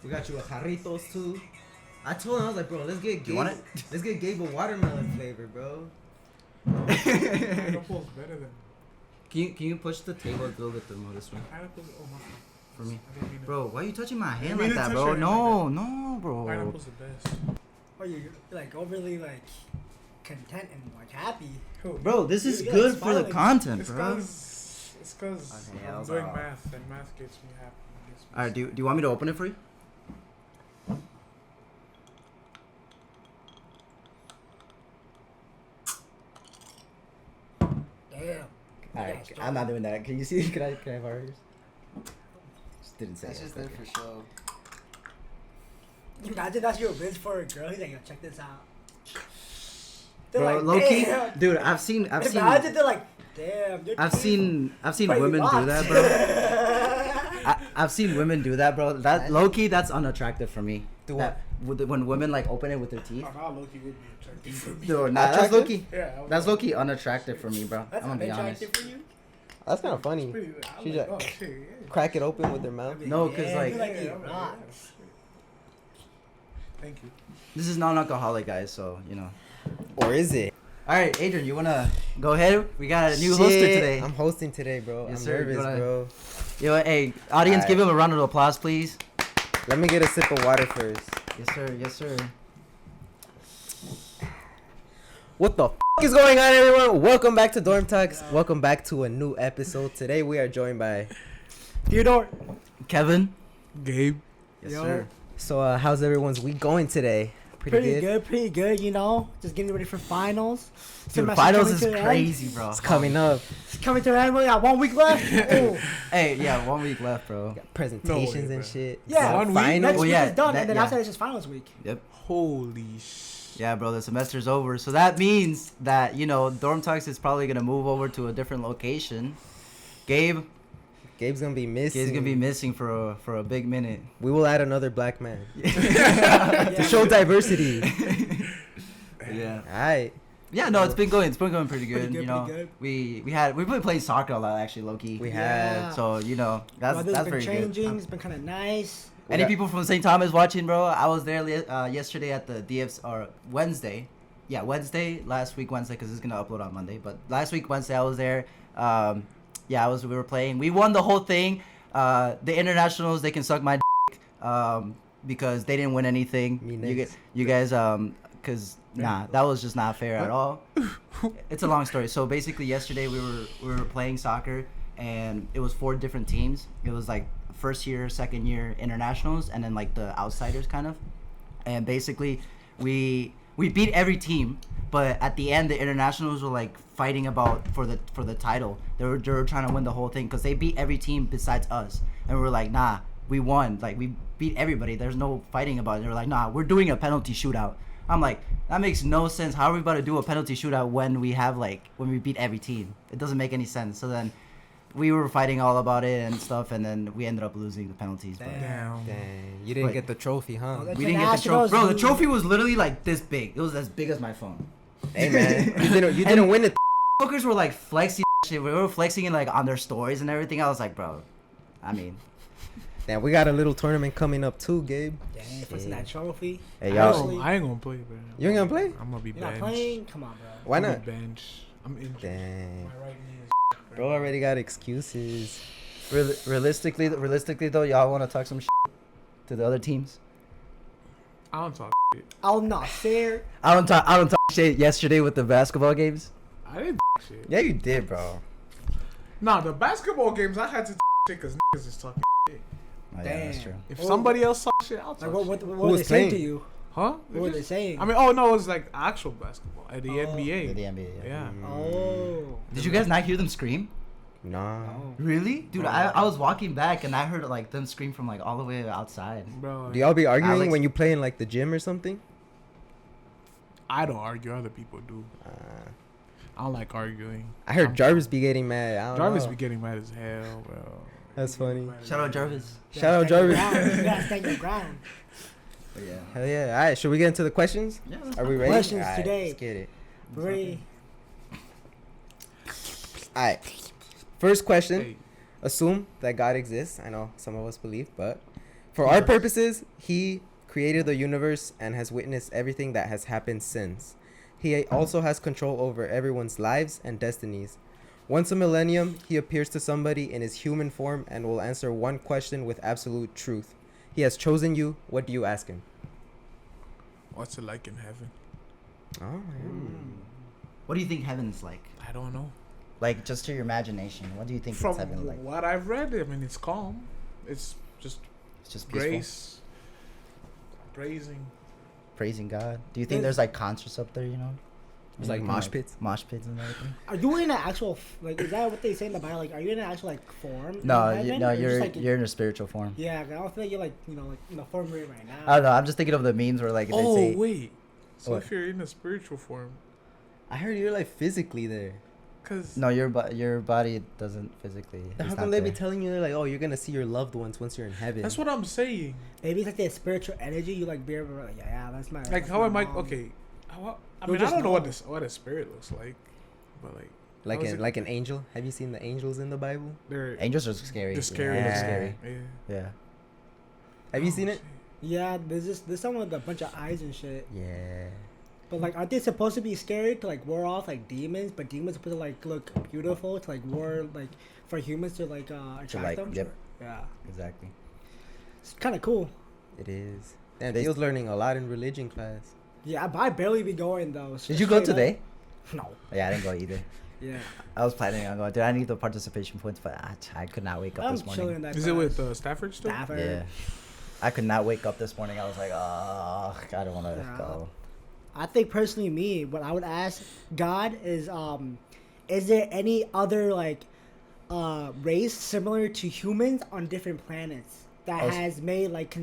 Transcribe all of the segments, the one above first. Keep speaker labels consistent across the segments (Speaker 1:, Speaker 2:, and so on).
Speaker 1: We got you a jarritos too. I told him, I was like, bro, let's get Gabe.
Speaker 2: You want it?
Speaker 1: Let's get Gabe a watermelon flavor, bro.
Speaker 3: Pineapple's better than
Speaker 2: Can you push the table a little bit more this way
Speaker 3: pineapple's. Oh my.
Speaker 2: for me,
Speaker 3: I didn't mean to-
Speaker 2: bro? Why are you touching my hand
Speaker 3: mean
Speaker 2: like
Speaker 3: to
Speaker 2: that,
Speaker 3: touch
Speaker 2: bro?
Speaker 3: your hand
Speaker 2: No,
Speaker 3: like
Speaker 2: no, bro.
Speaker 3: Pineapple's the best.
Speaker 4: Are you like overly like content and like happy?
Speaker 2: Bro, this is
Speaker 4: You're,
Speaker 2: good
Speaker 4: like,
Speaker 2: for the
Speaker 4: smiling.
Speaker 2: content,
Speaker 3: It's
Speaker 2: bro.
Speaker 3: because
Speaker 2: Okay,
Speaker 3: I'm
Speaker 2: how's
Speaker 3: doing
Speaker 2: that?
Speaker 3: math, and math gets me happy. Gets me
Speaker 2: Alright, do you want me to open it for you?
Speaker 4: Damn.
Speaker 1: Alright, I'm not doing that. Can you see? Can I borrow yours? Just didn't say
Speaker 5: That's
Speaker 1: it.
Speaker 5: just there for show.
Speaker 4: Imagine that's your bitch for a girl. He's like, yo, check this out. They're
Speaker 2: Bro,
Speaker 4: like,
Speaker 2: low key,
Speaker 4: damn.
Speaker 2: dude. I've seen.
Speaker 4: Imagine they're like, damn.
Speaker 2: I've seen
Speaker 4: Pretty
Speaker 2: women do
Speaker 4: lots.
Speaker 2: that, bro. I've seen women do that, bro. That low key, that's unattractive for me.
Speaker 1: Do what?
Speaker 2: When women like open it with their teeth.
Speaker 3: Oh, now Loki would be attractive for me.
Speaker 2: Dude, nah, that's low key.
Speaker 3: Yeah,
Speaker 2: That's low key unattractive for me, bro.
Speaker 4: That's
Speaker 2: I'm gonna be honest.
Speaker 4: unattractive for you?
Speaker 1: That's kind of funny.
Speaker 3: Pretty, I
Speaker 1: She
Speaker 3: like,
Speaker 1: just-
Speaker 3: oh shit, yeah.
Speaker 1: Crack it open with their mouth.
Speaker 2: No, 'cause, like-
Speaker 4: you like
Speaker 3: Yeah,
Speaker 4: eat
Speaker 3: I'm like,
Speaker 4: rocks.
Speaker 3: Thank you.
Speaker 2: This is non-alcoholic, guys, so you know.
Speaker 1: Or is it?
Speaker 2: All right, Adrian, you wanna go ahead? We got a new
Speaker 1: Shit,
Speaker 2: hoster today.
Speaker 1: I'm hosting today, bro.
Speaker 2: Yes,
Speaker 1: I'm
Speaker 2: sir.
Speaker 1: nervous,
Speaker 2: You wanna-
Speaker 1: bro.
Speaker 2: Yo, hey, audience,
Speaker 1: Alright.
Speaker 2: give him a round of applause, please.
Speaker 1: Let me get a sip of water first.
Speaker 2: Yes, sir. Yes, sir.
Speaker 1: What the is going on, everyone? Welcome back to Dorm Talks. Welcome back to a new episode. Today we are joined by.
Speaker 4: Theodore.
Speaker 2: Kevin.
Speaker 3: Gabe.
Speaker 2: Yes,
Speaker 4: Yo.
Speaker 2: sir.
Speaker 1: So, how's everyone's week going today? Pretty good.
Speaker 4: Pretty good, you know. Just getting ready for finals.
Speaker 2: Dude,
Speaker 4: Semester
Speaker 2: finals
Speaker 4: coming
Speaker 2: is
Speaker 4: to the end.
Speaker 2: crazy, bro.
Speaker 1: It's coming up.
Speaker 4: It's coming to an end. We got 1 week left. Oh.
Speaker 2: Hey, yeah, 1 week left, bro.
Speaker 1: Got presentations
Speaker 3: No way,
Speaker 1: and
Speaker 3: bro.
Speaker 1: shit.
Speaker 4: Yeah,
Speaker 3: One week?
Speaker 1: Finals.
Speaker 4: Next
Speaker 2: Oh,
Speaker 4: week
Speaker 2: yeah,
Speaker 4: is done,
Speaker 2: that-
Speaker 4: and then
Speaker 2: yeah.
Speaker 4: after it's just finals week.
Speaker 2: Yep.
Speaker 3: Holy sh.
Speaker 2: Yeah, bro, the semester's over. So that means that, you know, Dorm Talks is probably going to move over to a different location. Gabe's
Speaker 1: Gabe's gonna be missing.
Speaker 2: going to be missing for a big minute.
Speaker 1: We will add another black man to
Speaker 4: Yeah.
Speaker 1: show diversity.
Speaker 2: Yeah.
Speaker 1: All right.
Speaker 2: Yeah, no, it's been going pretty good,
Speaker 4: Pretty good,
Speaker 2: you know.
Speaker 4: pretty good.
Speaker 2: We've been playing soccer a lot, actually, low key.
Speaker 1: We
Speaker 4: Yeah.
Speaker 1: have.
Speaker 2: So, you know, that's
Speaker 4: Weather's been
Speaker 2: very
Speaker 4: changing.
Speaker 2: good.
Speaker 4: It's been kind of nice.
Speaker 2: Any
Speaker 1: got-
Speaker 2: people from St. Thomas watching, bro? I was there yesterday at the DFs, or Wednesday. Yeah, Wednesday, last week Wednesday, because it's going to upload on Monday. But last week Wednesday, I was there. Yeah, we were playing. We won the whole thing. The internationals, they can suck my dick, because they didn't win anything.
Speaker 1: Me
Speaker 2: You
Speaker 1: next.
Speaker 2: guys, because, nah, that was just not fair at all. It's a long story. So basically yesterday we were playing soccer, and it was 4 different teams. It was like first year, second year internationals, and then like the outsiders kind of. And basically we beat every team, but at the end the internationals were like fighting about for the title. They were trying to win the whole thing because they beat every team besides us, and we were like, nah, we won. Like, we beat everybody. There's no fighting about it. They were like, nah, we're doing a penalty shootout. I'm like, that makes no sense. How are we about to do a penalty shootout when we beat every team? It doesn't make any sense. So then we were fighting all about it and stuff, and then we ended up losing the penalties. But
Speaker 3: Damn.
Speaker 1: Dang, you didn't
Speaker 2: But-
Speaker 1: get the trophy, huh?
Speaker 4: Oh, that's
Speaker 2: we didn't get the trophy.
Speaker 4: Internationals,
Speaker 2: Bro, the
Speaker 4: dude.
Speaker 2: trophy was literally like this big. It was as big as my phone.
Speaker 1: Hey man, you didn't win it.
Speaker 2: Fuckers were like flexing shit. We were flexing it like on their stories and everything. I was like, bro, I mean,
Speaker 1: Damn, we got a little tournament coming up too, Gabe.
Speaker 4: Dang, flexing that trophy.
Speaker 1: Hey,
Speaker 3: I
Speaker 1: y'all.
Speaker 3: ain't gonna play, bro.
Speaker 1: You ain't gonna play?
Speaker 3: I'm gonna be
Speaker 4: You're not
Speaker 3: bench.
Speaker 4: playing? Come on, bro.
Speaker 1: Why
Speaker 3: I'm
Speaker 1: not?
Speaker 3: bench. I'm injured.
Speaker 1: Dang.
Speaker 3: My right knee is.
Speaker 1: Bro already got excuses.
Speaker 2: realistically though, y'all want to talk some shit to the other teams?
Speaker 3: I don't talk shit.
Speaker 4: I'll not fair.
Speaker 2: I don't talk shit yesterday with the basketball games.
Speaker 3: I didn't shit.
Speaker 1: Yeah, you did, bro.
Speaker 3: Nah, the basketball games I had to shit because niggas is talking.
Speaker 2: Oh, yeah, that's
Speaker 4: Damn.
Speaker 2: true.
Speaker 3: If
Speaker 4: Oh.
Speaker 3: somebody else talk shit, I'll
Speaker 4: Like,
Speaker 3: talk
Speaker 4: what
Speaker 3: shit.
Speaker 4: were
Speaker 1: was
Speaker 4: they saying to
Speaker 1: playing?
Speaker 4: you?
Speaker 3: Huh?
Speaker 4: What were they saying?
Speaker 3: I mean, oh no, it was like actual basketball at the
Speaker 4: Oh.
Speaker 3: NBA.
Speaker 2: The NBA. Yeah.
Speaker 3: Yeah.
Speaker 4: Oh.
Speaker 2: Did you guys not hear them scream?
Speaker 1: Nah.
Speaker 4: Oh.
Speaker 2: Really, dude? I was walking back and I heard like them scream from like all the way outside.
Speaker 3: Bro,
Speaker 1: Do y'all be arguing
Speaker 2: Alex-
Speaker 1: when you play in like the gym or something?
Speaker 3: I don't argue. Other people do.
Speaker 1: Uh,
Speaker 3: I don't like arguing.
Speaker 1: I heard Jarvis be getting mad. I don't
Speaker 3: Jarvis
Speaker 1: know.
Speaker 3: be getting mad as hell, bro.
Speaker 1: That's funny.
Speaker 2: Shout out Jarvis.
Speaker 1: Shout out Jarvis.
Speaker 4: You gotta stand your ground.
Speaker 2: But yeah.
Speaker 1: Hell yeah. All right, should we get into the questions?
Speaker 2: Yeah.
Speaker 1: Are we ready?
Speaker 4: Questions
Speaker 1: All right,
Speaker 4: today.
Speaker 1: Let's get it.
Speaker 4: Ready?
Speaker 1: All right. First question.
Speaker 3: Hey,
Speaker 1: Assume that God exists. I know some of us believe, but For our purposes, he created the universe and has witnessed everything that has happened since. He also has control over everyone's lives and destinies. Once a millennium, he appears to somebody in his human form and will answer one question with absolute truth. He has chosen you. What do you ask him?
Speaker 3: What's it like in heaven?
Speaker 1: Oh, yeah.
Speaker 2: What do you think heaven's like?
Speaker 3: I don't know.
Speaker 2: Like, just to your imagination, what do you think
Speaker 3: From
Speaker 2: it's heaven like?
Speaker 3: what I've read, I mean, it's calm. It's just
Speaker 2: It's just peaceful.
Speaker 3: grace, praising.
Speaker 2: Praising God. Do you think there's like concerts up there, you know?
Speaker 1: It's like mosh pits?
Speaker 2: Mosh pits and everything?
Speaker 4: Are you in an actual like? Is that what they say in the Bible? Like, are you in an actual like form?
Speaker 2: No,
Speaker 4: in heaven?
Speaker 2: no,
Speaker 4: Or just,
Speaker 2: you're
Speaker 4: like,
Speaker 2: you're in a spiritual form.
Speaker 4: Yeah, I don't feel like you're like like in the form we're in right now.
Speaker 2: I don't know. I'm just thinking of the memes where like they
Speaker 3: Oh,
Speaker 2: say,
Speaker 3: wait. So
Speaker 2: What?
Speaker 3: if you're in a spiritual form,
Speaker 1: I heard you're like physically there.
Speaker 3: because
Speaker 2: no, your body doesn't physically.
Speaker 1: How
Speaker 2: it's
Speaker 1: come
Speaker 2: not
Speaker 1: they be
Speaker 2: there.
Speaker 1: telling you, they're like, oh, you're going to see your loved ones once you're in heaven?
Speaker 3: that's what I'm saying.
Speaker 4: Maybe it's like the spiritual energy. You like be able to, like, yeah, that's my.
Speaker 3: Like,
Speaker 4: that's
Speaker 3: how
Speaker 4: my
Speaker 3: am I?
Speaker 4: mom.
Speaker 3: Okay. How, I
Speaker 4: You'll
Speaker 3: mean, I
Speaker 4: just
Speaker 3: don't know
Speaker 4: know.
Speaker 3: what a spirit looks like, but
Speaker 1: like
Speaker 3: how is
Speaker 1: an
Speaker 3: it-
Speaker 1: like an angel. Have you seen the angels in the Bible?
Speaker 3: they're
Speaker 2: Angels are scary.
Speaker 3: they're scary.
Speaker 2: Yeah.
Speaker 3: They're scary. Yeah.
Speaker 2: Yeah.
Speaker 1: Have you
Speaker 3: Oh,
Speaker 1: seen it?
Speaker 3: shit.
Speaker 4: Yeah, there's someone with a bunch of eyes and shit.
Speaker 1: Yeah.
Speaker 4: But like, aren't they supposed to be scary to like ward off like demons? But demons are supposed to like look beautiful to like ward like for humans to like attract
Speaker 2: like,
Speaker 4: them.
Speaker 2: yep.
Speaker 4: Yeah,
Speaker 2: Exactly.
Speaker 4: it's kind of cool.
Speaker 1: It is. And he was learning a lot in religion class.
Speaker 4: Yeah, but I barely be going though.
Speaker 2: Did you go
Speaker 4: Straight up.
Speaker 2: today?
Speaker 4: No.
Speaker 2: Yeah, I didn't go either.
Speaker 4: Yeah.
Speaker 2: I was planning on going. Dude, I need the participation points, but I could not wake up
Speaker 4: I'm
Speaker 2: this morning.
Speaker 4: chilling in that.
Speaker 3: Is it with Stafford still?
Speaker 4: Stafford?
Speaker 2: Yeah. I could not wake up this morning. I was like, oh, I don't want to
Speaker 4: Yeah.
Speaker 2: go.
Speaker 4: I think personally, me, what I would ask God is there any other like race similar to humans on different planets that
Speaker 2: Oh,
Speaker 4: has made like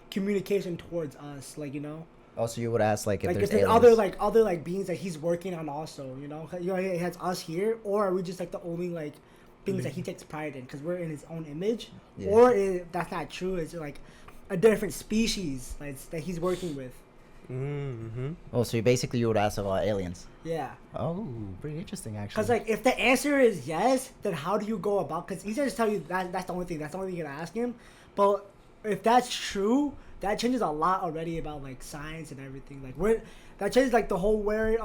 Speaker 4: communication towards us, like, you know?
Speaker 2: Also, you would ask like if
Speaker 4: Like,
Speaker 2: there's
Speaker 4: if there's
Speaker 2: aliens.
Speaker 4: other like beings that he's working on also, you know, he has us here, or are we just like the only like things that he takes pride in because we're in his own image,
Speaker 2: Yeah.
Speaker 4: or if that's not true, is it like a different species like that he's working with?
Speaker 1: Mm-hmm.
Speaker 2: Oh, so you would ask about aliens.
Speaker 4: Yeah,
Speaker 2: Oh, pretty interesting actually.
Speaker 4: because like if the answer is yes, then how do you go about? Because he's just tell you that's the only thing. That's the only thing you're gonna ask him. But if that's true, that changes a lot already about like science and everything. Like that changes like the whole way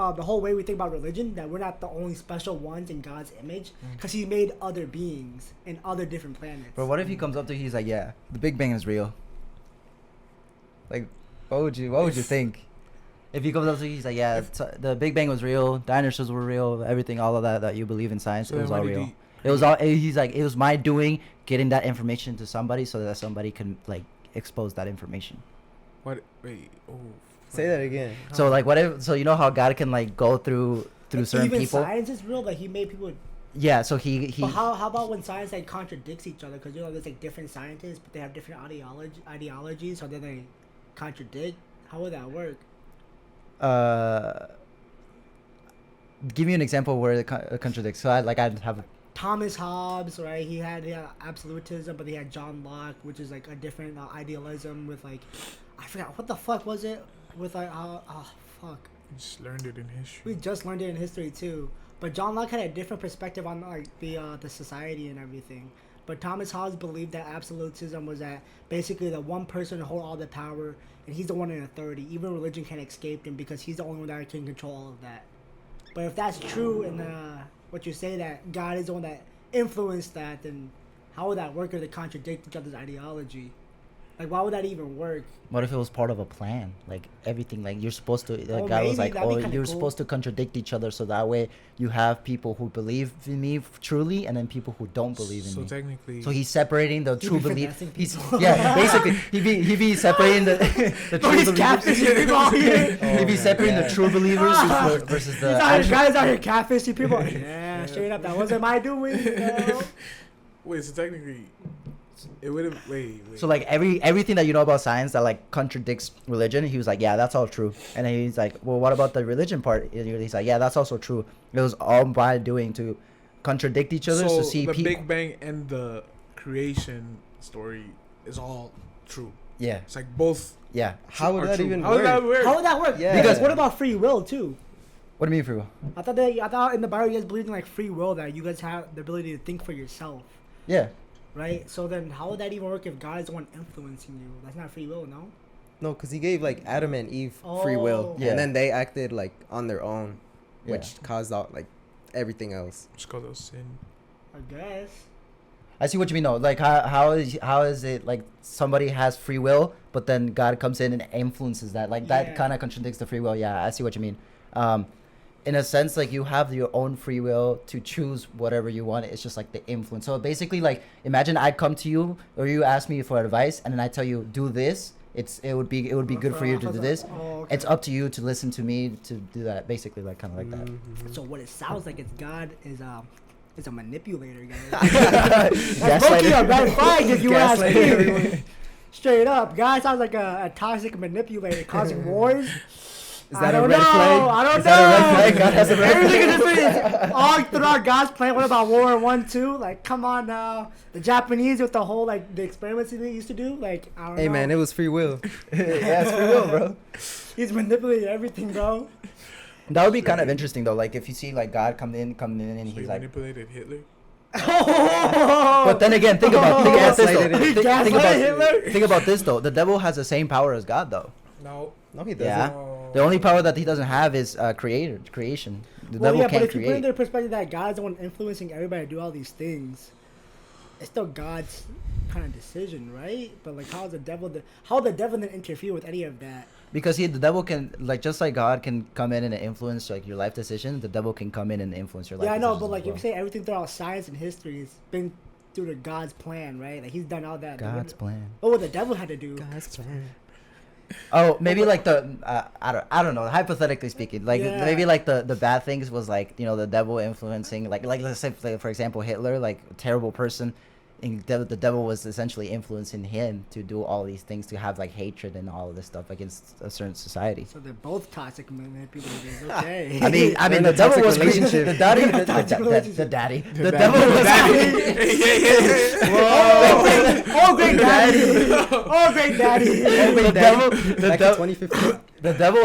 Speaker 4: we think about religion. That we're not the only special ones in God's image, because He made other beings in other different planets.
Speaker 2: But what if he comes up to you, he's like, yeah, the Big Bang is real. Like, what would you think? If he comes up to you, he's like, yeah, the Big Bang was real, dinosaurs were real, everything, all of that you believe in science,
Speaker 3: So
Speaker 2: it was
Speaker 3: then
Speaker 2: all
Speaker 3: why did
Speaker 2: real.
Speaker 3: he-
Speaker 2: It was all. He's like, it was my doing, getting that information to somebody so that somebody can like expose that information.
Speaker 3: What? Wait. Oh.
Speaker 1: Say that again.
Speaker 2: So like, what if? So you know how God can like go through certain
Speaker 4: even
Speaker 2: people.
Speaker 4: science is real. Like He made people.
Speaker 2: Yeah. So he.
Speaker 4: But how about when science like contradicts each other? Because there's like different scientists, but they have different ideologies, so then they contradict. How would that work?
Speaker 2: Give me an example where it contradicts. So I'd have.
Speaker 4: Thomas Hobbes, right? He had absolutism, but he had John Locke, which is like a different idealism with like, I forgot what the fuck was it with like fuck.
Speaker 3: You just learned it in history.
Speaker 4: We just learned it in history too. But John Locke had a different perspective on like the society and everything. But Thomas Hobbes believed that absolutism was that basically the one person hold all the power, and he's the one in authority. Even religion can't escape him because he's the only one that can control all of that. But if that's true, and what you say that God is the one that influenced that, then how would that work if they contradict each other's ideology? Like, why would that even work?
Speaker 2: What if it was part of a plan? Like everything, like you're supposed to. The
Speaker 4: Oh,
Speaker 2: guy was
Speaker 4: maybe,
Speaker 2: like,
Speaker 4: that'd be
Speaker 2: "Oh,
Speaker 4: kinda
Speaker 2: you're
Speaker 4: cool.
Speaker 2: supposed to contradict each other, so that way you have people who believe in me truly, and then people who don't believe in
Speaker 3: So
Speaker 2: me."
Speaker 3: technically.
Speaker 2: So he's separating the true
Speaker 4: be
Speaker 2: belief.
Speaker 4: finessing
Speaker 2: He's
Speaker 4: people.
Speaker 2: yeah, basically he be separating the the
Speaker 4: Bro,
Speaker 2: true
Speaker 4: he's catfishing people out here.
Speaker 2: He be separating the true believers versus the actual.
Speaker 4: Guys out here catfishing people. Yeah, straight up, that wasn't my doing. You know?
Speaker 3: Wait. So technically, it would have. Wait.
Speaker 2: So like everything that you know about science that like contradicts religion, he was like, yeah, that's all true. And then he's like, well, what about the religion part? And he's like, yeah, that's also true. It was all by doing to contradict each other
Speaker 3: So
Speaker 2: to see
Speaker 3: the
Speaker 2: people.
Speaker 3: Big Bang and the creation story is all true.
Speaker 2: Yeah,
Speaker 3: It's like both.
Speaker 2: yeah.
Speaker 1: How would
Speaker 3: are
Speaker 1: that
Speaker 3: true.
Speaker 1: even
Speaker 3: How would that
Speaker 1: work?
Speaker 3: work?
Speaker 4: How would that work?
Speaker 1: Yeah.
Speaker 4: Because what about free will too?
Speaker 2: What do you mean free will?
Speaker 4: I thought in the Bible you guys believed in like free will, that you guys have the ability to think for yourself,
Speaker 2: Yeah,
Speaker 4: right? So then how would that even work if God is the one influencing you? That's not free will, no?
Speaker 1: No, because he gave like Adam and Eve free will,
Speaker 4: Oh.
Speaker 2: Yeah.
Speaker 1: and then they acted like on their own,
Speaker 2: Yeah.
Speaker 1: which caused out like everything else.
Speaker 3: Just call those sin.
Speaker 4: I guess.
Speaker 2: I see what you mean though. Like how is it like somebody has free will, but then God comes in and influences that? Like that
Speaker 4: Yeah.
Speaker 2: kind of contradicts the free will. Yeah, I see what you mean. In a sense, like you have your own free will to choose whatever you want. It's just like the influence. So basically, like imagine I come to you or you ask me for advice, and then I tell you do this. It would be good for you to do this.
Speaker 4: Oh, okay.
Speaker 2: It's up to you to listen to me to do that. Basically, like kind of like that.
Speaker 1: Mhm.
Speaker 4: So what it sounds like is God is a manipulator, guys.
Speaker 2: Gaslighter.
Speaker 4: That's low-key a red flag if you ask
Speaker 1: Gaslighting
Speaker 4: me.
Speaker 1: everyone.
Speaker 4: Straight up, God sounds like a toxic manipulator causing wars.
Speaker 1: Is
Speaker 4: I
Speaker 1: that a
Speaker 4: don't
Speaker 1: red
Speaker 4: know.
Speaker 1: flag?
Speaker 4: I don't
Speaker 1: Is that a red
Speaker 4: know.
Speaker 1: flag? God has a red
Speaker 4: Everything
Speaker 1: flag.
Speaker 4: is just all throughout God's plan. What about World War One, two? Like, come on now. The Japanese with the whole like the experiments they used to do. Like, I don't know.
Speaker 1: Hey man, it was free will.
Speaker 2: Yeah, it's free will, bro.
Speaker 4: He's manipulating everything, bro.
Speaker 2: That would be kind of interesting though. Like if you see like God coming in, and
Speaker 3: So
Speaker 2: he's
Speaker 3: he
Speaker 2: like.
Speaker 3: manipulated Hitler.
Speaker 2: But then again, think about this though.
Speaker 1: Gaslighted
Speaker 4: him. Gaslighted Hitler?
Speaker 2: Think about this though. The devil has the same power as God though.
Speaker 3: No.
Speaker 1: No, he doesn't.
Speaker 2: Yeah.
Speaker 3: No.
Speaker 2: The only power that he doesn't have is creation. The
Speaker 4: Well,
Speaker 2: devil
Speaker 4: yeah, but
Speaker 2: can't
Speaker 4: if you put in
Speaker 2: create.
Speaker 4: their perspective that God's the one influencing everybody to do all these things, it's still God's kind of decision, right? But like, how the devil didn't interfere with any of that?
Speaker 2: Because the devil can, like, just like God can come in and influence like your life decisions, the devil can come in and influence your life.
Speaker 4: Yeah, I know,
Speaker 2: decisions
Speaker 4: but
Speaker 2: as
Speaker 4: like,
Speaker 2: well.
Speaker 4: if you say everything throughout science and history has been through to God's plan, right? Like, he's done all that.
Speaker 2: God's plan.
Speaker 4: Oh, what the devil had to do?
Speaker 1: God's plan.
Speaker 2: Oh, maybe like the I don't know. Hypothetically speaking, like
Speaker 4: Yeah.
Speaker 2: maybe like the bad things was like the devil influencing like let's say for example Hitler, like a terrible person, and the devil was essentially influencing him to do all these things, to have like hatred and all of this stuff against a certain society.
Speaker 4: So they're both toxic manipulators. Okay.
Speaker 2: I mean,
Speaker 1: They're in
Speaker 2: the
Speaker 1: a
Speaker 2: devil
Speaker 1: toxic
Speaker 2: was
Speaker 1: relationship.
Speaker 2: the daddy,
Speaker 4: Toxic
Speaker 2: the
Speaker 4: relationship.
Speaker 2: daddy, the
Speaker 1: The
Speaker 2: devil was
Speaker 4: Oh, great daddy! Oh, great daddy!
Speaker 2: the devil,
Speaker 1: Back in 2015.
Speaker 2: the devil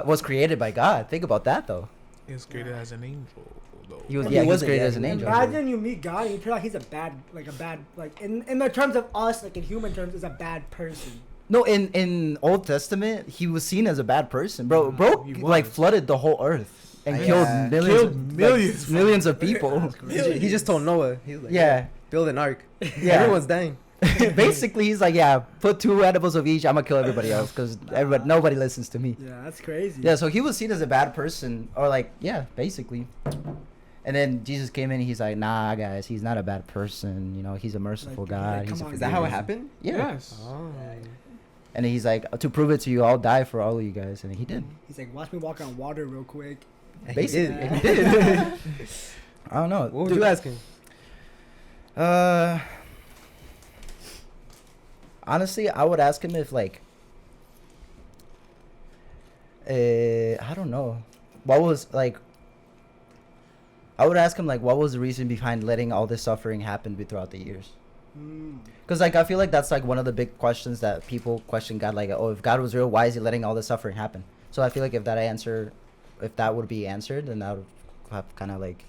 Speaker 2: was created by God. Think about that though.
Speaker 3: He was created as an angel, though.
Speaker 2: He was
Speaker 1: He
Speaker 2: yeah, he was
Speaker 1: wasn't,
Speaker 2: created
Speaker 1: yeah,
Speaker 2: as an
Speaker 1: he
Speaker 2: angel.
Speaker 4: Imagine you meet God and you turn out he's a bad, like in the terms of us, like in human terms, is a bad person.
Speaker 2: No, in Old Testament, he was seen as a bad person, bro. Bro,
Speaker 3: He
Speaker 2: like
Speaker 3: was.
Speaker 2: flooded the whole earth and
Speaker 1: Yeah.
Speaker 2: killed millions,
Speaker 3: Killed millions.
Speaker 2: millions of people.
Speaker 1: He just told Noah. He was like,
Speaker 2: Yeah,
Speaker 1: build an ark.
Speaker 2: Yeah.
Speaker 1: Everyone's dying.
Speaker 2: basically, he's like, yeah, put 2 animals of each. I'm gonna kill everybody else because nobody listens to me.
Speaker 4: Yeah, that's crazy.
Speaker 2: Yeah, so he was seen as a bad person, or like, yeah, basically. And then Jesus came in. And he's like, nah, guys, he's not a bad person. He's a merciful
Speaker 4: Like,
Speaker 2: God.
Speaker 4: yeah,
Speaker 2: He's
Speaker 4: come
Speaker 2: a
Speaker 4: on,
Speaker 1: Is that how it
Speaker 2: forgiving-
Speaker 1: happened?
Speaker 2: Yeah.
Speaker 3: Yes.
Speaker 1: Oh.
Speaker 2: And then he's like, to prove it to you, I'll die for all of you guys, and he did.
Speaker 4: He's like, watch me walk on water real quick.
Speaker 1: And he
Speaker 2: Basically,
Speaker 1: did.
Speaker 2: he did. I don't know.
Speaker 1: What would
Speaker 2: Dude,
Speaker 1: you ask him?
Speaker 2: Honestly, I would ask him if like, I don't know, what was like. I would ask him like, what was the reason behind letting all this suffering happen throughout the years?
Speaker 4: Mm.
Speaker 2: Because like I feel like that's like one of the big questions that people question God. Like, oh, if God was real, why is He letting all this suffering happen? So I feel like if that would be answered, then that would have kind of like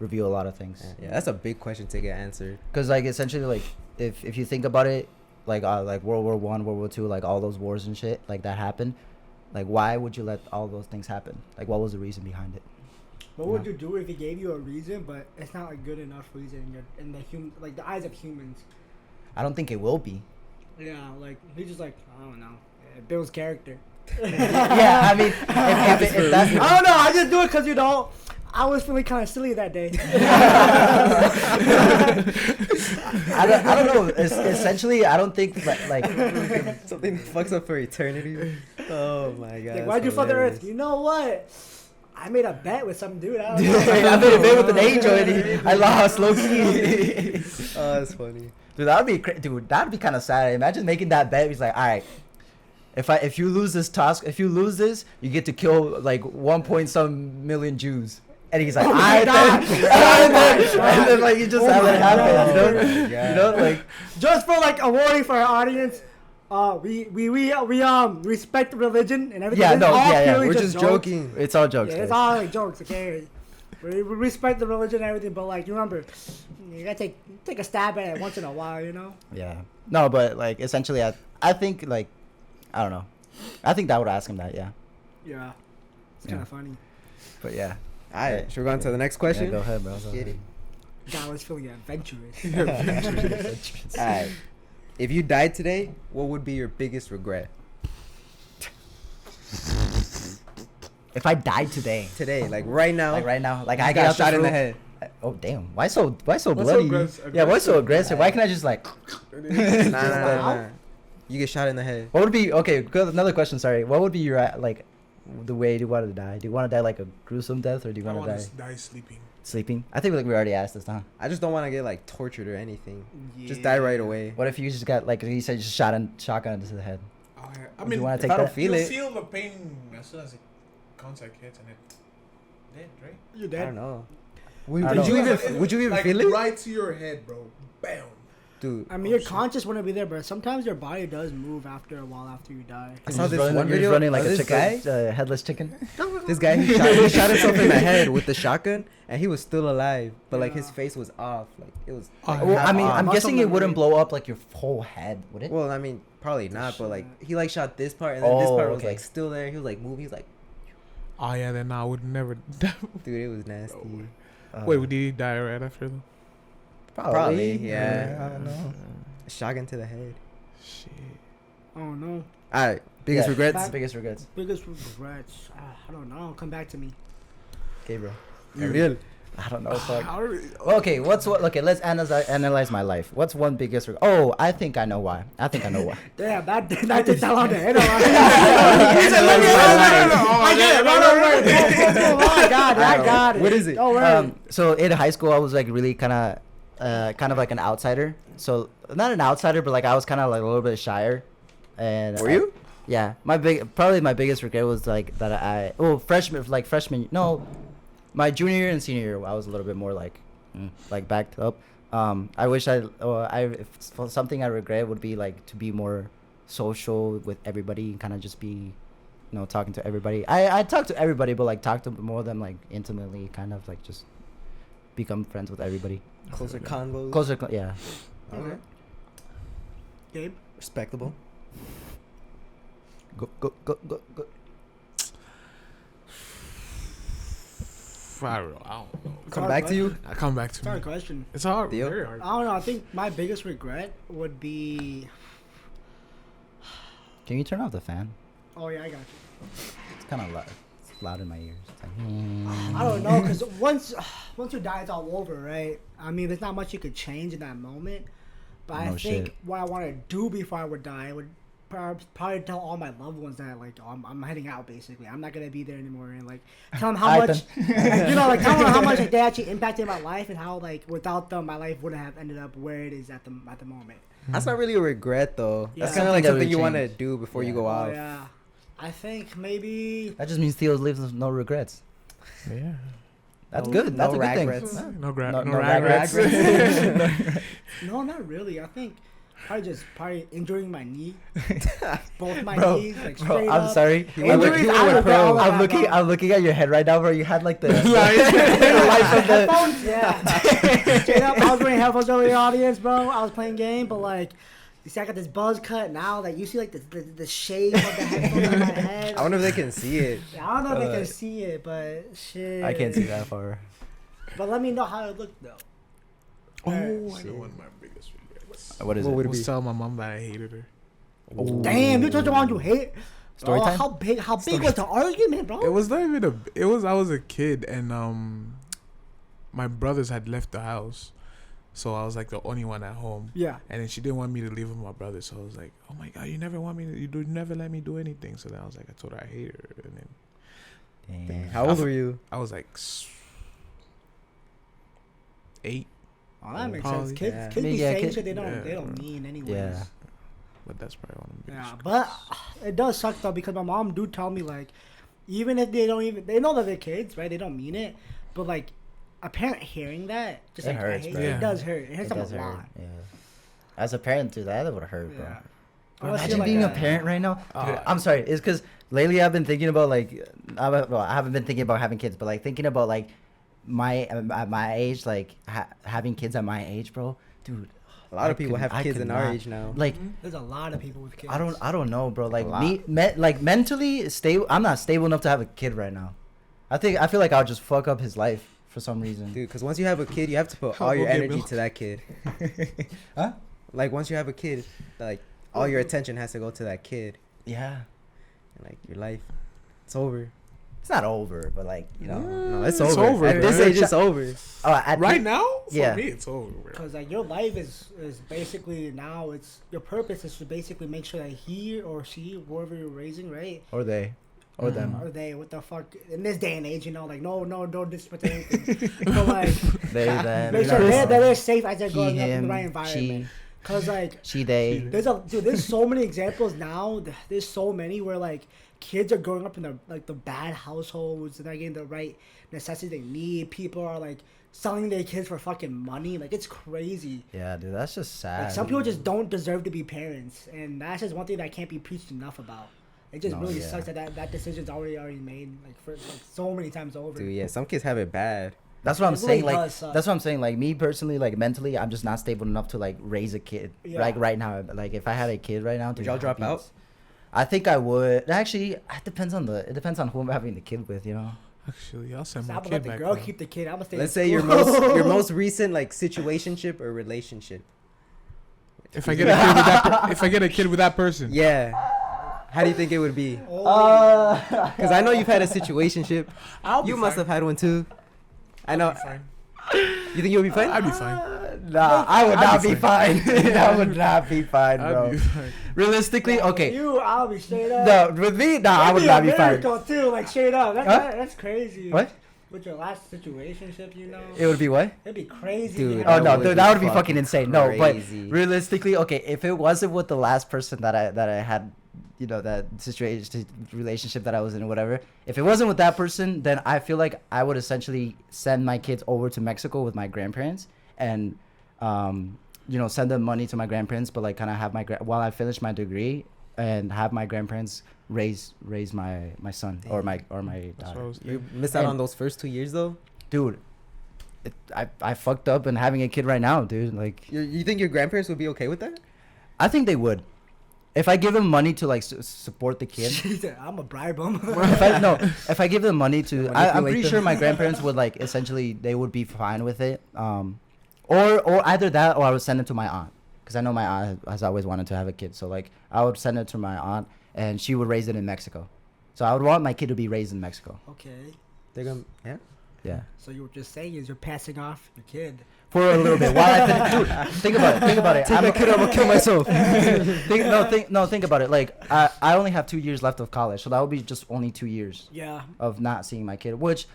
Speaker 2: reveal a lot of things.
Speaker 1: Yeah, that's a big question to get answered.
Speaker 2: Because like essentially like if you think about it, like World War I, World War II, like all those wars and shit like that happened, like why would you let all those things happen? Like what was the reason behind it?
Speaker 4: What would you do if he gave you a reason, but it's not a good enough reason in the eyes of humans?
Speaker 2: I don't think it will be.
Speaker 4: Yeah, like he's just like, I don't know, it builds character.
Speaker 2: Yeah, I mean, if that,
Speaker 4: I don't know. I just do it because I was feeling kind of silly that day.
Speaker 2: I don't know. Essentially, I don't think like
Speaker 1: Something that fucks up for eternity. Oh my god.
Speaker 4: Like, why'd you fuck the earth? You know what? I made a bet with some dude. I don't know.
Speaker 2: I made a bet with an angel and I lost low key.
Speaker 1: Oh, that's funny.
Speaker 2: Dude, that'd be kind of sad. Imagine making that bet. He's like, all right, if you lose this task, if you lose this, you get to kill like 1 point some million Jews. And he's like,
Speaker 4: Oh
Speaker 2: all
Speaker 4: my
Speaker 2: right,
Speaker 4: God.
Speaker 2: and then like you just
Speaker 4: Oh
Speaker 2: have
Speaker 4: my
Speaker 2: it happen,
Speaker 4: God.
Speaker 1: Yeah.
Speaker 2: you know, like
Speaker 4: Just for like a warning for our audience, we respect religion and everything.
Speaker 2: Yeah,
Speaker 4: It's
Speaker 2: no,
Speaker 4: all
Speaker 2: yeah,
Speaker 4: purely
Speaker 1: We're just
Speaker 4: jokes.
Speaker 1: joking.
Speaker 2: it's all jokes.
Speaker 4: Yeah, it's
Speaker 2: guys.
Speaker 4: all like jokes, okay? We respect the religion and everything, but like, you remember, you gotta take a stab at it once in a while, you know?
Speaker 2: Yeah. No, but like essentially, I think like, I don't know. I think that would ask him that. Yeah.
Speaker 4: Yeah. It's kind of funny.
Speaker 2: But yeah.
Speaker 1: All right, should we go on to the next question?
Speaker 2: Yeah, go ahead, bro. Go
Speaker 1: Get
Speaker 2: ahead.
Speaker 4: God was feeling adventurous.
Speaker 1: All right. If you died today, what would be your biggest regret?
Speaker 2: If I died today,
Speaker 1: Today, like right now.
Speaker 2: like right now, like
Speaker 1: you
Speaker 2: I
Speaker 1: got
Speaker 2: got
Speaker 1: shot in the
Speaker 2: room-
Speaker 1: head.
Speaker 2: Oh damn! Why so
Speaker 3: so
Speaker 2: bloody?
Speaker 3: aggressive?
Speaker 2: Yeah, why so aggressive? Why can't I just like?
Speaker 1: Nah. You get shot in the head.
Speaker 2: What would be okay? Another question. Sorry. What would be your like the way you want to die? Do you want to die like a gruesome death, or do you
Speaker 3: I
Speaker 2: want to
Speaker 3: want
Speaker 2: die
Speaker 3: to die sleeping.
Speaker 2: sleeping? I think like we already asked this, huh?
Speaker 1: I just don't want to get like tortured or anything. Just die right away.
Speaker 2: What if you just got like you said, just shotgun into the head?
Speaker 3: I
Speaker 2: Would
Speaker 3: mean,
Speaker 2: you want
Speaker 1: if
Speaker 2: to take
Speaker 1: I don't
Speaker 2: that?
Speaker 1: feel
Speaker 3: you'll
Speaker 1: it.
Speaker 3: feel the pain as soon as the contact hits and then dead, right?
Speaker 4: You're
Speaker 1: I
Speaker 4: dead.
Speaker 1: don't know.
Speaker 2: I
Speaker 1: Would
Speaker 2: don't
Speaker 1: you
Speaker 2: know.
Speaker 1: even would you even
Speaker 3: like,
Speaker 1: feel it?
Speaker 3: right to your head, bro? Bam.
Speaker 1: Dude,
Speaker 4: I mean, your conscious wouldn't be there, but sometimes your body does move after a while after you die.
Speaker 1: I
Speaker 2: You're
Speaker 1: saw
Speaker 2: just
Speaker 1: this
Speaker 2: running,
Speaker 1: one
Speaker 2: you're just
Speaker 1: video
Speaker 2: running like
Speaker 1: of
Speaker 2: a
Speaker 1: this
Speaker 2: chicken,
Speaker 1: guy.
Speaker 2: headless chicken.
Speaker 1: This guy he shot himself in the head with the shotgun, and he was still alive, but like his
Speaker 4: Yeah.
Speaker 1: face was off. Like it was.
Speaker 3: Oh,
Speaker 1: Like,
Speaker 3: yeah.
Speaker 2: Well,
Speaker 1: half
Speaker 2: I mean,
Speaker 1: off.
Speaker 2: I'm
Speaker 4: Muscle
Speaker 2: guessing it wouldn't
Speaker 4: memory.
Speaker 2: blow up like your whole head, would it?
Speaker 1: Well, I mean, probably not, but like he like shot this part, and then this
Speaker 2: Oh,
Speaker 1: part was
Speaker 2: okay.
Speaker 1: like still there. He was like moving. He was like,
Speaker 3: Oh yeah, then I would never.
Speaker 1: dude, it was nasty.
Speaker 3: Wait, did he die right after though?
Speaker 1: Probably, yeah.
Speaker 2: I don't know.
Speaker 1: Shotgun to the head.
Speaker 3: Shit.
Speaker 4: Oh no.
Speaker 1: All right, biggest
Speaker 2: Yeah.
Speaker 1: regrets.
Speaker 2: Biggest regrets,
Speaker 4: Biggest regrets. I don't know. Come back to me.
Speaker 2: Gabriel.
Speaker 1: Gabriel.
Speaker 2: I don't know. Fuck.
Speaker 3: How do we-
Speaker 2: Well, okay, okay, let's analyze my life. What's one biggest regret? Oh, I think I know why.
Speaker 4: Damn, that takes that long to hit. I got it.
Speaker 1: What is it?
Speaker 4: Don't worry.
Speaker 2: So in high school, I was like really kind of like an outsider. So not an outsider, but like I was kind of like a little bit shyer. And
Speaker 1: Were you?
Speaker 2: Yeah, my biggest regret was like that freshman. No, my junior year and senior year, I was a little bit more like backed up. I wish something I regret would be like to be more social with everybody and kind of just be, talking to everybody. I talk to everybody, but like talk to more than like intimately, kind of like just become friends with everybody.
Speaker 1: Closer convos.
Speaker 2: Yeah.
Speaker 1: Okay.
Speaker 4: Gabe?
Speaker 1: Respectable.
Speaker 2: Go.
Speaker 3: I don't know.
Speaker 1: Come back to you.
Speaker 3: I come back to
Speaker 4: It's a hard
Speaker 3: me.
Speaker 4: question.
Speaker 3: It's hard.
Speaker 1: Theo?
Speaker 3: Very hard.
Speaker 4: I don't know. I think my biggest regret would be.
Speaker 2: Can you turn off the fan?
Speaker 4: Oh yeah, I got you.
Speaker 2: It's kind of loud. It's loud in my ears. It's like,
Speaker 4: I don't know, cause once you die, it's all over, right? I mean, there's not much you could change in that moment. But
Speaker 2: No
Speaker 4: I think
Speaker 2: shit.
Speaker 4: what I want to do before I would die, I would probably tell all my loved ones that like I'm heading out. Basically, I'm not gonna be there anymore, and like tell them how
Speaker 2: Alright,
Speaker 4: much, like tell them how much like, they actually impacted my life, and how like without them, my life wouldn't have ended up where it is at the moment.
Speaker 1: That's not really a regret though.
Speaker 4: Yeah.
Speaker 1: That's kind of like
Speaker 2: Something that
Speaker 1: something
Speaker 2: would
Speaker 1: you want to
Speaker 2: change.
Speaker 1: do before you
Speaker 2: Yeah.
Speaker 1: go
Speaker 4: Oh
Speaker 1: off.
Speaker 4: yeah, I think maybe.
Speaker 2: that just means Theo lives with no regrets.
Speaker 3: Yeah.
Speaker 2: That's
Speaker 1: No-
Speaker 2: good. That's
Speaker 1: no
Speaker 2: a good thing.
Speaker 1: regrets.
Speaker 2: Yeah.
Speaker 3: No,
Speaker 2: No
Speaker 3: no
Speaker 2: regrets.
Speaker 3: regrets.
Speaker 4: No, not really. I think probably injuring my knee, both my
Speaker 2: Bro,
Speaker 4: knees, like
Speaker 2: bro,
Speaker 4: straight
Speaker 2: I'm
Speaker 4: up.
Speaker 2: sorry.
Speaker 4: Injuries, I regret all of
Speaker 2: I'm
Speaker 4: that,
Speaker 2: looking.
Speaker 4: bro.
Speaker 2: I'm looking at your head right now, bro. You had like the
Speaker 4: The headphones, yeah. Straight up, I was wearing headphones earlier, audience, bro. I was playing game, but like, you see, I got this buzz cut now. Like, you see, like the shape of the headphones on my head.
Speaker 1: I wonder if they can see it.
Speaker 4: I don't know if they can see it, but shit.
Speaker 2: I can't see that far.
Speaker 4: But let me know how it looked though.
Speaker 3: Oh, I
Speaker 1: Shit.
Speaker 3: know one of my biggest regrets.
Speaker 2: What is
Speaker 1: What
Speaker 2: it?
Speaker 1: would it
Speaker 3: Was
Speaker 1: be?
Speaker 3: tell my mom that I hated her.
Speaker 4: Damn, you told your mom you hate.
Speaker 2: Story time?
Speaker 4: How big was the argument, bro?
Speaker 3: It was not even a. It was I was a kid and my brothers had left the house, so I was like the only one at home.
Speaker 4: Yeah.
Speaker 3: And then she didn't want me to leave with my brother, so I was like, "Oh my god, you never want me to. You never let me do anything." So then I was like, I told her I hate her, and then
Speaker 2: Damn.
Speaker 1: How old were you?
Speaker 3: I was like 8,
Speaker 4: Oh, that makes
Speaker 3: Probably,
Speaker 4: sense. Kids,
Speaker 1: yeah.
Speaker 4: kids
Speaker 2: I mean,
Speaker 4: be
Speaker 2: yeah,
Speaker 4: saying
Speaker 2: kid-
Speaker 4: shit they
Speaker 3: yeah.
Speaker 4: don't mean anyways.
Speaker 2: Yeah.
Speaker 3: but that's probably one of the
Speaker 4: Yeah,
Speaker 3: biggest.
Speaker 4: but it does suck though because my mom do tell me like, even if they know that they're kids, right? They don't mean it, but like, a parent hearing that just
Speaker 2: It
Speaker 4: like
Speaker 2: hurts,
Speaker 4: I hate
Speaker 2: bro.
Speaker 4: it.
Speaker 3: Yeah.
Speaker 4: It does hurt. It hurts
Speaker 2: It
Speaker 4: them
Speaker 2: does
Speaker 4: a
Speaker 2: hurt.
Speaker 4: lot.
Speaker 2: Yeah. As a parent, dude, that would hurt, bro.
Speaker 4: Yeah.
Speaker 2: Bro,
Speaker 4: Unless
Speaker 2: imagine
Speaker 4: you're
Speaker 2: being
Speaker 4: like
Speaker 2: a parent right now. Dude, I'm sorry. It's because lately I've been thinking about like, I haven't been thinking about having kids, but like thinking about like at my age, like having kids at my age, bro, dude.
Speaker 1: A lot of people have kids in our age now.
Speaker 2: Like,
Speaker 4: there's a lot of people with kids.
Speaker 2: I don't know, bro. Like like mentally stable. I'm not stable enough to have a kid right now. I feel like I'll just fuck up his life for some reason.
Speaker 1: Dude, because once you have a kid, you have to put all your energy to that kid.
Speaker 2: Huh?
Speaker 1: Like, once you have a kid, like, all your attention has to go to that kid.
Speaker 2: Yeah.
Speaker 1: And, like, your life, it's over.
Speaker 2: It's not over, but like, you know.
Speaker 1: No, it's
Speaker 3: It's
Speaker 1: over.
Speaker 3: over,
Speaker 1: At this
Speaker 3: bro.
Speaker 1: age, it's over.
Speaker 3: Right now, for
Speaker 2: Yeah.
Speaker 3: me, it's over, bro.
Speaker 4: Because like your life is basically now it's your purpose is to basically make sure that he or she, whoever you're raising, right?
Speaker 2: Or they. Or them.
Speaker 4: Or they, what the fuck? In this day and age, you know, like no disrespect to anything, but like
Speaker 2: They, them.
Speaker 4: make sure they're safe as they're growing up in the right
Speaker 2: She,
Speaker 4: environment. Cause like
Speaker 2: they.
Speaker 4: there's so many examples now. There's so many where like kids are growing up in the bad households. They're not getting the right necessities they need. People are like selling their kids for fucking money. Like it's crazy.
Speaker 2: Yeah, dude, that's just sad.
Speaker 4: Like some people just don't deserve to be parents, and that's just one thing that can't be preached enough about. It just really sucks that decision's already made like for like so many times over.
Speaker 1: Dude, yeah, some kids have it bad.
Speaker 2: That's what I'm
Speaker 4: It really
Speaker 2: saying. Like,
Speaker 4: does suck.
Speaker 2: that's what I'm saying. Like, me personally, like mentally, I'm just not stable enough to like raise a kid.
Speaker 4: Yeah.
Speaker 2: Like right now, like if I had a kid right now,
Speaker 1: Would
Speaker 2: dude,
Speaker 1: y'all
Speaker 2: I'd
Speaker 1: drop
Speaker 2: be-
Speaker 1: out?
Speaker 2: I think I would. Actually, it depends on who I'm having the kid with. You know.
Speaker 3: Actually, I'll send
Speaker 4: So
Speaker 3: my
Speaker 4: I'm gonna
Speaker 3: kid
Speaker 4: let the
Speaker 3: back.
Speaker 4: girl
Speaker 3: Bro.
Speaker 4: keep the kid. I'm gonna stay.
Speaker 1: Let's
Speaker 4: in
Speaker 1: say your
Speaker 4: school.
Speaker 1: your most recent like situationship or relationship.
Speaker 3: If I get a kid with that, if I get a kid with that person,
Speaker 1: Yeah. How do you think it would be?
Speaker 4: Oh.
Speaker 1: Because I know you've had a situationship.
Speaker 3: I'll be
Speaker 1: You must
Speaker 3: fine.
Speaker 1: have had one too. I know.
Speaker 3: I'll be fine.
Speaker 1: You think you'll be fine?
Speaker 3: I'd be fine.
Speaker 2: Nah, I would
Speaker 3: I'd
Speaker 2: not
Speaker 3: be
Speaker 2: be fine. I would not be fine,
Speaker 3: I'd
Speaker 2: bro.
Speaker 3: be fine.
Speaker 2: Realistically, okay.
Speaker 4: You, I'll be straight up.
Speaker 2: No, with me, nah, I would not be fine.
Speaker 4: Miracle too, like straight up. That's crazy.
Speaker 2: What?
Speaker 4: With your last situationship, you know,
Speaker 2: It would be what?
Speaker 4: it'd be crazy.
Speaker 1: Dude,
Speaker 4: you
Speaker 2: Oh
Speaker 4: know?
Speaker 2: no,
Speaker 1: would
Speaker 2: dude,
Speaker 1: be
Speaker 2: that would be
Speaker 1: fucking
Speaker 2: fucking insane. No, but
Speaker 1: crazy.
Speaker 2: realistically, okay, if it wasn't with the last person that I had, you know, that situation relationship that I was in or whatever, if it wasn't with that person, then I feel like I would essentially send my kids over to Mexico with my grandparents and you know, send them money to my grandparents, but like kind of have while I finish my degree and have my grandparents raise my son or my
Speaker 3: That's what I
Speaker 2: daughter.
Speaker 3: was
Speaker 1: You
Speaker 3: thinking.
Speaker 1: missed out
Speaker 2: And-
Speaker 1: on those first 2 years though.
Speaker 2: Dude, I fucked up and having a kid right now, dude. Like,
Speaker 1: You think your grandparents would be okay with that?
Speaker 2: I think they would. If I give them money to like support the kid,
Speaker 4: He said, I'm gonna bribe them.
Speaker 2: if I give them money to, I'm
Speaker 1: Manipulate
Speaker 2: pretty
Speaker 1: them.
Speaker 2: sure my grandparents would like essentially they would be fine with it. Or either that or I would send it to my aunt because I know my aunt has always wanted to have a kid. So like I would send it to my aunt and she would raise it in Mexico. So I would want my kid to be raised in Mexico.
Speaker 4: Okay,
Speaker 1: They're gonna, yeah.
Speaker 2: Yeah.
Speaker 4: so you were just saying is you're passing off your kid.
Speaker 2: For a little bit while I dude, think about it.
Speaker 1: Take my kid, I'm gonna kill myself.
Speaker 2: Think about it. Like I only have 2 years left of college, so that would be just only 2 years
Speaker 4: Yeah.
Speaker 2: of not seeing my kid. Which,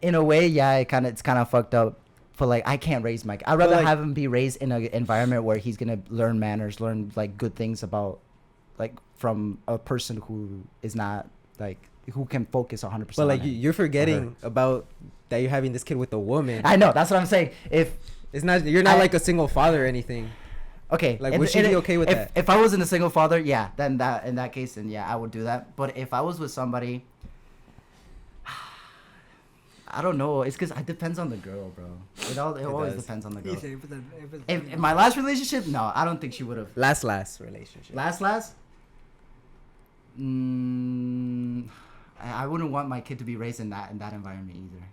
Speaker 2: in a way, yeah, it's kind of fucked up. But like I can't raise my kid. I'd rather
Speaker 1: like-
Speaker 2: have him be raised in an environment where he's gonna learn manners, learn like good things about, like from a person who is not like who can focus 100%.
Speaker 1: But like
Speaker 2: on him.
Speaker 1: you're forgetting about that you're having this kid with a woman.
Speaker 2: I know that's what I'm saying. If
Speaker 1: It's not, you're not
Speaker 2: I-
Speaker 1: like a single father or anything.
Speaker 2: okay,
Speaker 1: Like, would she be okay with
Speaker 2: if,
Speaker 1: that?
Speaker 2: If I wasn't a single father, yeah, then in that case, then yeah, I would do that. But if I was with somebody, I don't know. It's because it depends on the girl, bro. It always
Speaker 1: does.
Speaker 2: depends on the
Speaker 4: He
Speaker 2: girl.
Speaker 4: said, if it's-
Speaker 2: If my last relationship, no, I don't think she would have.
Speaker 1: Last relationship.
Speaker 2: Last? I wouldn't want my kid to be raised in that environment either.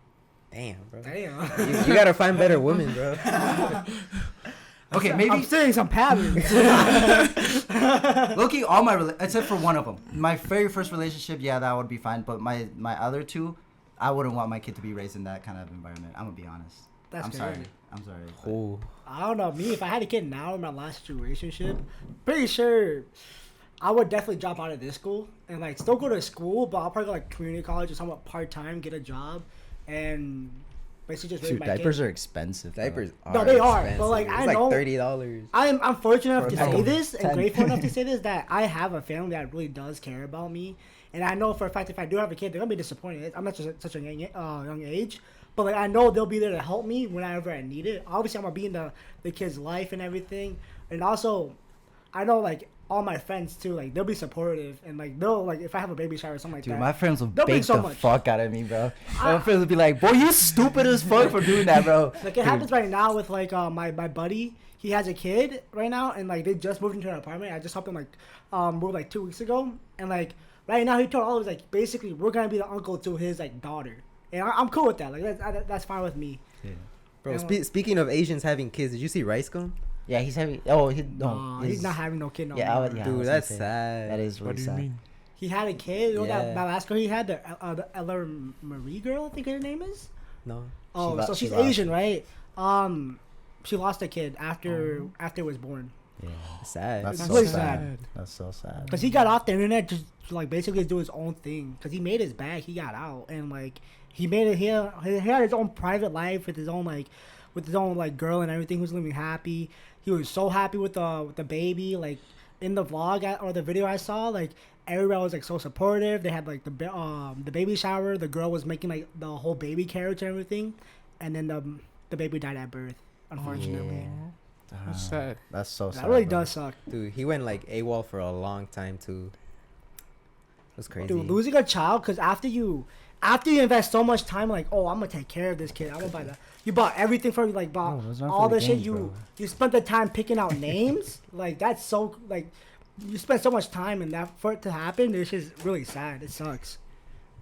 Speaker 1: Damn, bro.
Speaker 4: Damn.
Speaker 1: You gotta find better women, bro.
Speaker 2: Okay,
Speaker 4: I'm
Speaker 2: maybe
Speaker 4: seeing some patterns.
Speaker 2: looking all except for one of them. My very first relationship, yeah, that would be fine. But my other two, I wouldn't want my kid to be raised in that kind of environment. I'm gonna be honest.
Speaker 4: That's
Speaker 2: I'm sorry.
Speaker 4: crazy.
Speaker 2: I'm sorry.
Speaker 1: Oh,
Speaker 4: I don't know. Me, if I had a kid now in my last relationship, pretty sure I would definitely drop out of this school and like still go to school, but I'll probably go like community college or somewhat part time, get a job, and basically just raise
Speaker 2: Dude,
Speaker 4: my
Speaker 2: diapers
Speaker 4: kid.
Speaker 2: are expensive. bro.
Speaker 1: diapers.
Speaker 4: No, they are, but,
Speaker 1: expensive.
Speaker 4: like,
Speaker 1: it's
Speaker 4: I
Speaker 1: like
Speaker 4: know-
Speaker 1: $30.
Speaker 4: I'm fortunate enough
Speaker 2: For
Speaker 4: to
Speaker 2: a
Speaker 4: say
Speaker 2: couple.
Speaker 4: this and
Speaker 2: 10.
Speaker 4: grateful enough to say this that I have a family that really does care about me, and I know for a fact if I do have a kid, they're gonna be disappointed. I'm not just such a young age, but like I know they'll be there to help me whenever I need it. Obviously, I'm gonna be in the kid's life and everything, and also I know like all my friends too, like they'll be supportive and like they'll like if I have a baby shower or something like
Speaker 2: Dude,
Speaker 4: that.
Speaker 2: my friends will
Speaker 4: They'll bring
Speaker 2: bake
Speaker 4: so
Speaker 2: the
Speaker 4: much.
Speaker 2: fuck out of me, bro. My friends will be like, boy, you stupid as fuck for doing that, bro.
Speaker 4: Like it happens right now with like my buddy. He has a kid right now, and like they just moved into an apartment. I just helped him like move like 2 weeks ago, and like right now he told all of us like basically we're gonna be the uncle to his like daughter, and I'm cool with that. Like that's fine with me.
Speaker 2: Yeah.
Speaker 1: Bro,
Speaker 4: And,
Speaker 1: speaking of Asians having kids, did you see Rice Gum?
Speaker 2: Yeah, he's having. Oh,
Speaker 4: he's not having no kid no
Speaker 2: Yeah,
Speaker 4: more.
Speaker 2: yeah. I
Speaker 1: Dude,
Speaker 2: was
Speaker 1: that's
Speaker 2: gonna say,
Speaker 1: sad.
Speaker 2: That is really
Speaker 3: What do you
Speaker 2: sad.
Speaker 3: mean?
Speaker 4: He had a kid. You know
Speaker 1: Yeah.
Speaker 4: that last girl he had, the Ella Marie girl, I think her name is.
Speaker 1: No.
Speaker 4: Oh,
Speaker 2: lo-
Speaker 4: so
Speaker 2: she
Speaker 4: she's
Speaker 2: lost
Speaker 4: Asian, right? She lost a kid after it was born.
Speaker 2: Yeah,
Speaker 1: Sad.
Speaker 2: that's
Speaker 4: It's
Speaker 2: so
Speaker 4: really
Speaker 2: sad.
Speaker 4: sad.
Speaker 2: That's so sad.
Speaker 4: Cause he got off the internet just to, like basically do his own thing. Cause he made his bag, he got out, and like he made it. He had his own private life with his own like girl and everything. He was living happy. He was so happy with the baby. Like in the vlog or the video I saw, like everybody was like so supportive. They had like the baby shower. The girl was making like the whole baby carriage and everything, and then the baby died at birth, unfortunately.
Speaker 3: That's sad.
Speaker 2: That's so sad.
Speaker 4: That really
Speaker 2: bro.
Speaker 4: does suck.
Speaker 1: Dude, he went like AWOL for a long time too. It was crazy.
Speaker 4: Dude, losing a child, because after you invest so much time, like, oh, I'm gonna take care of this kid. I'm gonna buy you bought everything for like bought
Speaker 2: No, those aren't
Speaker 4: all
Speaker 2: for
Speaker 4: the
Speaker 2: the
Speaker 4: shit.
Speaker 2: games, bro.
Speaker 4: You spent the time picking out names. Like that's so like you spent so much time and that for it to happen. It's just really sad. It sucks.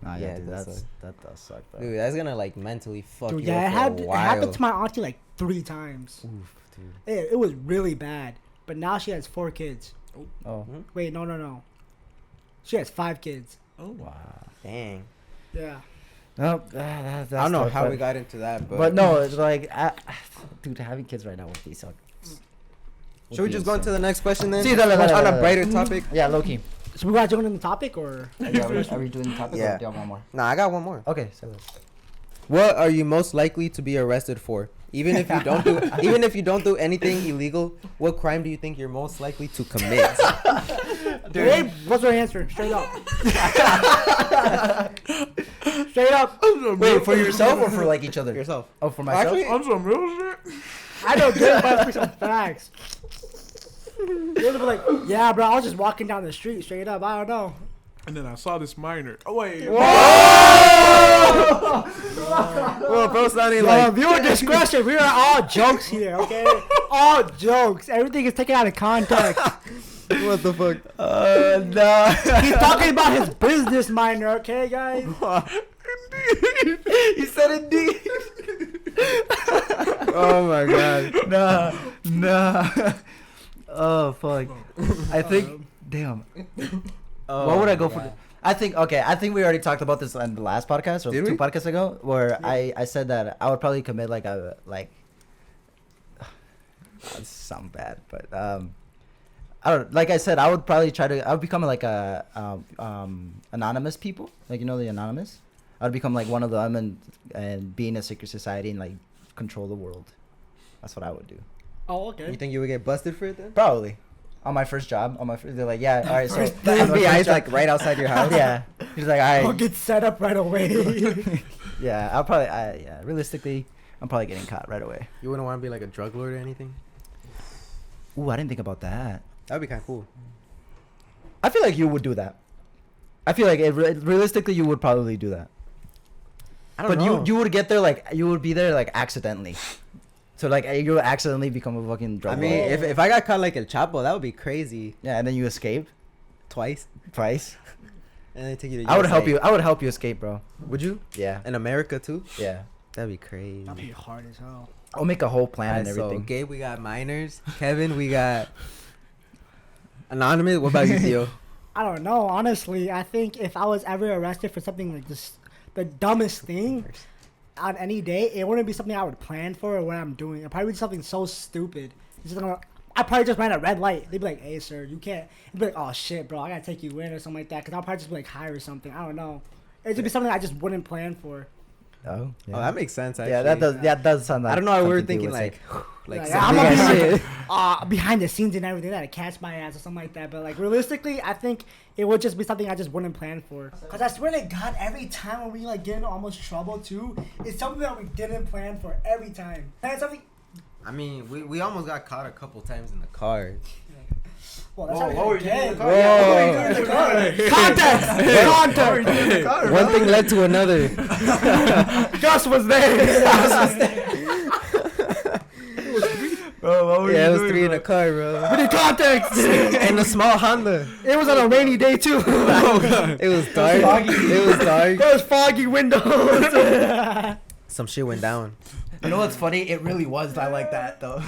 Speaker 2: Nah,
Speaker 1: Yeah,
Speaker 2: yeah, dude,
Speaker 1: that
Speaker 2: that does suck, bro.
Speaker 1: Dude, that's gonna like mentally fuck
Speaker 4: Dude,
Speaker 1: you
Speaker 4: yeah,
Speaker 1: up
Speaker 4: it
Speaker 1: for a while.
Speaker 4: happened to my auntie like 3 times.
Speaker 2: Oof, dude.
Speaker 4: It was really bad. But now she has 4 kids.
Speaker 2: Oh,
Speaker 4: Wait, no. She has 5 kids.
Speaker 3: Oh,
Speaker 2: wow.
Speaker 1: Dang.
Speaker 4: Yeah.
Speaker 2: No, that's
Speaker 1: I don't know
Speaker 2: tough,
Speaker 1: how
Speaker 2: but-
Speaker 1: we got into that,
Speaker 2: But no, it's like, dude, having kids right now would be suck.
Speaker 1: Should we just go into the next question then?
Speaker 2: See, no,
Speaker 1: On a brighter topic.
Speaker 2: Yeah, low key.
Speaker 4: So we gotta jump into the topic or
Speaker 2: Yeah, are we doing the topic?
Speaker 1: Yeah.
Speaker 2: Or do you have one more?
Speaker 1: Nah, I got one more.
Speaker 2: Okay, so
Speaker 1: What are you most likely to be arrested for? Even if you don't do anything illegal, what crime do you think you're most likely to commit?
Speaker 4: Dude, what's our answer? Straight up. Straight up.
Speaker 2: wait, for yourself or for like each other?
Speaker 1: Yourself.
Speaker 2: Oh, for myself.
Speaker 1: Actually-
Speaker 3: On some real shit.
Speaker 4: I know good about for some facts. You're gonna be like, yeah, bro, I was just walking down the street straight up. I don't know.
Speaker 3: And then I saw this minor. Oh wait.
Speaker 1: Well, bro, sounding
Speaker 4: Yo,
Speaker 1: like
Speaker 4: viewer discretion. We are all jokes here, okay? All jokes. Everything is taken out of context.
Speaker 1: what the fuck?
Speaker 2: No.
Speaker 4: He's talking about his business minor, okay, guys?
Speaker 2: He said indeed.
Speaker 1: Oh my god.
Speaker 2: Nah. Oh fuck. I think. Damn.
Speaker 1: Oh
Speaker 2: What would I
Speaker 1: my
Speaker 2: go
Speaker 1: God.
Speaker 2: for? I think we already talked about this on the last podcast or
Speaker 1: Did
Speaker 2: 2
Speaker 1: we?
Speaker 2: podcasts ago, where I said that I would probably commit like a This sounds bad, but I don't. Like I said, I would probably I would become like a anonymous people, like the anonymous. I would become like one of them and be in a secret society and like control the world. That's what I would do.
Speaker 4: Oh, okay.
Speaker 1: You think you would get busted for it then?
Speaker 2: Probably. On my first job, they're like, yeah, all right, so
Speaker 4: First
Speaker 1: The
Speaker 2: on my
Speaker 1: FBI
Speaker 2: first
Speaker 1: is
Speaker 2: job-
Speaker 1: like right outside your house.
Speaker 2: yeah. He's like, all
Speaker 4: I'll
Speaker 2: right,
Speaker 4: get set up right away.
Speaker 2: yeah, I'll probably, yeah, realistically, I'm probably getting caught right away.
Speaker 1: You wouldn't want to be like a drug lord or anything?
Speaker 2: Ooh, I didn't think about that.
Speaker 1: That'd be kind of cool.
Speaker 2: I feel like you would do that. I feel like realistically, you would probably do that.
Speaker 1: I don't
Speaker 2: But
Speaker 1: know.
Speaker 2: you would get there you would be there like accidentally. So like you would accidentally become a fucking drug
Speaker 1: I mean,
Speaker 2: lord.
Speaker 1: if I got caught like El Chapo, that would be crazy.
Speaker 2: Yeah, and then you escape
Speaker 1: Twice.
Speaker 2: twice.
Speaker 1: And they take you to
Speaker 2: I would help
Speaker 1: USA.
Speaker 2: you. I would help you escape, bro.
Speaker 1: Would you?
Speaker 2: Yeah,
Speaker 1: In America too?
Speaker 2: yeah.
Speaker 1: That'd be crazy.
Speaker 4: That'd be hard as hell.
Speaker 2: I'll make a whole plan
Speaker 1: Alright,
Speaker 2: and
Speaker 1: so
Speaker 2: everything.
Speaker 1: Gabe, we got minors. Kevin, we got anonymous. What about you, Theo?
Speaker 4: I don't know. Honestly, I think if I was ever arrested for something like this, the dumbest thing on any day, it wouldn't be something I would plan for or what I'm doing. It'd probably be something so stupid. I probably just ran a red light. They'd be like, hey, sir, you can't. They'd be like, oh, shit, bro, I gotta take you in or something like that. Because I'll probably just be like high or something. I don't know. It'd just be something I just wouldn't plan for.
Speaker 2: Oh, yeah.
Speaker 1: Oh, that makes sense. Actually.
Speaker 2: Yeah, that does sound like.
Speaker 1: I don't know. We were
Speaker 2: something
Speaker 1: thinking
Speaker 2: Theo would say.
Speaker 1: like
Speaker 4: Like,
Speaker 1: some
Speaker 4: I'm
Speaker 1: big
Speaker 4: gonna
Speaker 1: ass
Speaker 4: be
Speaker 1: shit.
Speaker 4: like, behind the scenes and everything, that'd catch my ass or something like that. But like realistically, I think it would just be something I just wouldn't plan for. Cause I swear to God, every time when we like get into almost trouble too, it's something that we didn't plan for every time. And something.
Speaker 1: I mean, we almost got caught a couple times in the car.
Speaker 4: Well, that's
Speaker 2: Whoa,
Speaker 4: not
Speaker 2: what were you doing in the car?
Speaker 1: Whoa.
Speaker 2: Yeah, what were you doing in the car?
Speaker 4: Context!
Speaker 2: What were you doing in the car,
Speaker 1: One
Speaker 2: bro?
Speaker 1: thing led to another.
Speaker 4: Gus was there.
Speaker 2: Bro, what were
Speaker 1: Yeah,
Speaker 2: you
Speaker 1: it was
Speaker 2: doing,
Speaker 1: 3 in
Speaker 2: bro?
Speaker 1: the car, bro.
Speaker 4: We need context.
Speaker 1: And a small Honda.
Speaker 4: It was on a rainy day too.
Speaker 3: Oh god.
Speaker 1: It was dark.
Speaker 2: foggy.
Speaker 1: It was dark.
Speaker 4: There was foggy windows.
Speaker 1: Some shit went down.
Speaker 2: You know what's funny? It really was not like that, though.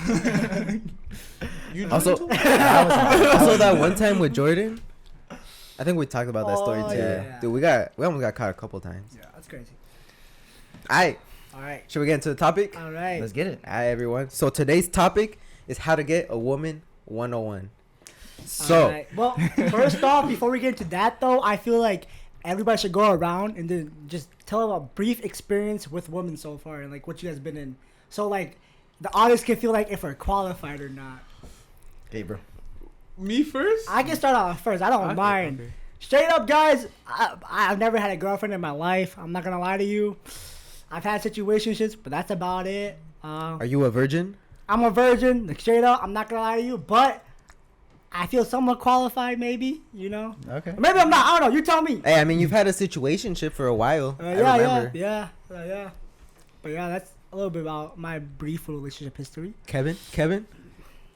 Speaker 3: You
Speaker 1: Also,
Speaker 3: too?
Speaker 1: also that one time with Jordan, I think we talked about that story
Speaker 4: Oh,
Speaker 1: too.
Speaker 4: yeah.
Speaker 1: Dude, we almost got caught a couple times.
Speaker 4: Yeah, that's crazy.
Speaker 1: Alright,
Speaker 4: All right.
Speaker 1: should we get into the topic?
Speaker 4: All right.
Speaker 2: Let's get it.
Speaker 1: Alright, everyone. So today's topic is how to get a woman 101. So,
Speaker 4: All right. Well, first off, before we get into that though, I feel like everybody should go around and then just tell a brief experience with women so far and like what you guys been in. So like the audience can feel like if we're qualified or not.
Speaker 2: Gabriel.
Speaker 3: Me first?
Speaker 4: I can start off first. I don't
Speaker 3: Okay,
Speaker 4: mind.
Speaker 3: okay.
Speaker 4: Straight up, guys, I've never had a girlfriend in my life. I'm not gonna lie to you. I've had situationships, but that's about it.
Speaker 1: are you a virgin?
Speaker 4: I'm a virgin. Like, straight up, I'm not gonna lie to you, but I feel somewhat qualified, maybe. You know,
Speaker 2: Okay.
Speaker 4: maybe I'm not. I don't know. You tell me.
Speaker 1: Hey, I mean, you've had a situationship for a while. I remember.
Speaker 4: yeah. But yeah, that's a little bit about my brief relationship history.
Speaker 1: Kevin?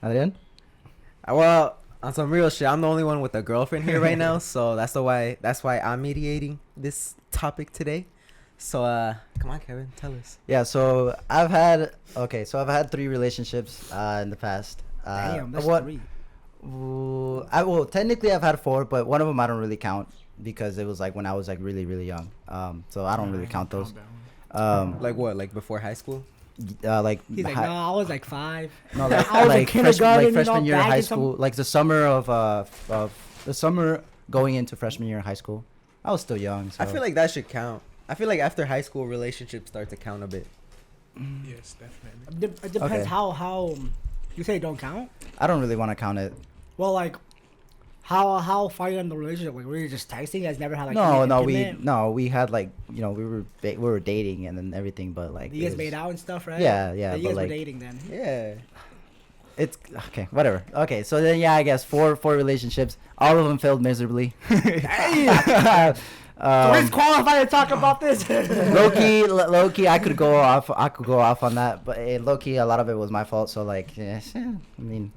Speaker 2: Adrian?
Speaker 1: Well, on some real shit, I'm the only one with a girlfriend here right now, so that's why I'm mediating this topic today. So come on, Kevin, tell us.
Speaker 2: Yeah, so I've had 3 relationships in the past.
Speaker 4: Damn, that's
Speaker 2: what?
Speaker 4: 3.
Speaker 2: Well, technically I've had 4, but one of them I don't really count because it was like when I was like really really young. So I don't really count those.
Speaker 1: Like what? Like before high school?
Speaker 2: Like
Speaker 4: He's like, no, I was like 5.
Speaker 2: no, like,
Speaker 4: I was in
Speaker 2: like
Speaker 4: kindergarten,
Speaker 2: freshman year of high
Speaker 4: bagging some-
Speaker 2: school, like the summer of the summer going into freshman year of high school. I was still young. So.
Speaker 1: I feel like that should count. I feel like after high school, relationships start to count a bit.
Speaker 3: Yes, definitely.
Speaker 4: It depends
Speaker 2: Okay.
Speaker 4: how you say don't count.
Speaker 2: I don't really want to count it.
Speaker 4: Well, like how far you in the relationship? Like were you just texting? You guys never had like
Speaker 2: we had like we were dating and then everything, but like
Speaker 4: you guys made out and stuff, right?
Speaker 2: Yeah,
Speaker 4: You
Speaker 2: but
Speaker 4: guys
Speaker 2: like
Speaker 4: were dating then.
Speaker 1: Yeah.
Speaker 2: it's okay, whatever. Okay, so then I guess four relationships, all of them failed miserably.
Speaker 4: So he's qualified to talk about this.
Speaker 2: Low key, I could go off on that, but low key, a lot of it was my fault. So like, I mean,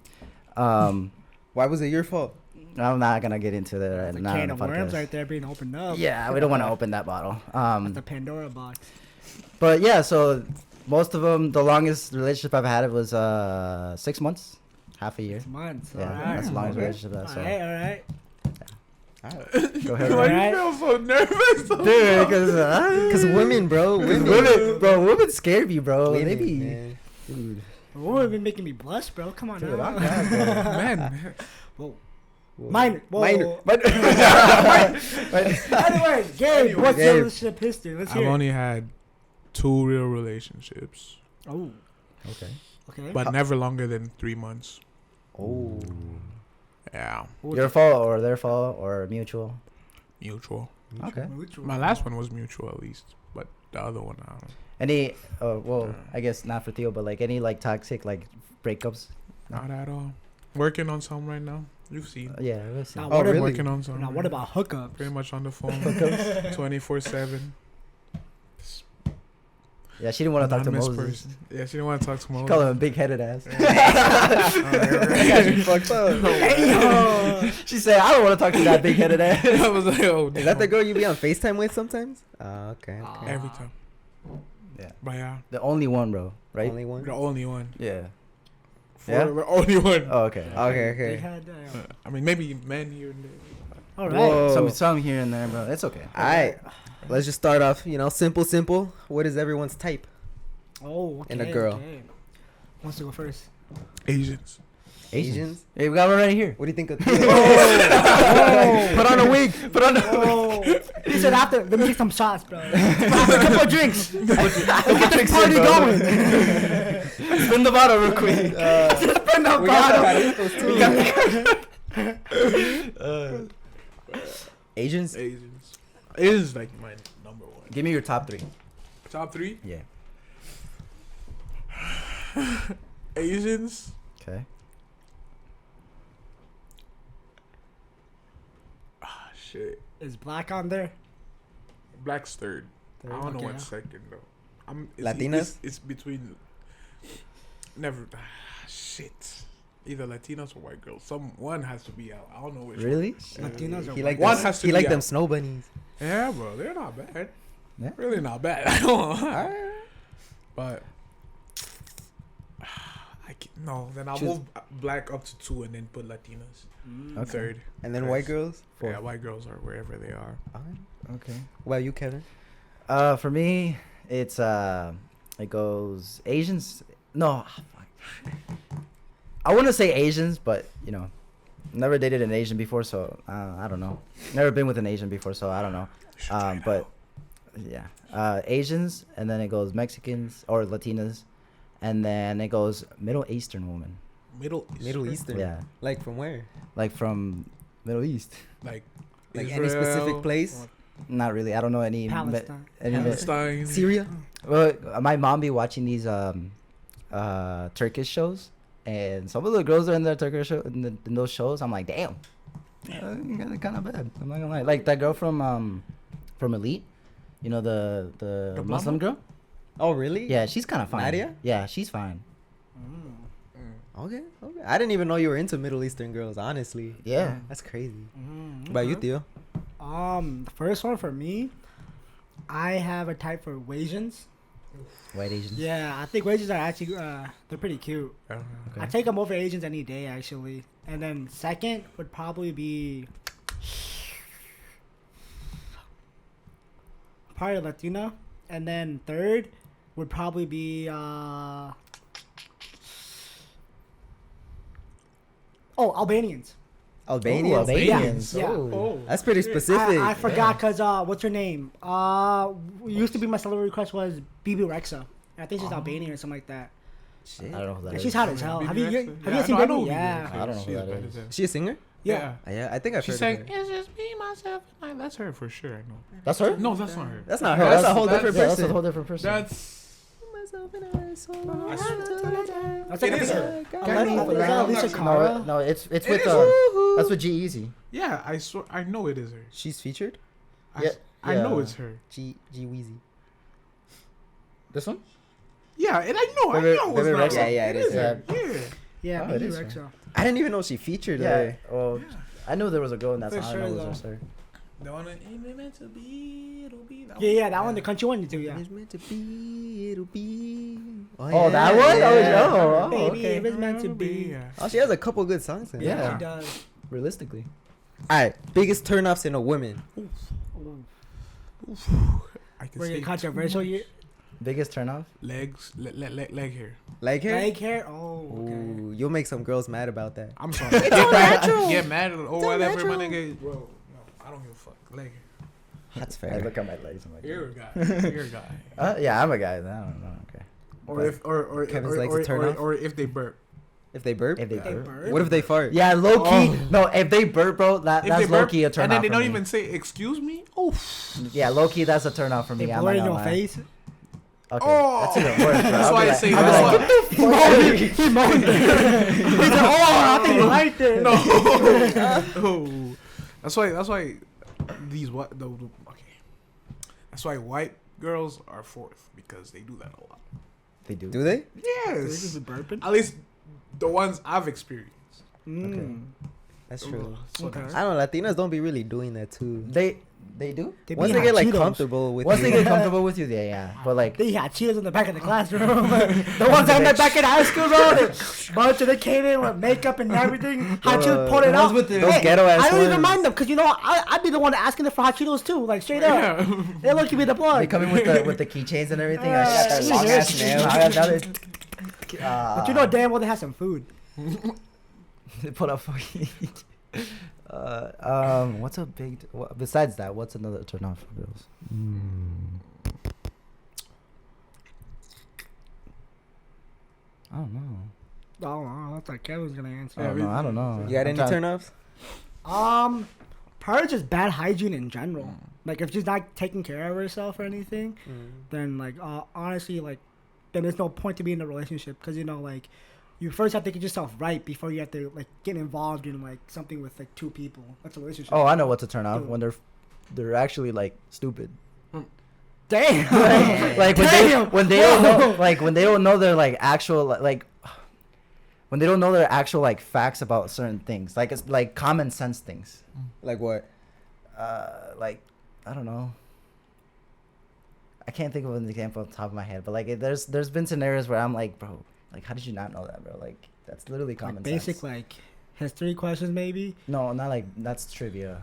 Speaker 1: Why was it your fault?
Speaker 2: I'm not gonna get into that
Speaker 4: That's
Speaker 2: right
Speaker 4: a
Speaker 2: now.
Speaker 4: can
Speaker 2: on
Speaker 4: of
Speaker 2: the
Speaker 4: worms
Speaker 2: podcast.
Speaker 4: right there being opened up.
Speaker 2: Yeah, we don't want to open that bottle.
Speaker 4: That's the Pandora box.
Speaker 2: But yeah, so most of them, the longest relationship I've had, it was 6 months, half a year.
Speaker 4: 6 months.
Speaker 2: Yeah,
Speaker 4: Alright.
Speaker 2: that's the longest
Speaker 1: Okay.
Speaker 2: relationship I've
Speaker 4: All
Speaker 2: had.
Speaker 4: right.
Speaker 2: Go ahead.
Speaker 3: Why
Speaker 4: Alright.
Speaker 3: you feel so nervous?
Speaker 2: Dude, because
Speaker 1: Women, bro.
Speaker 2: women scare me, bro.
Speaker 1: Women,
Speaker 2: They be,
Speaker 1: man.
Speaker 2: dude.
Speaker 4: Women been making me blush, bro. Come on
Speaker 2: Dude,
Speaker 4: now.
Speaker 2: I'm bad, bro.
Speaker 3: Man,
Speaker 4: Whoa. Minor. Whoa.
Speaker 1: Minor.
Speaker 4: Anyway, Gabe, what's
Speaker 1: Gabe.
Speaker 4: your relationship history? Let's
Speaker 3: I've
Speaker 4: hear it.
Speaker 3: only had 2 real relationships,
Speaker 4: Oh,
Speaker 2: Okay.
Speaker 4: okay.
Speaker 3: but never longer than 3 months.
Speaker 1: Oh.
Speaker 3: Yeah,
Speaker 2: Your fault or their fault or mutual?
Speaker 3: mutual.
Speaker 2: Okay.
Speaker 3: My last one was mutual at least, but the other one, I don't know.
Speaker 2: Any? Well, I guess not for Theo, but like any like toxic like breakups.
Speaker 3: Not at all. Working on some right now. You've seen.
Speaker 2: Yeah, we'll see.
Speaker 4: Now,
Speaker 1: Oh,
Speaker 4: what
Speaker 1: really?
Speaker 4: about,
Speaker 3: Working on some.
Speaker 4: now, what about hookups?
Speaker 3: Pretty much on the phone, 24/7.
Speaker 2: Yeah, she didn't want to talk to
Speaker 3: Anonymous
Speaker 2: Moses.
Speaker 3: person. Yeah, she didn't want to talk to Moses.
Speaker 2: Call him a big-headed ass.
Speaker 1: Fucked up.
Speaker 2: She said, "I don't want to talk to that big-headed ass."
Speaker 3: I was like, oh,
Speaker 1: Is that the girl you be on FaceTime with sometimes? Oh, okay.
Speaker 3: Every time.
Speaker 2: Yeah.
Speaker 3: But yeah,
Speaker 2: The only one, bro. Right?
Speaker 1: Only one?
Speaker 3: the only one.
Speaker 2: Yeah.
Speaker 3: For
Speaker 2: Yeah?
Speaker 3: the only one.
Speaker 2: Oh, okay.
Speaker 1: Okay,
Speaker 4: They
Speaker 1: okay.
Speaker 4: had,
Speaker 3: I mean, maybe men here and there.
Speaker 4: all right.
Speaker 1: Whoa.
Speaker 2: Some here and there, bro. It's okay.
Speaker 1: Alright. Let's just start off, simple. What is everyone's type?
Speaker 4: Oh, okay.
Speaker 1: And a girl.
Speaker 4: Okay. Wants to go first?
Speaker 3: Asians.
Speaker 1: Asians?
Speaker 2: Hey, we got one right here.
Speaker 1: What do you think of
Speaker 4: Oh.
Speaker 2: Put on a wig. Put on a
Speaker 4: Oh. He said after, let me take some shots, bro. After a couple of drinks. Let's get this party going.
Speaker 2: Spin the bottle real quick.
Speaker 4: Spin the
Speaker 1: We got
Speaker 4: bottle.
Speaker 1: the Asians?
Speaker 3: Asians like my number one.
Speaker 2: Give me your top 3.
Speaker 3: Top 3
Speaker 2: Yeah.
Speaker 3: Asians.
Speaker 2: Okay.
Speaker 3: shit.
Speaker 4: Is black on there?
Speaker 3: Black's third. I don't know
Speaker 4: Okay.
Speaker 3: what's second though.
Speaker 1: Latinas?
Speaker 3: It's between. Never. Shit. Either Latinas or white girls. One has to be out. I don't know which.
Speaker 2: Really?
Speaker 4: Latinos or
Speaker 1: He
Speaker 4: white
Speaker 1: like
Speaker 3: One
Speaker 1: them,
Speaker 3: has to
Speaker 1: he
Speaker 3: be
Speaker 1: like
Speaker 3: out.
Speaker 1: them snow bunnies.
Speaker 3: Yeah, bro. They're not bad.
Speaker 2: Yeah.
Speaker 3: Really not bad. I don't. But. No, then I'll
Speaker 1: Choose-
Speaker 3: move black up to 2 and then put Latinas
Speaker 2: Okay.
Speaker 3: third.
Speaker 1: And then
Speaker 3: Yes.
Speaker 1: white girls.
Speaker 3: Yeah,
Speaker 1: Fourth.
Speaker 3: white girls are wherever they are.
Speaker 2: Okay.
Speaker 1: Well, you, Kevin.
Speaker 2: For me, it's it goes Asians. No, fuck. I want to say Asians, but you know, never dated an Asian before, so I don't know. Never been with an Asian before, so I don't know.
Speaker 3: Should try it
Speaker 2: But
Speaker 3: out.
Speaker 2: yeah, Asians, and then it goes Mexicans or Latinas, and then it goes Middle Eastern woman.
Speaker 1: Middle Eastern.
Speaker 2: Yeah,
Speaker 1: Like from where?
Speaker 2: like from Middle East.
Speaker 3: like
Speaker 1: Like any specific
Speaker 3: Israel,
Speaker 1: place?
Speaker 2: Not really. I don't know any.
Speaker 4: Palestine.
Speaker 2: any
Speaker 3: Palestine.
Speaker 1: Syria?
Speaker 2: Well, my mom be watching these Turkish shows, and some of the girls are in the Turkish show in those shows. I'm like, damn, you guys are kind of bad. I'm not gonna lie. Like that girl from Elite, you know the
Speaker 3: The
Speaker 2: Muslim
Speaker 3: blonde
Speaker 2: girl.
Speaker 1: Oh, really?
Speaker 2: Yeah, she's kind of fine.
Speaker 1: Nadia?
Speaker 2: Yeah, she's fine.
Speaker 1: Okay. I didn't even know you were into Middle Eastern girls, honestly.
Speaker 2: Yeah.
Speaker 1: That's crazy.
Speaker 4: Mm,
Speaker 1: What about you,
Speaker 4: okay.
Speaker 1: Theo?
Speaker 4: The first one for me, I have a type for Wasians.
Speaker 2: White Asians.
Speaker 4: Yeah, I think Wasians are actually they're pretty cute.
Speaker 2: Okay.
Speaker 4: I take them over Asians any day actually. And then second would probably be probably Latina, and then third would probably be Albanians.
Speaker 1: Albanians?
Speaker 2: Ooh, Albanians.
Speaker 4: Yeah.
Speaker 2: Oh.
Speaker 1: That's pretty specific.
Speaker 4: I forgot because what's her name? Used to be my celebrity crush was BB Rexa. I think she's Albanian or something like that.
Speaker 1: Shit.
Speaker 2: I don't know who that
Speaker 4: And
Speaker 2: is.
Speaker 4: she's hot as hell.
Speaker 3: Big
Speaker 4: Have you
Speaker 3: Rex?
Speaker 4: have you
Speaker 3: I
Speaker 4: seen
Speaker 3: know- I
Speaker 4: Baby?
Speaker 3: know
Speaker 4: Yeah.
Speaker 2: I don't know who
Speaker 3: She's
Speaker 2: that
Speaker 3: bad
Speaker 2: is.
Speaker 3: as hell.
Speaker 1: She a singer?
Speaker 4: Yeah.
Speaker 1: Yeah, I think I've
Speaker 3: She's
Speaker 1: heard
Speaker 3: saying,
Speaker 1: of her.
Speaker 3: "It's just me, myself, and I." That's her for sure. I know.
Speaker 2: That's her.
Speaker 3: No, that's not her.
Speaker 1: That's not her. That's a whole different
Speaker 2: Yeah, that's a
Speaker 1: person.
Speaker 2: whole different person.
Speaker 3: That's.
Speaker 4: That's
Speaker 3: It
Speaker 4: like
Speaker 3: is her.
Speaker 4: Is that Alicia
Speaker 3: No,
Speaker 4: Cara?
Speaker 2: No, it's
Speaker 3: It
Speaker 2: with
Speaker 3: is
Speaker 2: that's with G-Eazy.
Speaker 3: Yeah, I swear, I know it is her.
Speaker 1: She's featured?
Speaker 2: Yeah,
Speaker 3: I know
Speaker 2: yeah.
Speaker 3: it's her.
Speaker 1: G Weezy.
Speaker 2: This one?
Speaker 3: Yeah, and I know
Speaker 2: Baby-
Speaker 3: it's
Speaker 2: Baby
Speaker 3: not
Speaker 2: Rex.
Speaker 3: her.
Speaker 1: Yeah, it is
Speaker 3: her. Yeah.
Speaker 4: Yeah,
Speaker 2: Oh, it
Speaker 4: BB
Speaker 2: is her.
Speaker 4: Rexa.
Speaker 1: I didn't even know she featured
Speaker 2: Yeah.
Speaker 1: her.
Speaker 2: Well, I knew there was a girl in that
Speaker 4: For
Speaker 2: song.
Speaker 4: sure,
Speaker 2: I know it
Speaker 4: though.
Speaker 2: was her.
Speaker 3: The one that ain't meant to be, it'll be.
Speaker 4: Yeah, that one, the country one, you do, yeah.
Speaker 1: It's meant to be, it'll be.
Speaker 2: Oh, that one?
Speaker 1: Yeah.
Speaker 2: Oh,
Speaker 4: Baby,
Speaker 2: okay.
Speaker 4: if it's meant to be.
Speaker 3: Yeah.
Speaker 1: Oh, she has a couple good songs in
Speaker 2: Yeah.
Speaker 1: there.
Speaker 4: She does.
Speaker 2: Realistically.
Speaker 1: All right, biggest turnoffs in a woman.
Speaker 3: I can
Speaker 4: Were
Speaker 3: say
Speaker 4: you controversial? You
Speaker 2: Biggest turnoff?
Speaker 3: legs, leg hair.
Speaker 1: Like her?
Speaker 4: leg hair? Oh, okay.
Speaker 1: Ooh, you'll make some girls mad about that.
Speaker 3: I'm sorry. Get mad,
Speaker 1: natural.
Speaker 3: get mad or
Speaker 1: all
Speaker 3: whatever, my
Speaker 1: natural.
Speaker 3: nigga. Bro, no, I don't give a fuck. Leg hair.
Speaker 1: That's
Speaker 2: I
Speaker 1: fair.
Speaker 2: look at my legs. I'm like,
Speaker 3: You're a guy. You're a guy.
Speaker 2: yeah, I'm a guy. I don't know. Okay.
Speaker 3: Or if or
Speaker 1: Kevin's
Speaker 3: or,
Speaker 1: legs
Speaker 3: or,
Speaker 1: a turn
Speaker 3: or,
Speaker 1: off?
Speaker 3: or if they burp.
Speaker 1: If they burp?
Speaker 2: If they
Speaker 4: They
Speaker 2: burp.
Speaker 4: burp?
Speaker 1: What if they fart?
Speaker 2: Yeah, low key.
Speaker 3: Oh.
Speaker 2: No, if they burp, bro,
Speaker 3: If
Speaker 2: that's
Speaker 3: they
Speaker 2: low
Speaker 3: burp
Speaker 2: key a turn
Speaker 3: and then
Speaker 2: off
Speaker 3: they
Speaker 2: for
Speaker 3: don't
Speaker 2: me.
Speaker 3: even say excuse me. Oh,
Speaker 2: Yeah, low key, that's a turn off for me.
Speaker 4: They
Speaker 2: I'm
Speaker 4: blow
Speaker 2: not
Speaker 4: it in
Speaker 2: gonna
Speaker 4: your
Speaker 2: lie.
Speaker 4: face?
Speaker 2: Okay,
Speaker 3: Oh.
Speaker 2: that's even worse. Bro.
Speaker 3: That's
Speaker 2: I'll
Speaker 3: why
Speaker 2: be
Speaker 3: I
Speaker 2: like-
Speaker 3: say
Speaker 2: I'll be
Speaker 3: that's
Speaker 2: like,
Speaker 3: why-
Speaker 4: He moaned. He's like, oh, I think you liked it.
Speaker 3: no. That's why these what the okay. That's why white girls are fourth because they do that a lot.
Speaker 2: They do.
Speaker 1: Do they?
Speaker 4: This is
Speaker 3: Yes.
Speaker 4: burping.
Speaker 3: At least the ones I've experienced.
Speaker 4: Mm.
Speaker 1: That's true.
Speaker 3: So
Speaker 4: Okay.
Speaker 3: nice.
Speaker 1: I don't know. Latinas don't be really doing that too.
Speaker 2: They do.
Speaker 4: They
Speaker 1: Once
Speaker 4: be
Speaker 1: they
Speaker 4: hot
Speaker 1: get like
Speaker 4: Cheetos.
Speaker 1: comfortable with
Speaker 2: Once
Speaker 1: you.
Speaker 2: they get comfortable with you, yeah. But like,
Speaker 4: They had Cheetos in the back of the classroom. The ones that went back in high school, bro. Bunch of them came in with makeup and everything. Hot Cheetos poured
Speaker 2: the
Speaker 4: it
Speaker 2: ones
Speaker 4: out.
Speaker 2: with the-
Speaker 1: those ghetto ass
Speaker 4: I don't even
Speaker 1: ones.
Speaker 4: mind them because you know I'd be the one asking them for hot Cheetos too, like straight up.
Speaker 3: Yeah.
Speaker 4: They look at me the plug.
Speaker 2: they come in with the keychains and everything. I got that
Speaker 4: Yeah.
Speaker 2: long ass nail. I got that.
Speaker 4: But you know damn well they have some food.
Speaker 2: They put up fucking. What's a big? Besides that, what's another turn off for girls? I don't know.
Speaker 4: Oh, that's like Kevin's gonna answer.
Speaker 2: I don't know.
Speaker 1: You got
Speaker 2: I'm
Speaker 1: any
Speaker 2: trying-
Speaker 1: turnoffs?
Speaker 4: Probably just bad hygiene in general. Like if she's not taking care of herself or anything, then like honestly, like then there's no point to be in a relationship because you know like you first have to get yourself right before you have to like get involved in like something with like two people. That's a relationship.
Speaker 2: Oh, I know what to turn off
Speaker 4: Dude.
Speaker 2: when they're actually like stupid.
Speaker 4: Damn.
Speaker 2: Like
Speaker 4: Damn.
Speaker 2: when they don't know, like when they don't know their like actual like when they don't know their actual like facts about certain things, like it's like common sense things.
Speaker 1: Like what?
Speaker 2: Like I don't know. I can't think of an example off the top of my head, but like there's been scenarios where I'm like, bro, like how did you not know that, bro? Like that's literally common
Speaker 4: Like basic
Speaker 2: sense.
Speaker 4: like history questions maybe.
Speaker 2: No, not like that's trivia.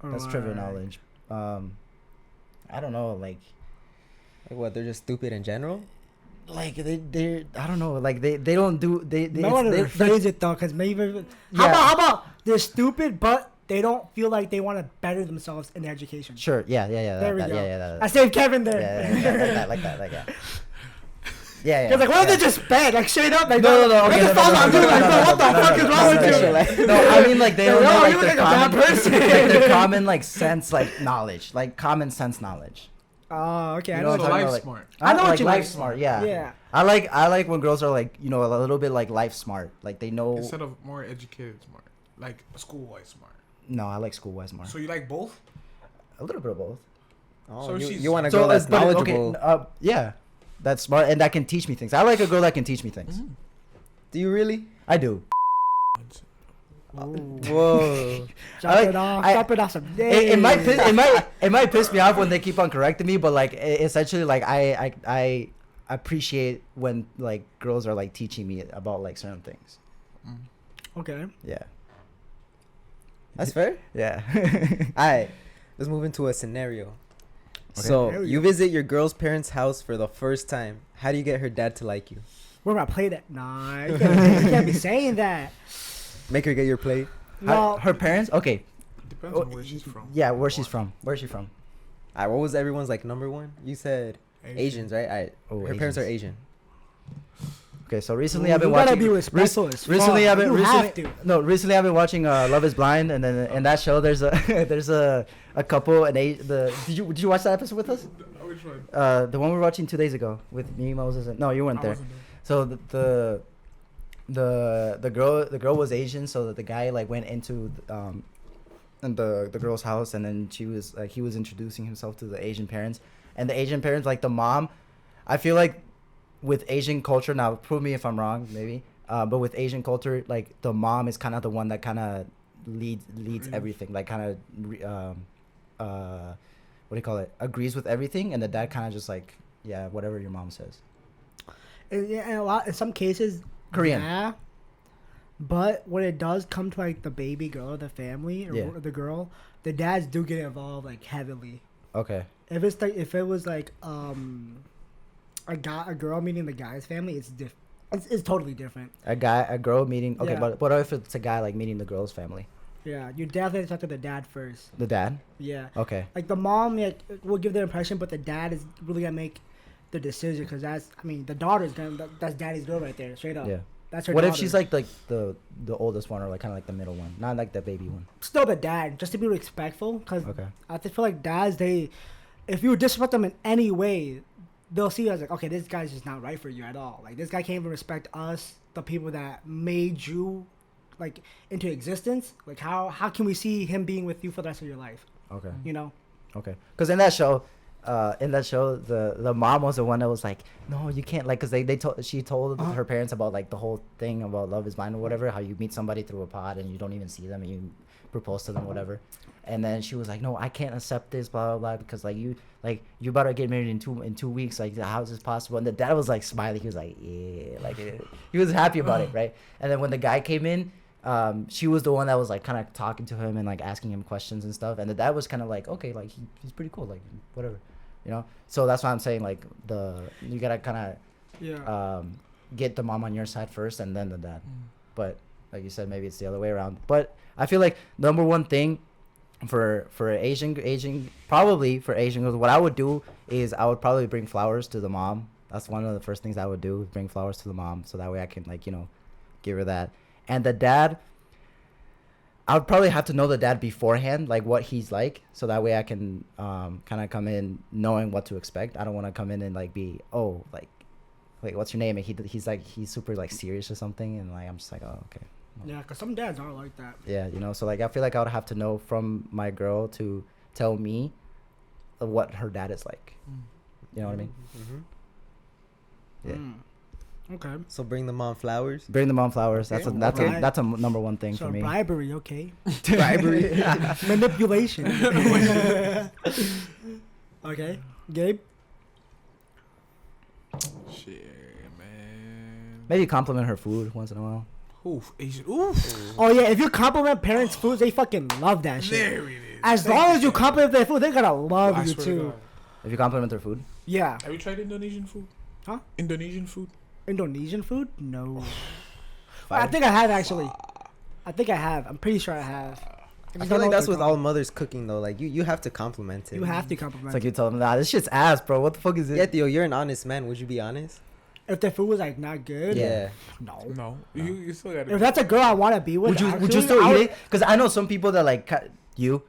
Speaker 2: That's trivia
Speaker 4: Alright.
Speaker 2: knowledge. I don't know, like
Speaker 1: What? They're just stupid in general.
Speaker 2: like they I don't know, like they don't do they
Speaker 4: No one
Speaker 2: they
Speaker 4: rephrase it though, because maybe
Speaker 2: Yeah.
Speaker 4: how about they're stupid, but they don't feel like they want to better themselves in education.
Speaker 2: sure yeah
Speaker 4: There we go.
Speaker 2: yeah
Speaker 4: I saved Kevin there.
Speaker 2: like that yeah
Speaker 4: Because like, what if they just bad? Like straight up, like
Speaker 2: no
Speaker 4: what
Speaker 2: okay
Speaker 4: the fuck I'm doing? Like, bro, what the fuck is wrong with you?
Speaker 2: no I mean like they don't
Speaker 4: Yo,
Speaker 2: know like
Speaker 4: you look
Speaker 2: their
Speaker 4: like a bad
Speaker 2: common
Speaker 4: person.
Speaker 2: like their common like sense like knowledge, like common sense knowledge.
Speaker 4: Oh, okay.
Speaker 2: You
Speaker 4: I
Speaker 2: know
Speaker 4: know
Speaker 2: what
Speaker 3: So
Speaker 2: I'm talking
Speaker 3: life
Speaker 2: about, like-
Speaker 3: smart.
Speaker 4: I know what
Speaker 2: like
Speaker 4: you
Speaker 2: life
Speaker 4: mean.
Speaker 2: smart, yeah.
Speaker 4: Yeah.
Speaker 2: I like when girls are like, you know, a little bit like life smart, like they know.
Speaker 3: Instead of more educated smart, like school-wise smart.
Speaker 2: No, I like school wise more.
Speaker 3: So you like both?
Speaker 2: A little bit of both.
Speaker 1: Oh,
Speaker 3: So
Speaker 1: you,
Speaker 3: she's-
Speaker 1: you want a girl that's
Speaker 2: but
Speaker 1: knowledgeable?
Speaker 2: yeah, that's smart and that can teach me things. I like a girl that can teach me things.
Speaker 1: Do you really?
Speaker 2: I do.
Speaker 1: Whoa.
Speaker 4: Drop
Speaker 2: like-
Speaker 4: it off.
Speaker 2: I-
Speaker 4: Drop it off some
Speaker 2: It might it might piss me off when they keep on correcting me, but like essentially like I appreciate when like girls are like teaching me about like certain things.
Speaker 4: Okay.
Speaker 2: Yeah.
Speaker 1: That's fair.
Speaker 2: Yeah.
Speaker 1: All right. Let's move into a scenario.
Speaker 2: Okay.
Speaker 1: So
Speaker 4: There we
Speaker 1: you
Speaker 4: go.
Speaker 1: visit your girl's parents' house for the first time. How do you get her dad to like you?
Speaker 4: Where do I play that? Nah, you can't be saying that.
Speaker 1: Make her get your plate.
Speaker 4: Well,
Speaker 2: Her parents? Okay.
Speaker 3: Depends on where she's from.
Speaker 2: Yeah, where she's from. Where's she from?
Speaker 1: All right. What was everyone's like number one? You said Asians, right? All right.
Speaker 2: Oh,
Speaker 1: Her parents are
Speaker 2: Asians.
Speaker 1: Asian.
Speaker 2: Okay, so recently
Speaker 4: you
Speaker 2: I've been
Speaker 4: gotta
Speaker 2: watching.
Speaker 4: be respectful as
Speaker 2: recently
Speaker 4: fuck.
Speaker 2: I've been
Speaker 4: You
Speaker 2: recently,
Speaker 4: have to.
Speaker 2: no recently I've been watching Love Is Blind, and then in that show there's a there's a couple and did you watch that episode with us?
Speaker 3: Which one?
Speaker 2: The one we were watching 2 days ago with me, Moses, and no, you weren't
Speaker 3: I
Speaker 2: there.
Speaker 3: wasn't there.
Speaker 2: So the girl was Asian, so that the guy like went into in the girl's house, and then she was like he was introducing himself to the Asian parents, and the Asian parents, like the mom, I feel like with Asian culture, now prove me if I'm wrong, maybe, but with Asian culture, like the mom is kind of the one that kind of leads everything, like kind of what do you call it, agrees with everything, and the dad kind of just like, yeah, whatever your mom says.
Speaker 4: And in some cases,
Speaker 2: Korean.
Speaker 4: yeah. But when it does come to like the baby girl, the family, or
Speaker 2: Yeah.
Speaker 4: the girl, the dads do get involved like heavily.
Speaker 2: Okay.
Speaker 4: If it was like a girl meeting the guy's family, it's totally different.
Speaker 2: A girl meeting. Okay,
Speaker 4: Yeah.
Speaker 2: but what if it's a guy like meeting the girl's family?
Speaker 4: Yeah, you definitely talk to the dad first.
Speaker 2: The dad.
Speaker 4: Yeah,
Speaker 2: Okay.
Speaker 4: like the mom like will give the impression, but the dad is really gonna make the decision because the daughter's gonna that's daddy's girl right there, straight up.
Speaker 2: Yeah.
Speaker 4: That's her.
Speaker 2: What if
Speaker 4: daughter.
Speaker 2: she's like the oldest one, or like kind of like the middle one, not like the baby one?
Speaker 4: still the dad, just to be respectful, because
Speaker 2: Okay.
Speaker 4: I just feel like dads, if you disrespect them in any way, they'll see you as like, okay, this guy's just not right for you at all. Like this guy can't even respect us, the people that made you, like into existence. Like how can we see him being with you for the rest of your life?
Speaker 2: Okay.
Speaker 4: You know?
Speaker 2: Okay. Because in that show, the mom was the one that was like, no, you can't, like, because she told her parents about like the whole thing about Love Is Blind or whatever, how you meet somebody through a pod and you don't even see them and you propose to them, whatever. And then she was like, no, I can't accept this, blah blah blah, because like you about to get married in 2 weeks, like how is this possible? And the dad was like smiling, he was like, yeah, like he was happy about it, right? And then when the guy came in, she was the one that was like kind of talking to him and like asking him questions and stuff, and the dad was kind of like, okay, like he's pretty cool, like whatever, you know. So that's why I'm saying like you gotta kind
Speaker 4: Yeah.
Speaker 2: of get the mom on your side first and then the dad. But like you said, maybe it's the other way around. But I feel like number one thing for Asian probably for Asian girls, what I would do is I would probably bring flowers to the mom. That's one of the first things I would do, bring flowers to the mom, so that way I can like, you know, give her that. And the dad, I would probably have to know the dad beforehand, like what he's like, so that way I can kind of come in knowing what to expect. I don't want to come in and like be, oh, like wait, what's your name? And he's super like serious or something, and like I'm just like, oh, okay.
Speaker 4: Yeah, because some dads are like that.
Speaker 2: Yeah, so like I feel like I would have to know from my girl to tell me what her dad is like. You know what I mean?
Speaker 1: Mm-hmm.
Speaker 2: Yeah.
Speaker 4: Okay.
Speaker 1: So bring the mom flowers.
Speaker 2: Bring the mom flowers. That's
Speaker 4: Okay.
Speaker 2: that's a number one thing
Speaker 4: So
Speaker 2: for me.
Speaker 4: bribery, okay.
Speaker 1: Bribery.
Speaker 4: Manipulation. Okay. Gabe?
Speaker 3: Shit, man.
Speaker 2: Maybe compliment her food once in a while.
Speaker 3: Oof, Asian. Oof.
Speaker 4: Oh, yeah, if you compliment parents' food, they fucking love that shit.
Speaker 3: There it is.
Speaker 4: As long as you compliment their food, they're gonna love
Speaker 3: I
Speaker 4: you,
Speaker 3: swear to
Speaker 4: too.
Speaker 3: God.
Speaker 2: If you compliment her food,
Speaker 4: Yeah.
Speaker 3: Have you tried Indonesian food?
Speaker 4: Huh?
Speaker 3: Indonesian food?
Speaker 4: Indonesian food? No.
Speaker 1: Fire.
Speaker 4: I think I have, actually. I think I have. I'm pretty sure I have.
Speaker 1: I feel like that's with all mothers cooking though. Like you have to compliment it.
Speaker 4: You have to compliment.
Speaker 2: it's like you tell them, nah, this shit's ass, bro. What the fuck is it?
Speaker 1: Yeah, Theo, you're an honest man. Would you be honest?
Speaker 4: If the food was like not good,
Speaker 1: Yeah.
Speaker 4: no.
Speaker 3: No. You still gotta.
Speaker 4: If that's a girl I want to be with,
Speaker 2: Would you still eat it? Because I know some people that like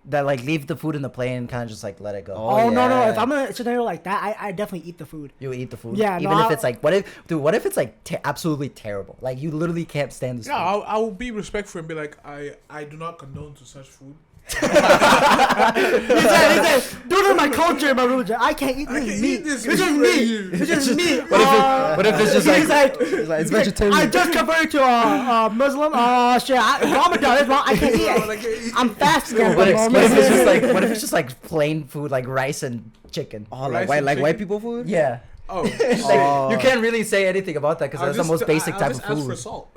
Speaker 2: that like leave the food in the plate and kind of just like let it go.
Speaker 1: Oh,
Speaker 4: no.
Speaker 1: yeah.
Speaker 4: If I'm in a scenario like that, I definitely eat the food.
Speaker 2: You would eat the food.
Speaker 4: Yeah,
Speaker 2: Even
Speaker 4: no,
Speaker 2: if it's like, what if it's like absolutely terrible? Like you literally can't stand this.
Speaker 3: Yeah,
Speaker 2: food.
Speaker 3: I will be respectful and be like, I do not condone to such food.
Speaker 4: He said, due to my culture and my religion, I can't eat
Speaker 3: I
Speaker 4: this
Speaker 3: can't
Speaker 4: meat.
Speaker 3: eat this
Speaker 4: It's just
Speaker 3: meat
Speaker 4: meat.
Speaker 3: right here.
Speaker 4: It's just meat.
Speaker 2: What if it's just
Speaker 4: he's like,
Speaker 1: It's vegetarian.
Speaker 4: I just converted to a Muslim. Oh shit, Ramadan is wrong. I can't eat it. I'm fasting at
Speaker 2: What
Speaker 4: the
Speaker 2: if,
Speaker 4: moment.
Speaker 2: what if it's just like plain food, like rice and chicken?
Speaker 1: Oh,
Speaker 3: Rice
Speaker 1: like
Speaker 3: and
Speaker 1: white
Speaker 3: chicken?
Speaker 1: people food?
Speaker 2: Yeah.
Speaker 3: Oh.
Speaker 2: Like,
Speaker 1: Oh.
Speaker 2: you can't really say anything about that because that's the most basic type of
Speaker 3: I'll just ask for
Speaker 2: food.
Speaker 3: salt.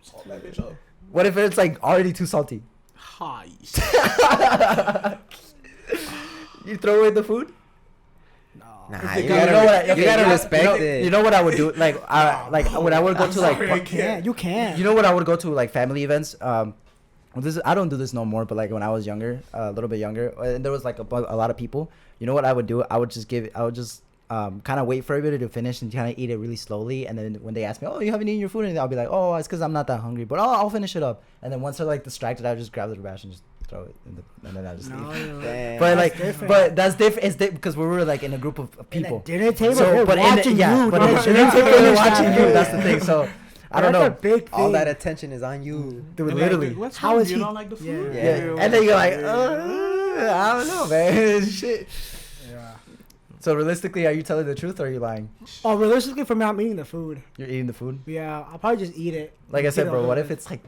Speaker 3: Salt that bitch up.
Speaker 2: What if it's like already too salty?
Speaker 3: Hi.
Speaker 2: You throw away the food?
Speaker 1: Nah,
Speaker 2: Okay,
Speaker 1: you
Speaker 2: you know what I-
Speaker 1: gotta,
Speaker 2: okay,
Speaker 1: you gotta
Speaker 2: you know-
Speaker 1: respect it.
Speaker 2: You know what I would do? Like, when I would go to like,
Speaker 3: sorry, I can't.
Speaker 4: You can.
Speaker 2: you know what I would go to like family events. I don't do this no more, but like when I was younger, a little bit younger, and there was like a lot of people. You know what I would do? I would just kind of wait for everybody to finish and kind of eat it really slowly. And then when they ask me, "Oh, you haven't eaten your food," and I'll be like, "Oh, it's because I'm not that hungry, but I'll finish it up." And then once they're like distracted, I would just grab the trash and just throw it, and then I just
Speaker 4: No,
Speaker 2: leave.
Speaker 4: no.
Speaker 1: Damn.
Speaker 2: But
Speaker 4: That's
Speaker 2: like,
Speaker 4: different.
Speaker 2: but that's different. It's because we were like in a group of people.
Speaker 4: At a dinner table,
Speaker 2: So,
Speaker 4: they're
Speaker 2: but
Speaker 4: watching you.
Speaker 2: but
Speaker 4: dog.
Speaker 2: in the dinner table, they're watching you. That's the thing. So I don't
Speaker 4: That's a
Speaker 2: know.
Speaker 4: big thing.
Speaker 1: All that attention is on you.
Speaker 2: Dude,
Speaker 3: And
Speaker 2: literally.
Speaker 3: Like, what's
Speaker 4: How
Speaker 3: wrong?
Speaker 4: is
Speaker 3: You
Speaker 4: he-
Speaker 3: don't like the food?
Speaker 1: Yeah.
Speaker 2: And then you're like, I don't know, man. Shit.
Speaker 4: Yeah.
Speaker 2: So realistically, are you telling the truth or are you lying?
Speaker 4: Oh, realistically, for me, I'm eating the food.
Speaker 2: You're eating the food.
Speaker 4: Yeah, I'll probably just eat it.
Speaker 2: Like I said,
Speaker 4: Get
Speaker 2: bro.
Speaker 4: over
Speaker 2: What
Speaker 4: it.
Speaker 2: if it's like?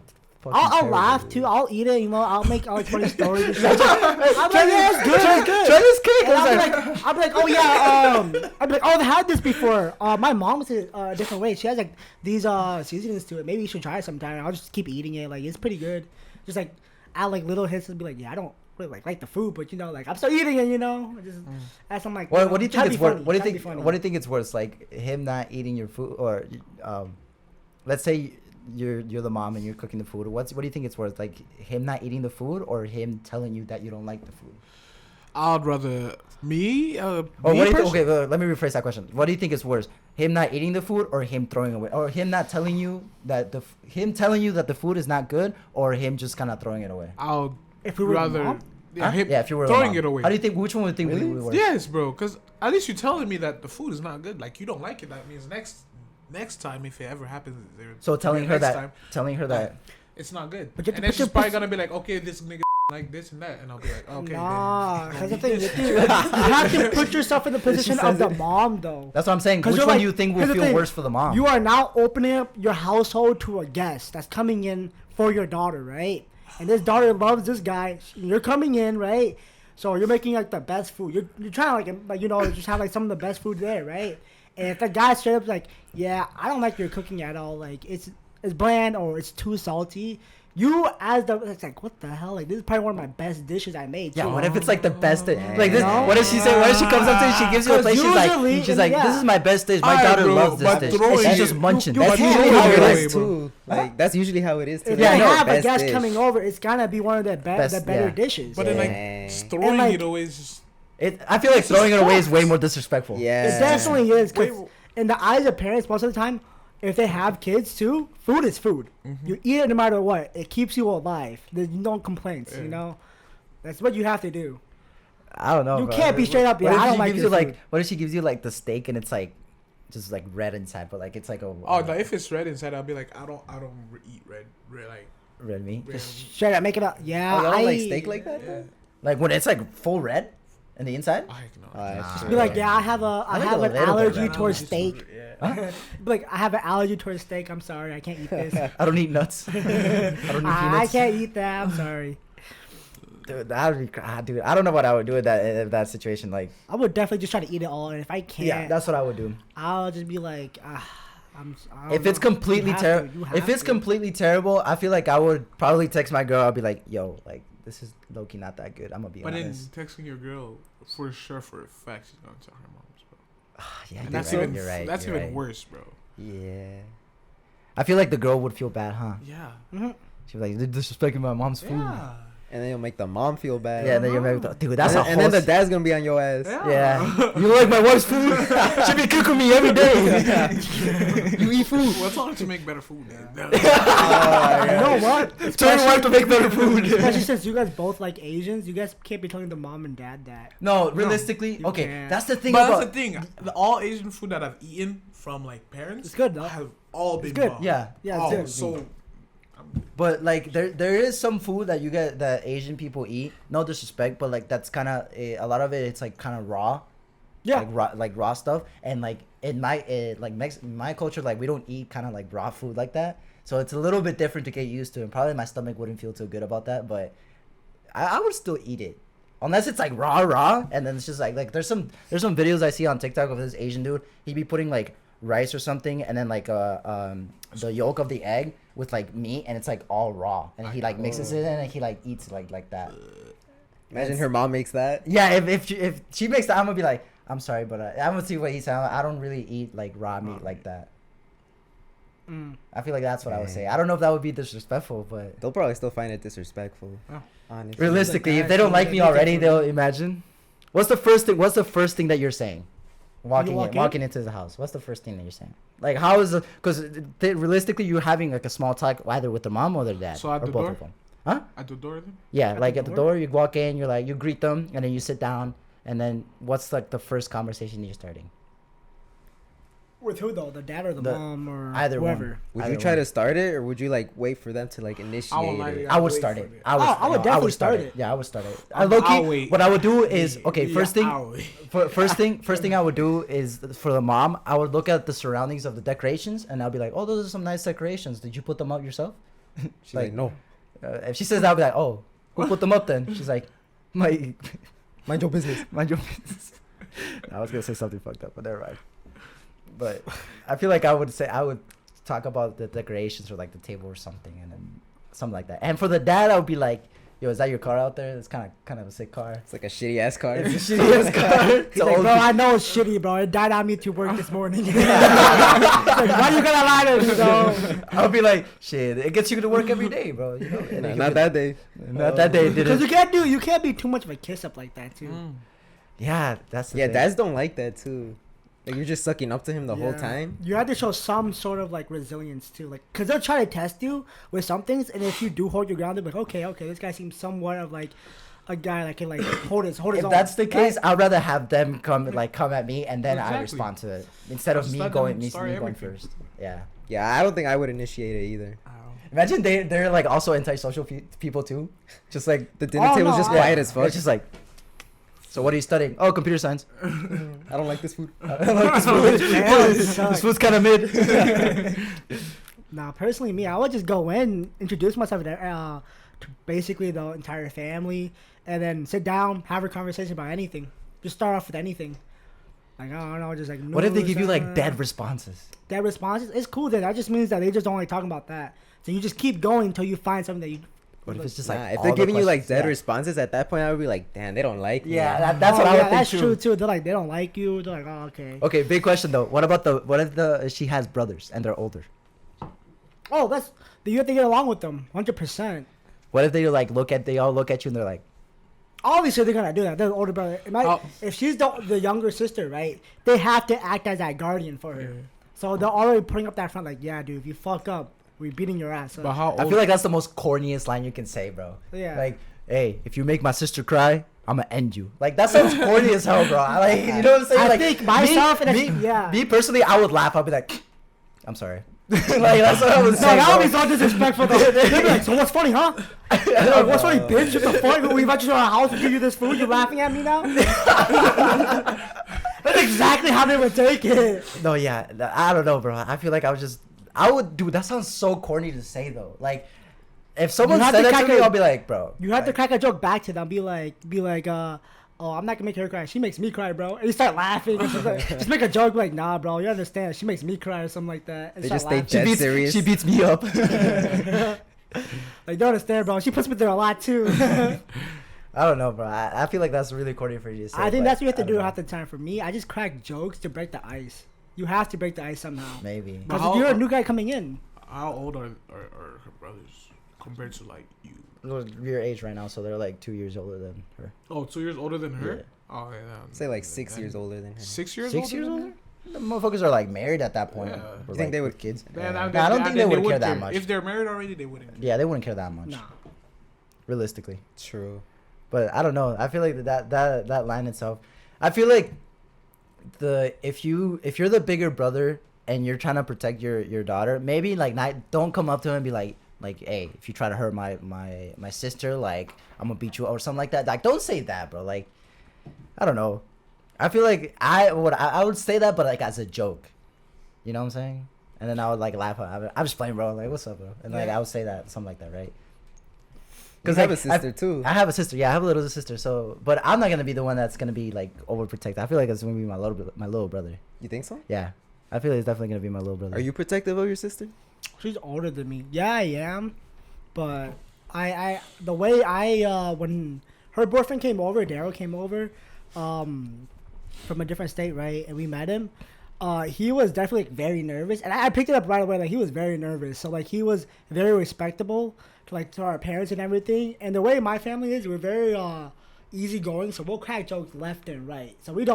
Speaker 4: I'll laugh too. I'll eat it. I'll make like funny stories. And shit. I'm like, yeah, it's good. It's good.
Speaker 2: Try this cake.
Speaker 4: And I'll be like, oh yeah, I'll be like, oh, I've had this before. My mom does it a different way. She has like these seasonings to it. Maybe you should try it sometime. I'll just keep eating it. Like it's pretty good. Just like add like little hints and be like, yeah, I don't really like the food, but like I'm still eating it. Just add some like.
Speaker 2: What do you
Speaker 4: try
Speaker 2: think
Speaker 4: to
Speaker 2: it's
Speaker 4: be
Speaker 2: worse?
Speaker 4: funny,
Speaker 2: What do you
Speaker 4: try to be
Speaker 2: think?
Speaker 4: funny.
Speaker 2: What do you think it's worse? Like him not eating your food, or let's say you're the mom and you're cooking the food. What do you think it's worse? Like him not eating the food, or him telling you that you don't like the food?
Speaker 3: I'd rather me.
Speaker 2: Or what do you think? Okay, let me rephrase that question. What do you think is worse? Him not eating the food, or him throwing away, or him not telling you that him telling you that the food is not good, or him just kind of throwing it away?
Speaker 3: I'll
Speaker 4: If we were the
Speaker 3: rather.
Speaker 4: mom?
Speaker 3: Yeah,
Speaker 2: Huh?
Speaker 3: him
Speaker 2: Yeah, if you were the
Speaker 3: throwing
Speaker 2: mom.
Speaker 3: it away.
Speaker 2: How do you think? Which one would you think
Speaker 1: Really?
Speaker 2: would be worse?
Speaker 3: Yes, bro. Because at least you're telling me that the food is not good. Like you don't like it. That means next time, if it ever happens,
Speaker 2: So telling her
Speaker 3: next
Speaker 2: that,
Speaker 3: time,
Speaker 2: telling her that.
Speaker 3: it's not good.
Speaker 4: But you have to
Speaker 3: And then
Speaker 4: put your
Speaker 3: she's probably
Speaker 4: pers-
Speaker 3: gonna be like, okay, this nigga like this and that, and I'll be like, okay.
Speaker 4: Nah,
Speaker 3: then
Speaker 4: because the
Speaker 3: don't
Speaker 4: thing
Speaker 3: eat
Speaker 4: is,
Speaker 3: this.
Speaker 4: you have to put yourself in the position of
Speaker 2: says
Speaker 4: the
Speaker 2: it.
Speaker 4: mom, though.
Speaker 2: That's what I'm saying.
Speaker 4: 'Cause
Speaker 2: Which
Speaker 4: you're
Speaker 2: one
Speaker 4: like-
Speaker 2: do you think will
Speaker 4: here's the
Speaker 2: feel
Speaker 4: thing.
Speaker 2: worse for the mom?
Speaker 4: You are now opening up your household to a guest that's coming in for your daughter, right? And this daughter loves this guy. You're coming in, right? So you're making like the best food. You're trying to like just have like some of the best food there, right? And if the guy straight up like, yeah, I don't like your cooking at all. Like it's bland or it's too salty. You as it's like, what the hell? Like this is probably one of my best dishes I made.
Speaker 2: Yeah,
Speaker 4: too.
Speaker 2: what if it's like the best dish? Like this,
Speaker 4: No.
Speaker 2: what if she say? What if she comes up to you? She gives you a
Speaker 4: 'Cause
Speaker 2: plate.
Speaker 4: usually-
Speaker 2: She's like,
Speaker 4: yeah.
Speaker 2: this is my best dish. My
Speaker 3: Alright,
Speaker 2: daughter
Speaker 3: bro,
Speaker 2: loves this
Speaker 3: but
Speaker 2: dish. And
Speaker 3: throwing
Speaker 2: she's
Speaker 3: it-
Speaker 2: just munching.
Speaker 4: you
Speaker 2: That's
Speaker 4: can't
Speaker 2: usually
Speaker 4: throw
Speaker 2: how
Speaker 4: it
Speaker 2: it
Speaker 3: away,
Speaker 2: is.
Speaker 3: bro.
Speaker 1: too. Like that's usually how it is too.
Speaker 4: If
Speaker 2: Yeah,
Speaker 4: you
Speaker 2: I know.
Speaker 4: have a
Speaker 1: Best
Speaker 4: guest
Speaker 1: dish.
Speaker 4: coming over, it's gonna be one of the
Speaker 2: Best,
Speaker 4: better
Speaker 2: yeah.
Speaker 4: dishes.
Speaker 3: But then like
Speaker 1: Yeah.
Speaker 3: just throwing
Speaker 4: like-
Speaker 3: it away is just.
Speaker 2: I feel like throwing it away is way more disrespectful.
Speaker 1: Yeah.
Speaker 4: It definitely is. 'Cause
Speaker 3: Wait,
Speaker 4: in the eyes of parents, most of the time, if they have kids too, food is food. You eat it no matter what. It keeps you alive. There's no complaints. You know, that's what you have to do.
Speaker 2: I don't know.
Speaker 4: You
Speaker 2: bro.
Speaker 4: can't be straight up,
Speaker 2: What
Speaker 4: yeah,
Speaker 2: if
Speaker 4: I don't
Speaker 2: she
Speaker 4: like
Speaker 2: gives
Speaker 4: your
Speaker 2: you like?
Speaker 4: food.
Speaker 2: What if she gives you like the steak and it's like just like red inside, but like it's like a
Speaker 3: Oh no! If it's red inside, I'll be like, I don't eat red like
Speaker 2: red meat.
Speaker 3: red.
Speaker 4: Just straight up, make it up. Yeah,
Speaker 1: Oh, y'all
Speaker 4: I
Speaker 1: don't like steak like that?
Speaker 3: Yeah.
Speaker 1: Though?
Speaker 2: Like when it's like full red in the inside.
Speaker 3: I know.
Speaker 1: Nah.
Speaker 4: be like, yeah, I have
Speaker 2: I like
Speaker 4: an
Speaker 2: a little bit
Speaker 4: allergy
Speaker 2: red.
Speaker 4: towards steak.
Speaker 3: Yeah.
Speaker 4: Be like, I have an allergy towards steak. I'm sorry, I can't eat this.
Speaker 2: I don't eat nuts. I don't eat
Speaker 4: I
Speaker 2: peanuts.
Speaker 4: can't eat that. I'm sorry.
Speaker 2: Dude, that would be, dude. I don't know what I would do in that situation. Like,
Speaker 4: I would definitely just try to eat it all, and if I can't,
Speaker 2: yeah, that's what I would do.
Speaker 4: I'll just be like, I don't
Speaker 2: If it's
Speaker 4: know.
Speaker 2: completely
Speaker 4: You have
Speaker 2: terrible,
Speaker 4: to, you
Speaker 2: if
Speaker 4: have
Speaker 2: it's
Speaker 4: to.
Speaker 2: completely terrible, I feel like I would probably text my girl. I'll be like, yo, like this is low key not that good. I'm gonna be
Speaker 3: But then
Speaker 2: honest.
Speaker 3: texting your girl for sure for a fact she's gonna tell her mom's, bro.
Speaker 2: Yeah,
Speaker 3: And
Speaker 2: you're
Speaker 3: that's
Speaker 2: right,
Speaker 3: even
Speaker 2: you're right.
Speaker 3: that's
Speaker 2: you're
Speaker 3: even
Speaker 2: right.
Speaker 3: worse, bro.
Speaker 2: Yeah, I feel like the girl would feel bad, huh?
Speaker 3: Yeah.
Speaker 4: Mhm.
Speaker 2: She'd be like, they're disrespecting my mom's food.
Speaker 3: Yeah.
Speaker 1: And then you'll make the mom feel bad.
Speaker 2: Yeah, then you're married. Dude, that's
Speaker 1: and,
Speaker 2: a
Speaker 1: and then the
Speaker 2: whole-
Speaker 1: dad's gonna be on your ass.
Speaker 2: Yeah, you like my wife's food? She be cooking me every day. You eat food.
Speaker 3: Well, tell her to make better food, man.
Speaker 4: You know what?
Speaker 2: Tell your wife to make better food.
Speaker 4: Especially since you guys both like Asians, you guys can't be telling the mom and dad that.
Speaker 2: No, realistically,
Speaker 4: you
Speaker 2: okay,
Speaker 4: can't.
Speaker 2: that's the thing
Speaker 3: But
Speaker 2: about.
Speaker 3: that's the thing. All Asian food that I've eaten from like parents,
Speaker 4: It's good, though.
Speaker 3: have all been
Speaker 4: good.
Speaker 3: bomb.
Speaker 2: Yeah,
Speaker 4: Yeah, it's
Speaker 3: Oh,
Speaker 4: good.
Speaker 3: so
Speaker 2: but like there is some food that you get that Asian people eat. No disrespect, but like that's kind of a lot of it. It's like kind of raw.
Speaker 4: Yeah.
Speaker 2: like raw stuff, and like in my culture, like we don't eat kind of like raw food like that, so it's a little bit different to get used to, and probably my stomach wouldn't feel too good about that, but I would still eat it unless it's like raw, and then it's just like there's some videos I see on TikTok of this Asian dude. He'd be putting like rice or something, and then like the yolk of the egg with like meat, and it's like all raw, and he like mixes it in, and he like eats like that.
Speaker 1: Imagine her mom makes that.
Speaker 2: Yeah, if she makes that, I'm gonna be like, I'm sorry, but I'm gonna see what he's saying. I don't really eat like raw meat like that. I feel like that's what I would say. I don't know if that would be disrespectful, but
Speaker 1: They'll probably still find it disrespectful.
Speaker 3: Oh.
Speaker 1: Honestly.
Speaker 2: realistically,
Speaker 4: Like
Speaker 2: if they don't
Speaker 4: that,
Speaker 2: like me
Speaker 4: you
Speaker 2: already,
Speaker 4: can-
Speaker 2: they'll imagine. What's the first thing that you're saying?
Speaker 4: walk in?
Speaker 2: Walking into the house. What's the first thing that you're saying? Like, how is it? Because realistically, you're having like a small talk either with the mom or the dad,
Speaker 3: So at
Speaker 2: or
Speaker 3: the
Speaker 2: both
Speaker 3: door?
Speaker 2: of them. Huh?
Speaker 3: at the door then?
Speaker 2: Yeah,
Speaker 4: At
Speaker 2: like
Speaker 4: the
Speaker 2: at the
Speaker 4: door?
Speaker 2: door, you walk in, you're like, you greet them, and then you sit down, and then what's like the first conversation you're starting?
Speaker 4: With who though? The dad or the mom or
Speaker 2: either one.
Speaker 4: whoever?
Speaker 1: Would
Speaker 2: Either
Speaker 1: you try
Speaker 2: one.
Speaker 1: to start it, or would you like wait for them to like initiate it?
Speaker 2: I would start it. I would
Speaker 4: definitely
Speaker 2: start
Speaker 4: start
Speaker 2: it.
Speaker 4: it.
Speaker 2: Yeah, I would start it.
Speaker 3: I'll
Speaker 2: Low-key,
Speaker 3: wait.
Speaker 2: what I would do is okay.
Speaker 3: Yeah,
Speaker 2: First thing,
Speaker 3: I'll wait.
Speaker 2: first thing I would do is for the mom. I would look at the surroundings of the decorations, and I'll be like, "Oh, those are some nice decorations. Did you put them up yourself?"
Speaker 1: She's like, no.
Speaker 2: If she says that, I'll be like, "Oh, who put them up then?" She's like, "My,
Speaker 1: Mind your business.
Speaker 2: mind your business." I was gonna say something fucked up, but never mind. But I feel like I would talk about the decorations or like the table or something, and then something like that. And for the dad, I would be like, "Yo, is that your car out there? It's kind of a sick car."
Speaker 1: It's like a shitty ass car.
Speaker 2: It's a shitty ass car. It's
Speaker 4: He's
Speaker 2: an
Speaker 4: like,
Speaker 2: old
Speaker 4: bro,
Speaker 2: pe-
Speaker 4: I know it's shitty, bro. It died on me to work this morning. He's like, why you gonna lie to me, though?
Speaker 2: I'll be like, shit, it gets you to work every day, bro. You know, and
Speaker 1: Nah,
Speaker 2: it
Speaker 1: not
Speaker 2: can
Speaker 1: that day.
Speaker 2: be- Not that day, did
Speaker 4: Because
Speaker 2: it?
Speaker 4: you can't be too much of a kiss up like that too.
Speaker 2: Yeah, that's the
Speaker 1: Yeah,
Speaker 2: thing.
Speaker 1: dads don't like that too. Like you're just sucking up to him the whole
Speaker 4: Yeah.
Speaker 1: time.
Speaker 4: You have to show some sort of like resilience too, like because they'll try to test you with some things, and if you do hold your ground, they're like, okay, this guy seems somewhat of like a guy that can like hold his
Speaker 2: If
Speaker 4: own.
Speaker 2: that's the case,
Speaker 4: right?
Speaker 2: I'd rather have them come at me, and then I
Speaker 3: Exactly.
Speaker 2: respond to it instead of
Speaker 3: Just
Speaker 2: me
Speaker 3: let
Speaker 2: going
Speaker 3: them
Speaker 2: me
Speaker 3: start
Speaker 2: going
Speaker 3: everything.
Speaker 2: first. Yeah.
Speaker 1: Yeah, I don't think I would initiate it either.
Speaker 2: Imagine they're like also antisocial people too.
Speaker 1: Just like the dinner
Speaker 4: Oh,
Speaker 1: table's
Speaker 4: no,
Speaker 1: just
Speaker 4: I-
Speaker 1: quiet as fuck.
Speaker 2: It's just like, so what are you studying? Oh, computer science.
Speaker 1: I don't like this food.
Speaker 2: This food's kind of mid.
Speaker 4: Nah, personally, me, I would just go in, introduce myself to basically the entire family, and then sit down, have a conversation about anything. Just start off with anything. Like, I don't know, just like.
Speaker 2: What if they
Speaker 4: news,
Speaker 2: give you like dead responses?
Speaker 4: Dead responses? It's cool then. That just means that they just don't like talking about that. So you just keep going until you find something that you.
Speaker 2: What if it's just
Speaker 1: Nah,
Speaker 2: like
Speaker 1: if
Speaker 2: all
Speaker 1: they're
Speaker 2: the
Speaker 1: giving you like
Speaker 2: questions?
Speaker 1: dead
Speaker 2: Yeah.
Speaker 1: responses at that point, I would be like, damn, they don't like me.
Speaker 2: Yeah, that's what
Speaker 4: Oh,
Speaker 2: I would
Speaker 4: yeah,
Speaker 2: think
Speaker 4: that's
Speaker 2: too.
Speaker 4: true too. They're like, they don't like you. They're like, oh, okay.
Speaker 2: Okay, big question though. What if she has brothers and they're older?
Speaker 4: Oh, you have to get along with them, 100%.
Speaker 2: What if they all look at you and they're like,
Speaker 4: Obviously, they're gonna do that. They're the older brother. If she's the younger sister, right? They have to act as that guardian for her.
Speaker 3: Yeah.
Speaker 4: So they're already putting up that front, like, yeah, dude, if you fuck up, we beating your ass. So,
Speaker 3: But how old?
Speaker 2: I feel like that's the most corniest line you can say, bro.
Speaker 4: Yeah.
Speaker 2: Like, hey, if you make my sister cry, I'm gonna end you. Like that sounds corny as hell, bro. Like you know what I'm saying?
Speaker 4: I
Speaker 2: Like
Speaker 4: think myself
Speaker 2: me personally, I would laugh. I'd be like, I'm sorry. Like that's what I was
Speaker 4: No,
Speaker 2: saying.
Speaker 4: that would be
Speaker 2: bro.
Speaker 4: so disrespectful though. They'd be like, so what's funny, huh? Like, what's funny, bitch? What the fuck? We invite you to our house to give you this food. You laughing at me now? That's exactly how they would take it.
Speaker 2: No, yeah, I don't know, bro. I feel like I would, dude. That sounds so corny to say though. Like, if someone
Speaker 4: You have
Speaker 2: said
Speaker 4: to
Speaker 2: that to
Speaker 4: crack
Speaker 2: me,
Speaker 4: a-
Speaker 2: I'll be like, bro.
Speaker 4: You have to
Speaker 2: like,
Speaker 4: crack a joke back to them. Be like, oh, I'm not gonna make her cry. She makes me cry, bro. And you start laughing. And she's like, just make a joke like, nah, bro. You understand? She makes me cry or something like that. And
Speaker 1: They
Speaker 4: start
Speaker 1: just stay
Speaker 4: laughing.
Speaker 1: dead serious.
Speaker 2: She beats me up.
Speaker 4: Like, don't understand, bro. She puts me through a lot too.
Speaker 2: I don't know, bro. I feel like that's really corny for you to say.
Speaker 4: I think
Speaker 2: but
Speaker 4: that's what you have to
Speaker 2: I
Speaker 4: do
Speaker 2: don't know.
Speaker 4: half the time. For me, I just crack jokes to break the ice. You have to break the ice somehow.
Speaker 2: Maybe.
Speaker 3: But
Speaker 4: Because you're a new guy coming in.
Speaker 3: How old are her brothers compared to like you?
Speaker 2: Well, your age right now, so they're like 2 years older than her.
Speaker 3: Oh, 2 years older than her.
Speaker 2: Yeah.
Speaker 3: Oh yeah.
Speaker 1: Say like 6 years older than her.
Speaker 3: 6 years.
Speaker 2: 6 years older? The motherfuckers are like married at that point.
Speaker 3: Yeah.
Speaker 2: Or,
Speaker 1: You think
Speaker 2: like,
Speaker 1: they would-
Speaker 2: with kids?
Speaker 3: Then
Speaker 2: Nah, I don't think they would care that much.
Speaker 3: If they're married already, they wouldn't.
Speaker 2: Yeah, they wouldn't care that much.
Speaker 4: Nah.
Speaker 2: Realistically.
Speaker 1: True.
Speaker 2: But I don't know. I feel like that line itself. I feel like if you're the bigger brother and you're trying to protect your daughter, maybe like don't come up to him and be like, hey, if you try to hurt my sister, like I'm gonna beat you or something like that. Like don't say that, bro. Like I don't know. I feel like I would say that, but like as a joke. You know what I'm saying? And then I would like laugh. I'm just playing, bro. Like what's up, bro? And like
Speaker 4: Yeah.
Speaker 2: I would say that something like that, right?
Speaker 1: Because I have a sister too.
Speaker 2: I have a sister. Yeah, I have a little sister. So, but I'm not gonna be the one that's gonna be like overprotective. I feel like it's gonna be my little brother.
Speaker 1: You think so?
Speaker 2: Yeah, I feel like it's definitely gonna be my little brother.
Speaker 1: Are you protective of your sister?
Speaker 4: She's older than me. Yeah, I am. But the way when her boyfriend came over, Daryl came over, from a different state, right? And we met him. He was definitely like, very nervous, and I picked it up right away. Like he was very nervous, so like he was very respectable to our parents and everything. And the way my family is, we're very easygoing, so we'll crack jokes left and right. So it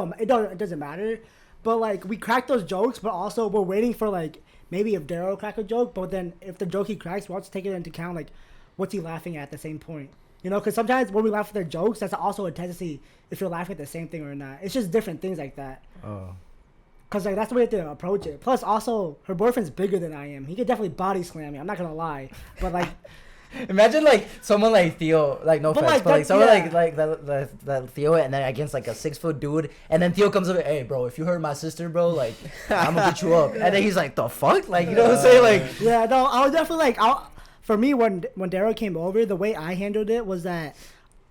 Speaker 4: doesn't matter. But like we crack those jokes, but also we're waiting for like maybe if Daryl crack a joke, but then if the joke he cracks, we'll have to take it into account. Like what's he laughing at the same point? You know, because sometimes when we laugh at their jokes, that's also a tendency if you're laughing at the same thing or not. It's just different things like that.
Speaker 2: Oh.
Speaker 4: Cause like that's the way to approach it. Plus, also her boyfriend's bigger than I am. He could definitely body slam me. I'm not gonna lie, but like,
Speaker 2: Imagine like someone like Theo, like no
Speaker 4: But,
Speaker 2: offense,
Speaker 4: like,
Speaker 2: but like
Speaker 4: that-
Speaker 2: someone
Speaker 4: yeah.
Speaker 2: like that Theo, and then against like a 6-foot dude, and then Theo comes up, hey bro, if you hurt my sister, bro, like I'm gonna beat you up, and then he's like, the fuck, like you know what I'm saying, like
Speaker 4: yeah, no, I was definitely like, for me when Daryl came over, the way I handled it was that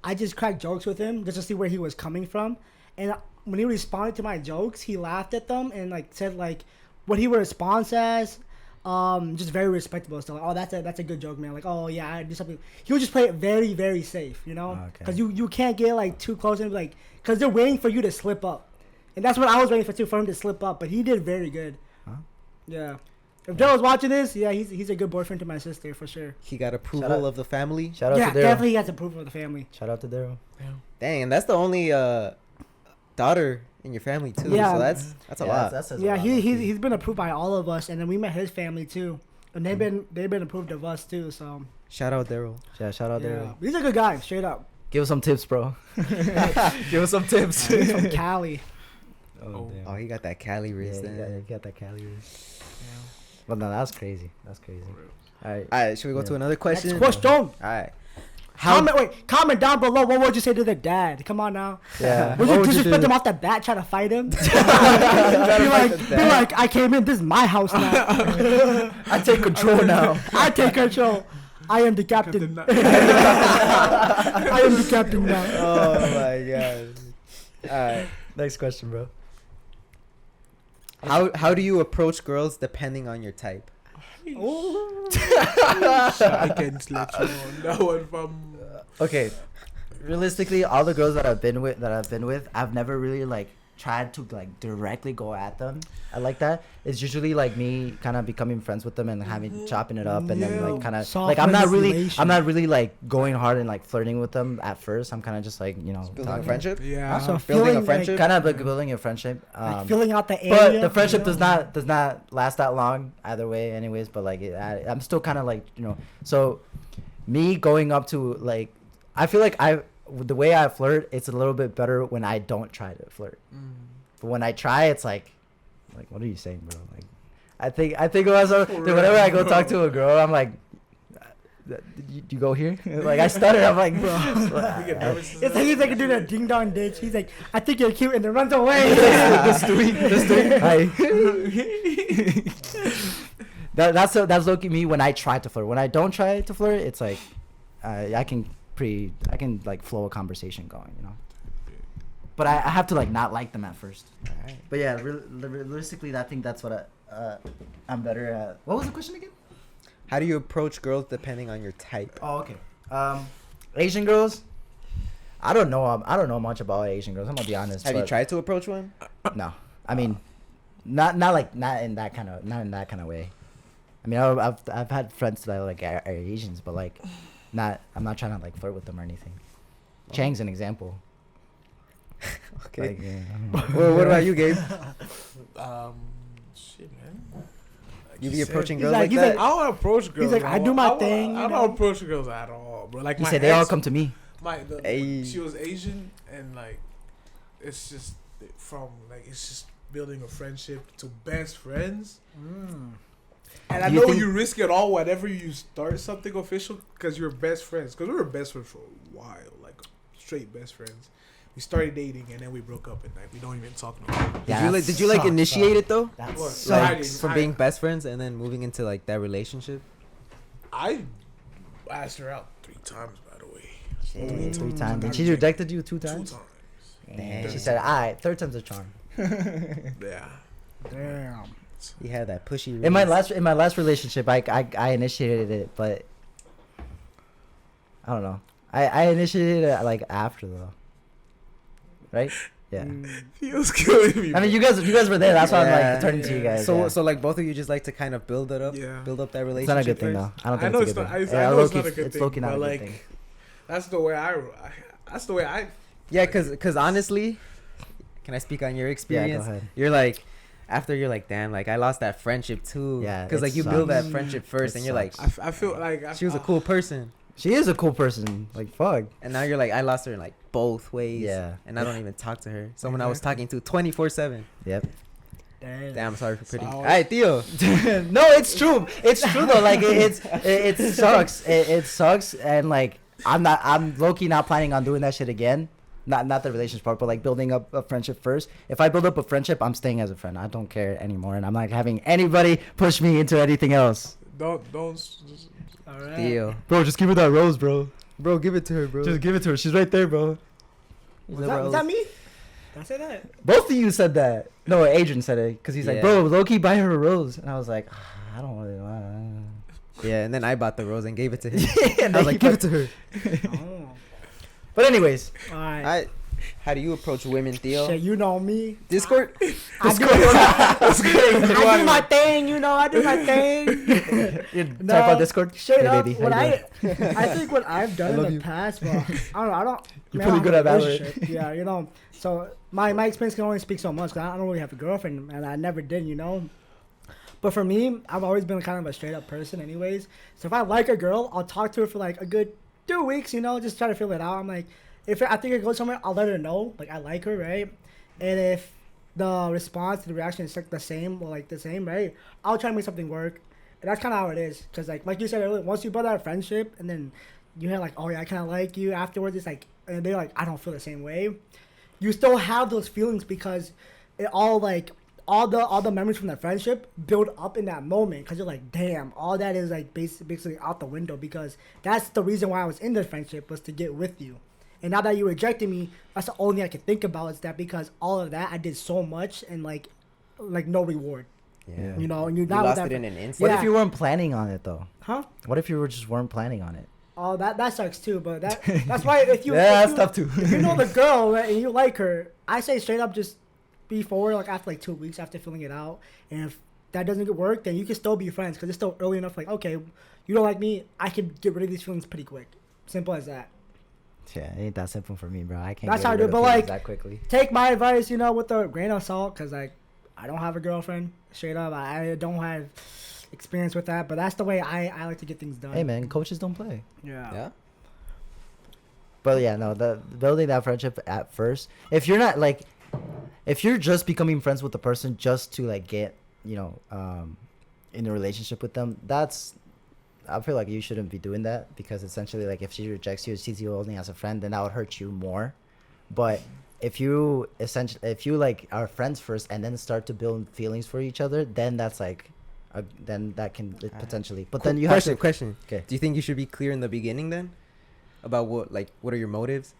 Speaker 4: I just cracked jokes with him just to see where he was coming from, and when he responded to my jokes, he laughed at them and like said like what he would respond as. Just very respectable. So, like, oh, that's a good joke, man. Like, oh yeah, I do something. He would just play it very, very safe, you know,
Speaker 2: Okay.
Speaker 4: because you can't get like too close and be like, because they're waiting for you to slip up, and that's what I was waiting for too, for him to slip up. But he did very good.
Speaker 2: Huh?
Speaker 4: Yeah. If Daryl's watching this, yeah, he's a good boyfriend to my sister for sure.
Speaker 1: He got
Speaker 2: Shout
Speaker 1: approval
Speaker 2: out.
Speaker 1: of the family.
Speaker 2: shout out
Speaker 4: Yeah,
Speaker 2: to Daryl.
Speaker 4: definitely he has approval of the family.
Speaker 2: Shout out to Daryl.
Speaker 1: Dang, and that's the only daughter in your family too.
Speaker 4: Yeah.
Speaker 1: So that's a lot.
Speaker 2: That says a
Speaker 4: Yeah,
Speaker 2: lot,
Speaker 4: he's been approved by all of us, and then we met his family too, and they've been approved of us too. So
Speaker 1: Shout out Daryl.
Speaker 2: yeah, shout out
Speaker 4: yeah,
Speaker 2: Daryl.
Speaker 4: he's a good guy, straight up.
Speaker 2: Give us some tips, bro. Give us some tips.
Speaker 4: He's from Cali.
Speaker 3: Oh.
Speaker 1: Oh, he got that Cali
Speaker 2: Yeah,
Speaker 1: wrist.
Speaker 2: you got that calorie. Well, no, that's crazy. That's crazy. All right.
Speaker 1: All right, should we go to another question?
Speaker 4: Next question.
Speaker 1: All right.
Speaker 4: Comment down below. What would you say to the dad? Come on now.
Speaker 2: Yeah.
Speaker 4: Would
Speaker 2: What
Speaker 4: you
Speaker 2: would you
Speaker 4: disrespect
Speaker 2: do?
Speaker 4: him off the bat, try to fight him? be
Speaker 1: fight the dad.
Speaker 4: like, I came in. This is my house now.
Speaker 2: I take control now.
Speaker 4: I take control. I am the captain.
Speaker 3: Captain.
Speaker 4: I am the captain now.
Speaker 1: Oh my god. All right.
Speaker 2: Next question, bro.
Speaker 1: How do you approach girls depending on your type?
Speaker 3: I can let you on that one from.
Speaker 2: Okay. Realistically, all the girls that I've been with, I've never really like tried to like directly go at them. I like that. It's usually like me kind of becoming friends with them and having chopping it up, and then
Speaker 4: Yeah.
Speaker 2: like kind of
Speaker 4: Soft
Speaker 2: like I'm not
Speaker 4: manipulation.
Speaker 2: really like going hard and like flirting with them at first. I'm kind of just like
Speaker 1: Building a
Speaker 2: talking.
Speaker 1: friendship?
Speaker 3: Yeah.
Speaker 4: So
Speaker 1: Building a
Speaker 4: feeling
Speaker 1: friendship?
Speaker 2: Kind of like building a friendship.
Speaker 4: like filling out the area.
Speaker 2: But the friendship
Speaker 4: you
Speaker 2: does not last that long either way, anyways. But like I'm still kind of like so me going up to like I feel like the way I flirt, it's a little bit better when I don't try to flirt. But when I try, it's like what are you saying, bro? Like, I think of myself. Dude, whenever I go talk to a girl, I'm like, you go here? Like I stutter. I'm like, bro.
Speaker 4: It's like he's like doing a ding dong ditch. He's like, I think you're cute, and then runs away.
Speaker 2: That's low-key me when I try to flirt. When I don't try to flirt, it's like I can like flow a conversation going, you know. But I have to like not like them at first.
Speaker 1: Alright.
Speaker 2: But yeah, realistically, I think that's what I'm better at. What was the question again?
Speaker 1: How do you approach girls depending on your type?
Speaker 2: Oh, okay. Asian girls. I don't know much about Asian girls. I'm gonna be honest.
Speaker 1: Have you tried to approach one?
Speaker 2: No, I mean, not in that kind of way. I mean, I've had friends that like are Asians, but like, I'm not trying to like flirt with them or anything. Chang's an example.
Speaker 1: Okay.
Speaker 2: Like, yeah,
Speaker 1: Well, what about you, Gabe?
Speaker 3: Shit, man.
Speaker 1: You be approaching
Speaker 4: He's
Speaker 1: girls
Speaker 4: like-
Speaker 1: like
Speaker 4: he's
Speaker 1: that?
Speaker 3: I don't approach girls.
Speaker 4: like, I do my thing,
Speaker 3: I
Speaker 4: you
Speaker 3: don't
Speaker 4: know?
Speaker 3: approach girls at all, bro. Like
Speaker 2: he
Speaker 3: my
Speaker 2: said they all
Speaker 3: ex-
Speaker 2: come to me.
Speaker 1: Hey.
Speaker 3: She was Asian, and like, it's just from like it's just building a friendship to best friends. And I
Speaker 2: Do you
Speaker 3: know
Speaker 2: think-
Speaker 3: you risk it all whenever you start something official because you're best friends. Because we were best friends for a while, like straight best friends. We started dating and then we broke up, and like we don't even talk no more.
Speaker 1: Did you like initiate it though?
Speaker 2: That
Speaker 3: What?
Speaker 2: sucks.
Speaker 3: I
Speaker 1: Like
Speaker 3: didn't-
Speaker 1: from being best friends and then moving into like that relationship?
Speaker 3: I asked her out 3 times, by the way.
Speaker 2: Three times. And she rejected you 2
Speaker 3: 2
Speaker 2: times?
Speaker 3: times.
Speaker 2: And she said, alright, 3rd time's a charm.
Speaker 3: Yeah.
Speaker 4: Damn.
Speaker 1: You had that pushy.
Speaker 2: In my last relationship, I initiated it, but I don't know. I initiated it like after though. Right? Yeah.
Speaker 3: He was killing me.
Speaker 2: I mean, you guys were there. That's why I'm
Speaker 1: Yeah.
Speaker 2: like turning to you guys.
Speaker 1: So
Speaker 2: yeah.
Speaker 1: so like both of you just like to kind of build it up,
Speaker 3: Yeah.
Speaker 1: build up that
Speaker 2: It's
Speaker 1: relationship.
Speaker 2: not a good thing
Speaker 1: first?
Speaker 2: though. I don't
Speaker 3: I
Speaker 2: think
Speaker 3: know
Speaker 2: it's
Speaker 3: it's
Speaker 2: a
Speaker 3: not.
Speaker 2: good thing.
Speaker 3: I know it's not a good
Speaker 2: It's
Speaker 3: thing.
Speaker 2: low-key not
Speaker 3: But
Speaker 2: a good
Speaker 3: like,
Speaker 2: thing.
Speaker 3: that's the way That's the way I.
Speaker 1: Yeah, cause honestly, can I speak on your
Speaker 2: Yeah,
Speaker 1: experience?
Speaker 2: go ahead.
Speaker 1: You're like, after you're like, damn, like I lost that friendship too.
Speaker 2: Yeah,
Speaker 1: Cause
Speaker 2: it
Speaker 1: like you build that
Speaker 2: sucks.
Speaker 1: friendship first,
Speaker 2: It
Speaker 1: and you're like,
Speaker 2: sucks.
Speaker 3: I feel like
Speaker 1: she was a cool person,
Speaker 2: She is a cool person. Like fuck.
Speaker 1: and now you're like, I lost her in like both ways.
Speaker 2: Yeah.
Speaker 1: And I don't even talk to her. Someone I was talking to 24/7.
Speaker 2: Yep.
Speaker 1: Damn, sorry for putting.
Speaker 3: So-
Speaker 1: All right, Theo.
Speaker 2: No, it's true. It's true though. Like it sucks. It sucks, and like I'm low key not planning on doing that shit again. Not the relationship part, but like building up a friendship first. If I build up a friendship, I'm staying as a friend. I don't care anymore, and I'm not having anybody push me into anything else.
Speaker 3: Don't.
Speaker 4: All right.
Speaker 1: Theo.
Speaker 2: Bro, just give her that rose, bro.
Speaker 1: Bro, give it to her, bro.
Speaker 2: Just give it to her. She's right there, bro.
Speaker 4: Was that me? Did I say that?
Speaker 2: Both of you said that. No, Adrian said it because he's like,
Speaker 1: Yeah.
Speaker 2: bro, low key buy her a rose, and I was like, I don't really want.
Speaker 1: Yeah, and then I bought the rose and gave it to him.
Speaker 2: And
Speaker 1: I was like, give it to her.
Speaker 4: Oh.
Speaker 2: But anyways,
Speaker 4: All right.
Speaker 1: How do you approach women, Theo?
Speaker 4: Shit, you know me.
Speaker 1: Discord?
Speaker 4: I do my thing, you know. I do my thing.
Speaker 2: you type on Discord.
Speaker 4: Straight
Speaker 2: Hey,
Speaker 4: up,
Speaker 2: baby, how
Speaker 4: what
Speaker 2: you
Speaker 4: I
Speaker 2: doing?
Speaker 4: I think what I've done
Speaker 1: love
Speaker 4: in
Speaker 1: you.
Speaker 4: the past, well, I don't.
Speaker 2: You're
Speaker 4: man,
Speaker 2: pretty
Speaker 4: I
Speaker 2: good
Speaker 4: don't
Speaker 2: at
Speaker 4: have a
Speaker 2: Valorant.
Speaker 4: relationship. Yeah, you know. So my experience can only speak so much. 'Cause I don't really have a girlfriend, and I never did, you know. But for me, I've always been kind of a straight up person, anyways. So if I like a girl, I'll talk to her for like a good 2 weeks, you know, just try to feel it out. I'm like, if I think it goes somewhere, I'll let her know, like I like her, right? And if the response, the reaction is like the same, right? I'll try to make something work. And that's kind of how it is. Because like you said earlier, once you build that friendship and then you hear like, oh yeah, I kind of like you afterwards, it's like, and they're like, I don't feel the same way. You still have those feelings because it all like, all the memories from that friendship build up in that moment because you're like, damn, all that is like basically out the window because that's the reason why I was in the friendship was to get with you. And now that you rejected me, that's the only thing I can think about is that because all of that I did so much and like no reward.
Speaker 1: Yeah.
Speaker 4: You know, and you're
Speaker 1: You
Speaker 4: not
Speaker 1: lost
Speaker 4: with
Speaker 1: it
Speaker 4: that,
Speaker 1: in an instant.
Speaker 2: What
Speaker 4: Yeah.
Speaker 2: if you weren't planning on it though?
Speaker 4: huh?
Speaker 2: What if you just weren't planning on it?
Speaker 4: Oh, that sucks too. But that's why if you
Speaker 2: Yeah,
Speaker 4: if
Speaker 2: that's
Speaker 4: you,
Speaker 2: tough too.
Speaker 4: if you know the girl right, and you like her, I say straight up just be forward like after like 2 weeks after filling it out. And if that doesn't work, then you can still be friends because it's still early enough. Like okay, you don't like me, I can get rid of these feelings pretty quick. Simple as that.
Speaker 2: Yeah, it ain't that simple for me, bro. I can't.
Speaker 4: That's
Speaker 2: get
Speaker 4: how I
Speaker 2: rid
Speaker 4: do it,
Speaker 2: of
Speaker 4: but,
Speaker 2: feelings
Speaker 4: like,
Speaker 2: that quickly.
Speaker 4: Take my advice, you know, with a grain of salt, because, like, I don't have a girlfriend. Straight up, I don't have experience with that, but that's the way I like to get things done.
Speaker 2: Hey man, coaches don't play.
Speaker 4: Yeah.
Speaker 1: Yeah.
Speaker 2: But yeah, no, the building that friendship at first. If you're not like, if you're just becoming friends with the person just to like get, you know, in a relationship with them, that's, I feel like you shouldn't be doing that, because essentially, like, if she rejects you, sees you only as a friend, then that would hurt you more. But if you like are friends first and then start to build feelings for each other, then that's like, then that can potentially. But then you have to.
Speaker 1: Question.
Speaker 2: Okay.
Speaker 1: Do you think you should be clear in the beginning then, about what are your motives?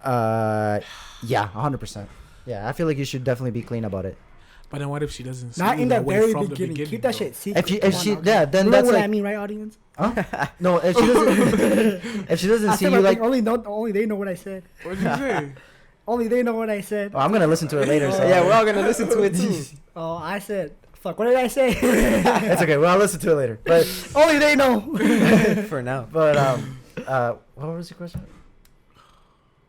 Speaker 2: Yeah, 100%. Yeah, I feel like you should definitely be clean about it.
Speaker 3: But then what if she doesn't see
Speaker 4: Not
Speaker 3: you
Speaker 4: in
Speaker 3: that
Speaker 4: the
Speaker 3: way
Speaker 4: very
Speaker 3: from
Speaker 4: beginning.
Speaker 3: the
Speaker 4: Keep
Speaker 3: beginning?
Speaker 4: that
Speaker 3: though?
Speaker 4: shit secret.
Speaker 2: If
Speaker 4: Come
Speaker 2: she,
Speaker 4: on,
Speaker 2: yeah, then
Speaker 4: you know
Speaker 2: that's
Speaker 4: what
Speaker 2: like,
Speaker 4: I mean, right, audience?
Speaker 2: huh? No, if she doesn't, if she doesn't
Speaker 4: I
Speaker 2: see
Speaker 4: feel
Speaker 2: you
Speaker 4: like
Speaker 2: like,
Speaker 4: only they know what I said.
Speaker 3: What'd you say?
Speaker 4: Only they know what I said.
Speaker 2: oh, I'm gonna listen to it later. So
Speaker 1: Yeah, we're all gonna listen to it too.
Speaker 4: Oh, I said, fuck. What did I say?
Speaker 2: it's okay. Well, I'll listen to it later. But
Speaker 4: Only they know.
Speaker 1: For now.
Speaker 2: But what was your question?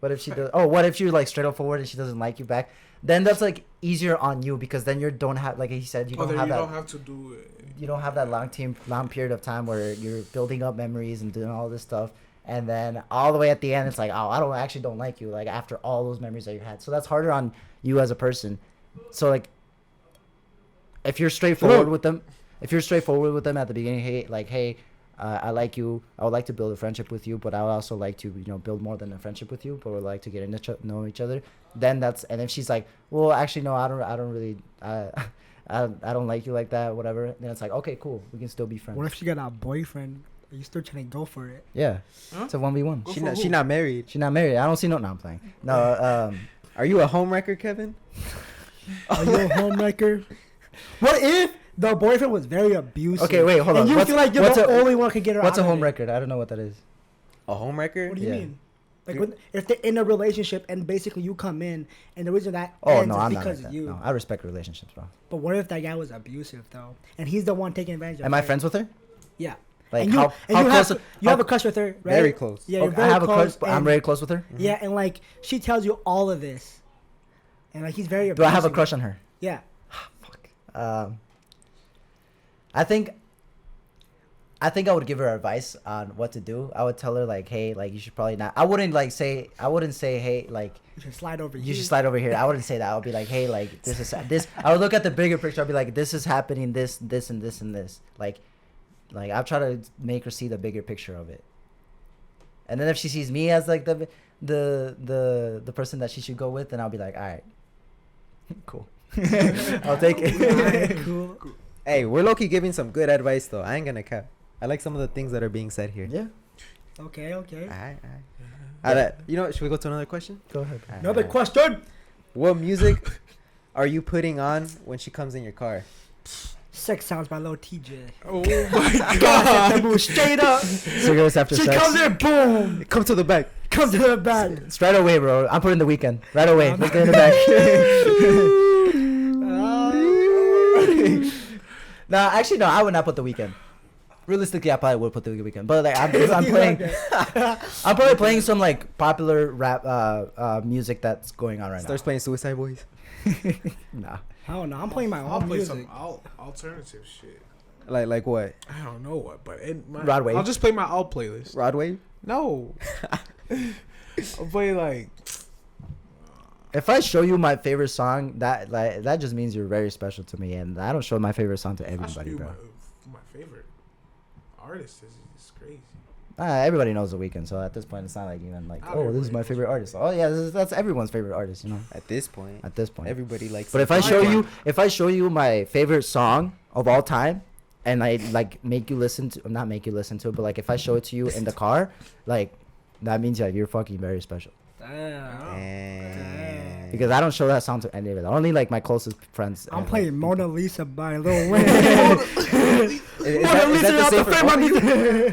Speaker 2: What if she does? Oh, what if you're like straight up forward and she doesn't like you back? Then that's like easier on you, because then you don't have, like he said, you don't have
Speaker 3: You
Speaker 2: that.
Speaker 3: don't have to do it.
Speaker 2: You don't have that long period of time where you're building up memories and doing all this stuff, and then all the way at the end, it's like, oh, I don't like you. Like, after all those memories that you had, so that's harder on you as a person. So like, if you're straightforward with them, at the beginning, hey, I like you. I would like to build a friendship with you, but I would also like to, you know, build more than a friendship with you. But we'd like to get to know each other. Then that's, and if she's like, well, actually, no, I don't really, I don't like you like that, whatever. Then it's like, okay, cool, we can still be friends.
Speaker 4: What if she got a boyfriend? Are you still trying to go for it?
Speaker 2: Yeah,
Speaker 3: Huh?
Speaker 2: it's a 1v1.
Speaker 1: She not married.
Speaker 2: She's not married. I don't see no. No, I'm playing. No,
Speaker 1: Are you a homewrecker, Kevin?
Speaker 4: Are you a homewrecker? What if the boyfriend was very abusive?
Speaker 2: okay, wait, hold on.
Speaker 4: And you feel like you're the only one who can get her
Speaker 2: What's
Speaker 4: out
Speaker 2: a
Speaker 4: of
Speaker 2: home
Speaker 4: it.
Speaker 2: record? I don't know what that is.
Speaker 1: A homewrecker?
Speaker 4: What do you
Speaker 2: Yeah.
Speaker 4: mean? Like, if they're in a relationship and basically you come in and the reason that
Speaker 2: Oh
Speaker 4: ends
Speaker 2: no,
Speaker 4: is
Speaker 2: I'm not
Speaker 4: because
Speaker 2: like
Speaker 4: of
Speaker 2: that.
Speaker 4: you.
Speaker 2: No, I respect relationships, bro.
Speaker 4: But what if that guy was abusive though, and he's the one taking advantage of
Speaker 2: Am I
Speaker 4: her?
Speaker 2: friends with her?
Speaker 4: Yeah.
Speaker 2: Like
Speaker 4: and you,
Speaker 2: how
Speaker 4: and you
Speaker 2: close?
Speaker 4: have, you have a crush with her, right?
Speaker 1: Very close.
Speaker 4: Yeah, you're
Speaker 2: Okay,
Speaker 4: very
Speaker 2: I have
Speaker 4: close.
Speaker 2: a crush, but I'm
Speaker 4: and-
Speaker 2: very close with her.
Speaker 4: Yeah, and like she tells you all of this, and like he's very.
Speaker 2: Do I have a
Speaker 4: abusive.
Speaker 2: crush on her?
Speaker 4: Yeah.
Speaker 2: Fuck. I think I would give her advice on what to do. I would tell her like, hey, like you should probably not. I wouldn't say, hey, like
Speaker 4: You should slide over.
Speaker 2: you should slide over here. I wouldn't say that. I would be like, hey, like this is this. I would look at the bigger picture. I'd be like, this is happening, this, and this, and this. Like I'll try to make her see the bigger picture of it. And then if she sees me as like the person that she should go with, then I'll be like, all right, cool. I'll take it.
Speaker 4: Cool.
Speaker 1: Hey, we're low-key giving some good advice, though. I ain't gonna cap. I like some of the things that are being said here.
Speaker 2: Yeah,
Speaker 4: Okay. Okay.
Speaker 1: Alright. You know what? Should we go to another question?
Speaker 2: go ahead.
Speaker 4: Another question.
Speaker 1: What music are you putting on when she comes in your car?
Speaker 4: Sex sounds by Lil TJ.
Speaker 3: Oh my
Speaker 4: Gotta
Speaker 3: god.
Speaker 4: set that move straight up.
Speaker 2: Cigarettes after
Speaker 4: She
Speaker 2: sex.
Speaker 4: comes in, boom.
Speaker 1: Come to the back.
Speaker 4: Come to the back.
Speaker 2: Straight away, bro. I'm putting the weekend. Right away. Let's get in the back. Nah, actually, no. I would not put the weekend. Realistically, I probably would put the weekend. But like, I'm playing. I'm probably playing some like popular rap music that's going on right
Speaker 1: Starts playing Suicide Boys.
Speaker 2: now. Nah.
Speaker 4: I don't know. I'm playing my
Speaker 3: I'll
Speaker 4: own
Speaker 3: play
Speaker 4: music.
Speaker 3: some alternative shit.
Speaker 1: Like what?
Speaker 3: I don't know what, but
Speaker 2: Broadway.
Speaker 3: I'll just play my alt playlist.
Speaker 1: Broadway?
Speaker 3: No. I'll play like.
Speaker 2: If I show you my favorite song, that just means you're very special to me, and I don't show my favorite song to
Speaker 3: I'll show
Speaker 2: everybody,
Speaker 3: you
Speaker 2: bro.
Speaker 3: my favorite artist is crazy.
Speaker 2: Everybody knows The Weeknd, so at this point, it's not like even like,
Speaker 3: Not
Speaker 2: oh, this is
Speaker 3: everybody
Speaker 2: my
Speaker 3: knows
Speaker 2: favorite
Speaker 3: The
Speaker 2: artist. Oh yeah, that's everyone's favorite artist, you know.
Speaker 1: At this point.
Speaker 2: At this point,
Speaker 1: Everybody likes
Speaker 2: but
Speaker 1: it.
Speaker 2: if I show you my favorite song of all time, and I like make you listen to, not make you listen to it, but like if I show it to you in the car, like that means like you're fucking very special.
Speaker 1: Damn.
Speaker 2: Because I don't show that song to any of it. Only like my closest friends.
Speaker 4: I'm
Speaker 2: and,
Speaker 4: playing
Speaker 2: like,
Speaker 4: Mona Lisa by Lil Wayne.
Speaker 1: Is that the same for both of you?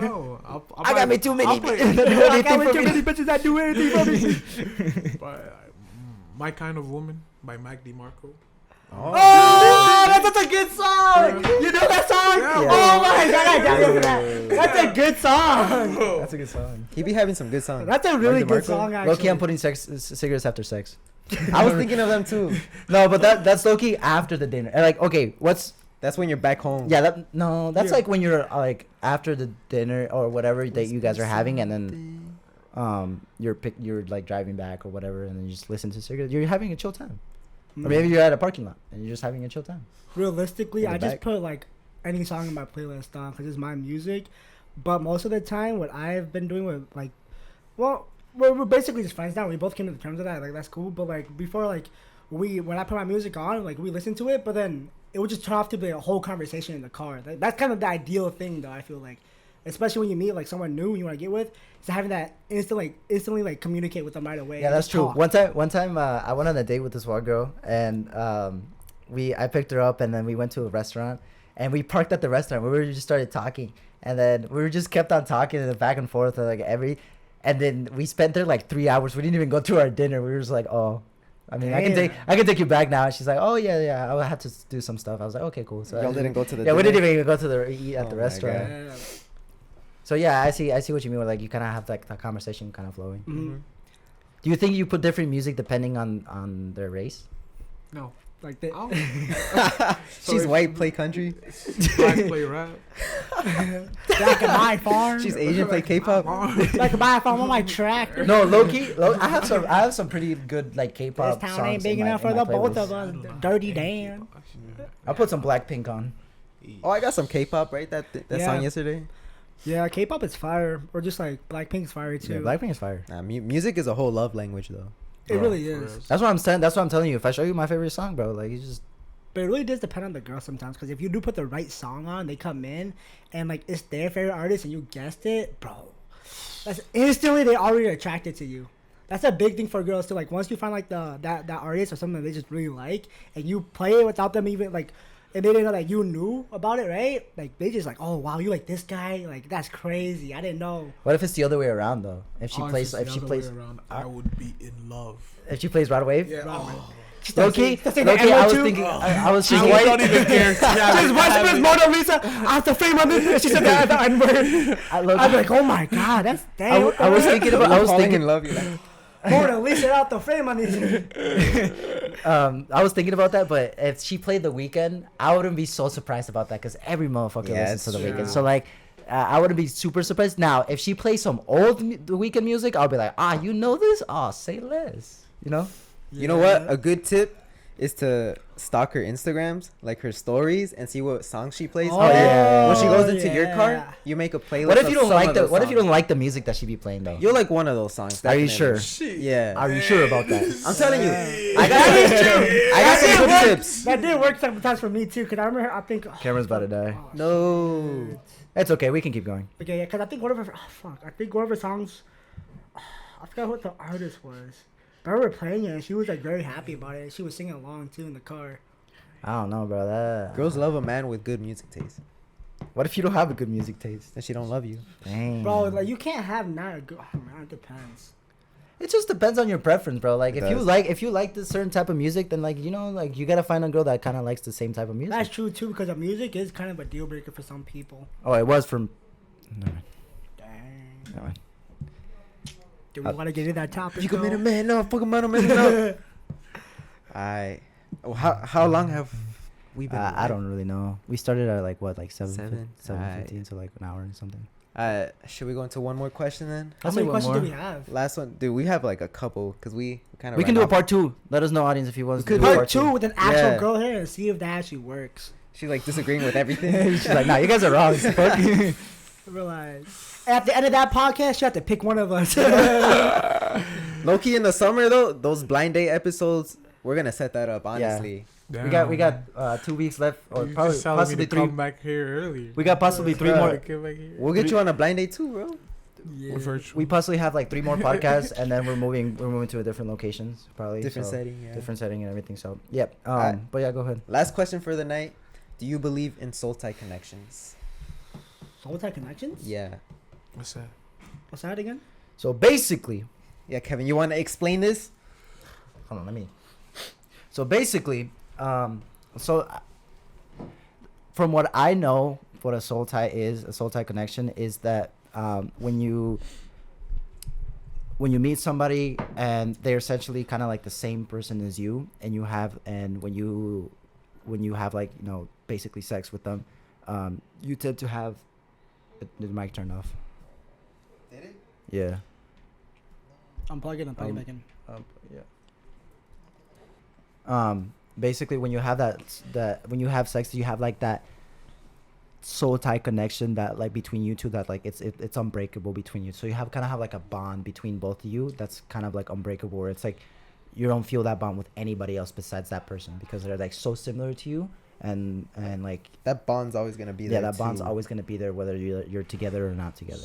Speaker 3: No,
Speaker 2: I got me too many.
Speaker 3: I'll play,
Speaker 4: I got way too many bitches that do anything for me.
Speaker 3: My Kind of Woman by Mac DeMarco.
Speaker 4: Oh, that's such a good song. You know that song?
Speaker 3: Yeah,
Speaker 4: Oh my god, I got you for that. That's a good song.
Speaker 2: That's a good song.
Speaker 1: He be having some good songs.
Speaker 4: That's a really
Speaker 1: Mark
Speaker 4: good
Speaker 1: DeMarco?
Speaker 4: song, actually.
Speaker 2: Low-key, I'm putting cigarettes after sex.
Speaker 1: I was thinking of them too.
Speaker 2: No, but that's low-key after the dinner. And like, okay,
Speaker 1: That's when you're back home.
Speaker 2: yeah, that's
Speaker 4: Yeah.
Speaker 2: like when you're like after the dinner or whatever that you guys are having, and then you're like driving back or whatever, and then you just listen to cigarettes. You're having a chill time.
Speaker 4: Mm.
Speaker 2: Or maybe you're at a parking lot and you're just having a chill time.
Speaker 4: Realistically,
Speaker 2: In the
Speaker 4: I just
Speaker 2: back.
Speaker 4: put like any song in my playlist on because it's my music. But most of the time, what I've been doing with like, well, we're basically just friends now. We both came to terms with that. Like that's cool. But like before, like when I put my music on, like we listen to it, but then it would just turn off to be a whole conversation in the car. That's kind of the ideal thing, though. I feel like, especially when you meet like someone new you want to get with, is having that instantly like communicate with them right away.
Speaker 2: Yeah,
Speaker 4: and
Speaker 2: that's
Speaker 4: just
Speaker 2: true.
Speaker 4: talk.
Speaker 2: One time, I went on a date with this one girl, and I picked her up, and then we went to a restaurant, and we parked at the restaurant. We just started talking, and then we just kept on talking and back and forth, and then we spent there like 3 hours. We didn't even go to our dinner. We were just like, oh. I mean,
Speaker 4: Damn.
Speaker 2: I can take you back now. And she's like, oh yeah, I had to do some stuff. I was like, okay, cool. So
Speaker 1: Y'all didn't go to the
Speaker 2: yeah, we
Speaker 1: dinner?
Speaker 2: didn't even go to the eat at
Speaker 1: Oh
Speaker 2: the
Speaker 1: my
Speaker 2: restaurant.
Speaker 1: God.
Speaker 4: Yeah.
Speaker 2: So yeah, I see what you mean. Where like you kind of have like that conversation kind of flowing.
Speaker 4: Mhm.
Speaker 2: Do you think you put different music depending on their race?
Speaker 3: No.
Speaker 4: Like that.
Speaker 3: Oh.
Speaker 1: She's
Speaker 3: So
Speaker 1: white, play country.
Speaker 3: Black play rap.
Speaker 4: Back in my farm.
Speaker 1: She's Asian, play K-pop.
Speaker 4: Back in my farm on my tractor.
Speaker 2: No, low-key, I have some pretty good like K-pop
Speaker 4: This
Speaker 2: songs.
Speaker 4: town ain't big
Speaker 2: in
Speaker 4: enough
Speaker 2: my
Speaker 4: for the both
Speaker 2: playlist.
Speaker 4: of us. Dirty Dan.
Speaker 2: I put some Blackpink on.
Speaker 1: Oh, I got some K-pop, right? That
Speaker 4: Yeah.
Speaker 1: song yesterday.
Speaker 4: Yeah, K-pop is fire, or just like Blackpink's fire too.
Speaker 2: Yeah, Blackpink is fire.
Speaker 1: Nah, music is a whole love language, though.
Speaker 4: It really
Speaker 3: For
Speaker 4: is.
Speaker 3: real.
Speaker 2: That's what I'm saying. That's what I'm telling you. If I show you my favorite song, bro, like you just
Speaker 4: But it really does depend on the girl sometimes. Because if you do put the right song on, they come in and like it's their favorite artist and you guessed it, bro. That's instantly they already attracted to you. That's a big thing for girls too. Like once you find like that artist or something that they just really like, and you play it without them even like, and they didn't know that you knew about it, right? Like they just like, oh wow, you like this guy? Like that's crazy. I didn't know.
Speaker 2: What if it's the other way around though? If she
Speaker 3: Oh,
Speaker 2: plays,
Speaker 3: it's
Speaker 2: if
Speaker 3: the
Speaker 2: she
Speaker 3: other
Speaker 2: plays,
Speaker 3: way around, I would be in love.
Speaker 2: if she plays Rod Wave.
Speaker 3: Yeah.
Speaker 4: Oh.
Speaker 2: Low key,
Speaker 4: That's like
Speaker 2: low
Speaker 4: the
Speaker 2: key, I was
Speaker 4: N-word too?
Speaker 2: thinking, I was
Speaker 3: She's
Speaker 2: thinking,
Speaker 3: white. Don't even care.
Speaker 4: Just watch Miss Mona Lisa. I have to frame on this. And she said that the N-word. I'm like, oh my god, that's damn.
Speaker 2: I was thinking about, I was
Speaker 1: Falling
Speaker 2: thinking,
Speaker 1: in love. You're like,
Speaker 4: Mona Lisa out the frame on this.
Speaker 2: I was thinking about that, but if she played The Weeknd, I wouldn't be so surprised about that because every motherfucker
Speaker 1: Yeah,
Speaker 2: listens to The
Speaker 3: it's
Speaker 2: Weeknd.
Speaker 3: true.
Speaker 2: So like, I wouldn't be super surprised. Now, if she plays some old The Weeknd music, I'll be like, you know this? Say less. You know?
Speaker 1: you know what? A good tip is to stalk her Instagrams, like her stories, and see what songs she plays.
Speaker 2: Oh, yeah.
Speaker 1: When she goes into your
Speaker 4: yeah.
Speaker 1: car, you make a playlist.
Speaker 2: What if
Speaker 1: of
Speaker 2: you don't
Speaker 1: some
Speaker 2: like
Speaker 1: of
Speaker 2: the
Speaker 1: those
Speaker 2: What if you
Speaker 1: songs.
Speaker 2: don't like the music that she be playing though?
Speaker 1: You'll like one of those songs.
Speaker 2: Are you
Speaker 1: definitely.
Speaker 2: sure?
Speaker 3: Shit.
Speaker 1: Yeah.
Speaker 2: Are you sure about that?
Speaker 1: I'm telling you.
Speaker 4: Yeah.
Speaker 1: I got some good tips.
Speaker 4: That did work sometimes for me too. Cause I remember, I think
Speaker 2: Cameron's about to die.
Speaker 4: oh,
Speaker 1: No.
Speaker 4: shit.
Speaker 2: It's okay. We can keep going.
Speaker 4: Okay, yeah, cause I think one of her, I think one of her songs, I forgot what the artist was. But I remember playing it, and she was like very happy about it. She was singing along too in the car.
Speaker 2: I don't know, bro. That
Speaker 1: Girls love a man with good music taste.
Speaker 2: What if you don't have a good music taste?
Speaker 1: Then she don't love you.
Speaker 2: Dang.
Speaker 4: Bro, like you can't have not a good. Oh, man, it depends.
Speaker 2: It just depends on your preference, bro. Like
Speaker 1: It
Speaker 2: if
Speaker 1: does.
Speaker 2: you like this certain type of music, then like like you gotta find a girl that kind of likes the same type of music.
Speaker 4: That's true too, because the music is kind of a deal breaker for some people.
Speaker 2: Oh, it was from. No,
Speaker 4: Dang.
Speaker 2: no.
Speaker 4: Do we want to get into that topic?
Speaker 1: You can
Speaker 4: though?
Speaker 1: make a man, no, fuck a man, no. How long have we been?
Speaker 2: I don't really know. We started at like what, like
Speaker 1: 7?
Speaker 2: 7:15, so like an hour and something.
Speaker 1: Should we go into one more question then?
Speaker 4: How
Speaker 2: I'll
Speaker 4: many
Speaker 2: say one
Speaker 4: questions do
Speaker 2: more.
Speaker 4: we have?
Speaker 1: Last one, dude. We have like a couple because we kind of.
Speaker 2: We can do a part 2. Let us know, audience, if you want.
Speaker 1: We
Speaker 2: to
Speaker 1: could
Speaker 2: do a
Speaker 4: Part 2 with an actual
Speaker 1: Yeah.
Speaker 4: girl here and see if that actually works.
Speaker 1: She's like disagreeing with everything.
Speaker 2: She's like, nah, you guys are wrong. Fuck.
Speaker 4: Realize. At the end of that podcast, you have to pick one of us.
Speaker 1: Low key in the summer though, those blind date episodes, we're gonna set that up. Honestly,
Speaker 2: we got 2 weeks left, or
Speaker 3: You
Speaker 2: probably
Speaker 3: just telling me
Speaker 2: possibly
Speaker 3: to
Speaker 2: 3.
Speaker 3: come back here early.
Speaker 2: We got possibly 3
Speaker 1: Yeah.
Speaker 2: more.
Speaker 3: Come back here.
Speaker 1: we'll get you on a blind date too, bro.
Speaker 4: Yeah.
Speaker 3: We're virtual.
Speaker 2: We possibly have like 3 more podcasts, and then we're moving to a different locations, probably.
Speaker 1: Different
Speaker 2: so-
Speaker 1: setting. Yeah.
Speaker 2: Different setting and everything. So yep.
Speaker 1: Alright.
Speaker 2: But yeah, go ahead.
Speaker 1: Last question for the night: do you believe in soul tie connections?
Speaker 4: Soul Tie Connections?
Speaker 1: Yeah.
Speaker 3: What's that?
Speaker 4: What's that again?
Speaker 2: So basically,
Speaker 1: Yeah, Kevin, you want to explain this?
Speaker 2: hold on, let me. So basically, from what I know, what a soul tie is, a soul tie connection is that when you meet somebody and they're essentially kind of like the same person as you, and when you have like, basically sex with them, you tend to have. Did the mic turn off?
Speaker 1: Did it?
Speaker 2: Yeah.
Speaker 4: Unplug it and plug it back in.
Speaker 2: Yeah. Basically, when you have when you have sex, you have like that soul tie connection that like between you two that like it's unbreakable between you. So you have like a bond between both of you that's kind of like unbreakable. Where it's like you don't feel that bond with anybody else besides that person because they're like so similar to you. And like
Speaker 1: that bond's always gonna be there.
Speaker 2: Yeah, that bond's always gonna be there whether you're together or not together.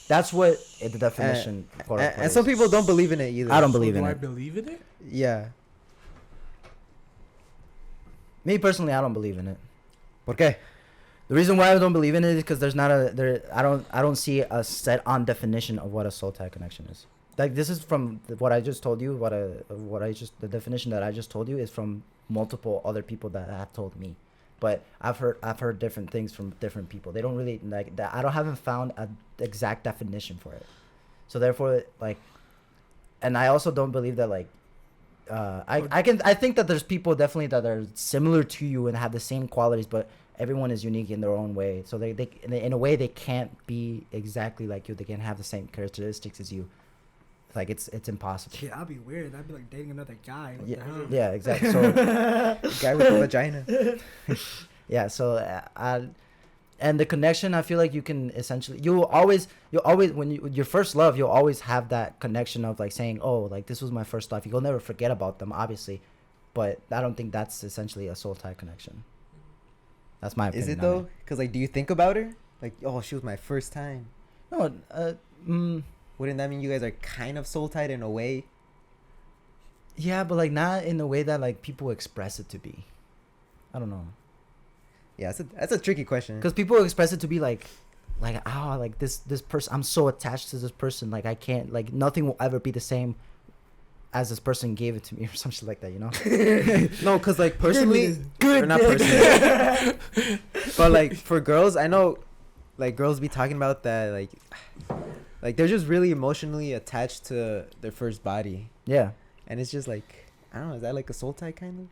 Speaker 2: That's what the definition.
Speaker 1: And some people don't believe in it either.
Speaker 2: I don't believe in it.
Speaker 3: I believe in it?
Speaker 1: Yeah.
Speaker 2: Me personally, I don't believe in it.
Speaker 1: ¿Por qué?
Speaker 2: The reason why I don't believe in it is because there's not I don't see a set on definition of what a soul tie connection is. Like this is from what I just told you. The definition that I just told you is from multiple other people that have told me, but I've heard different things from different people. They don't really like that. Haven't found an exact definition for it. So therefore, like, and I also don't believe that like. I think that there's people definitely that are similar to you and have the same qualities, but everyone is unique in their own way. So they in a way they can't be exactly like you. They can't have the same characteristics as you. Like it's impossible.
Speaker 4: Yeah, that'd be weird. That'd be like dating another guy. What
Speaker 2: Yeah,
Speaker 4: the hell?
Speaker 2: yeah, exactly. So
Speaker 1: Guy with a vagina.
Speaker 2: yeah, so and the connection, I feel like you can essentially you'll always when your first love, you'll always have that connection of like saying, oh, like this was my first love. You'll never forget about them, obviously, but I don't think that's essentially a soul tie connection. That's my opinion.
Speaker 1: Is it though? Because like, do you think about her? Like, oh, she was my first time.
Speaker 2: No,
Speaker 1: Wouldn't that mean you guys are kind of soul tied in a way?
Speaker 2: yeah, but like not in the way that like people express it to be. I don't know.
Speaker 1: Yeah, that's a tricky question.
Speaker 2: Because people express it to be like oh, like this person, I'm so attached to this person, like I can't, like nothing will ever be the same as this person gave it to me or some shit like that, you know?
Speaker 1: No, because like personally, or not personally, but like for girls, I know, like girls be talking about that, like they're just really emotionally attached to their first body,
Speaker 2: Yeah.
Speaker 1: and it's just like, I don't know, is that like a soul tie kind of?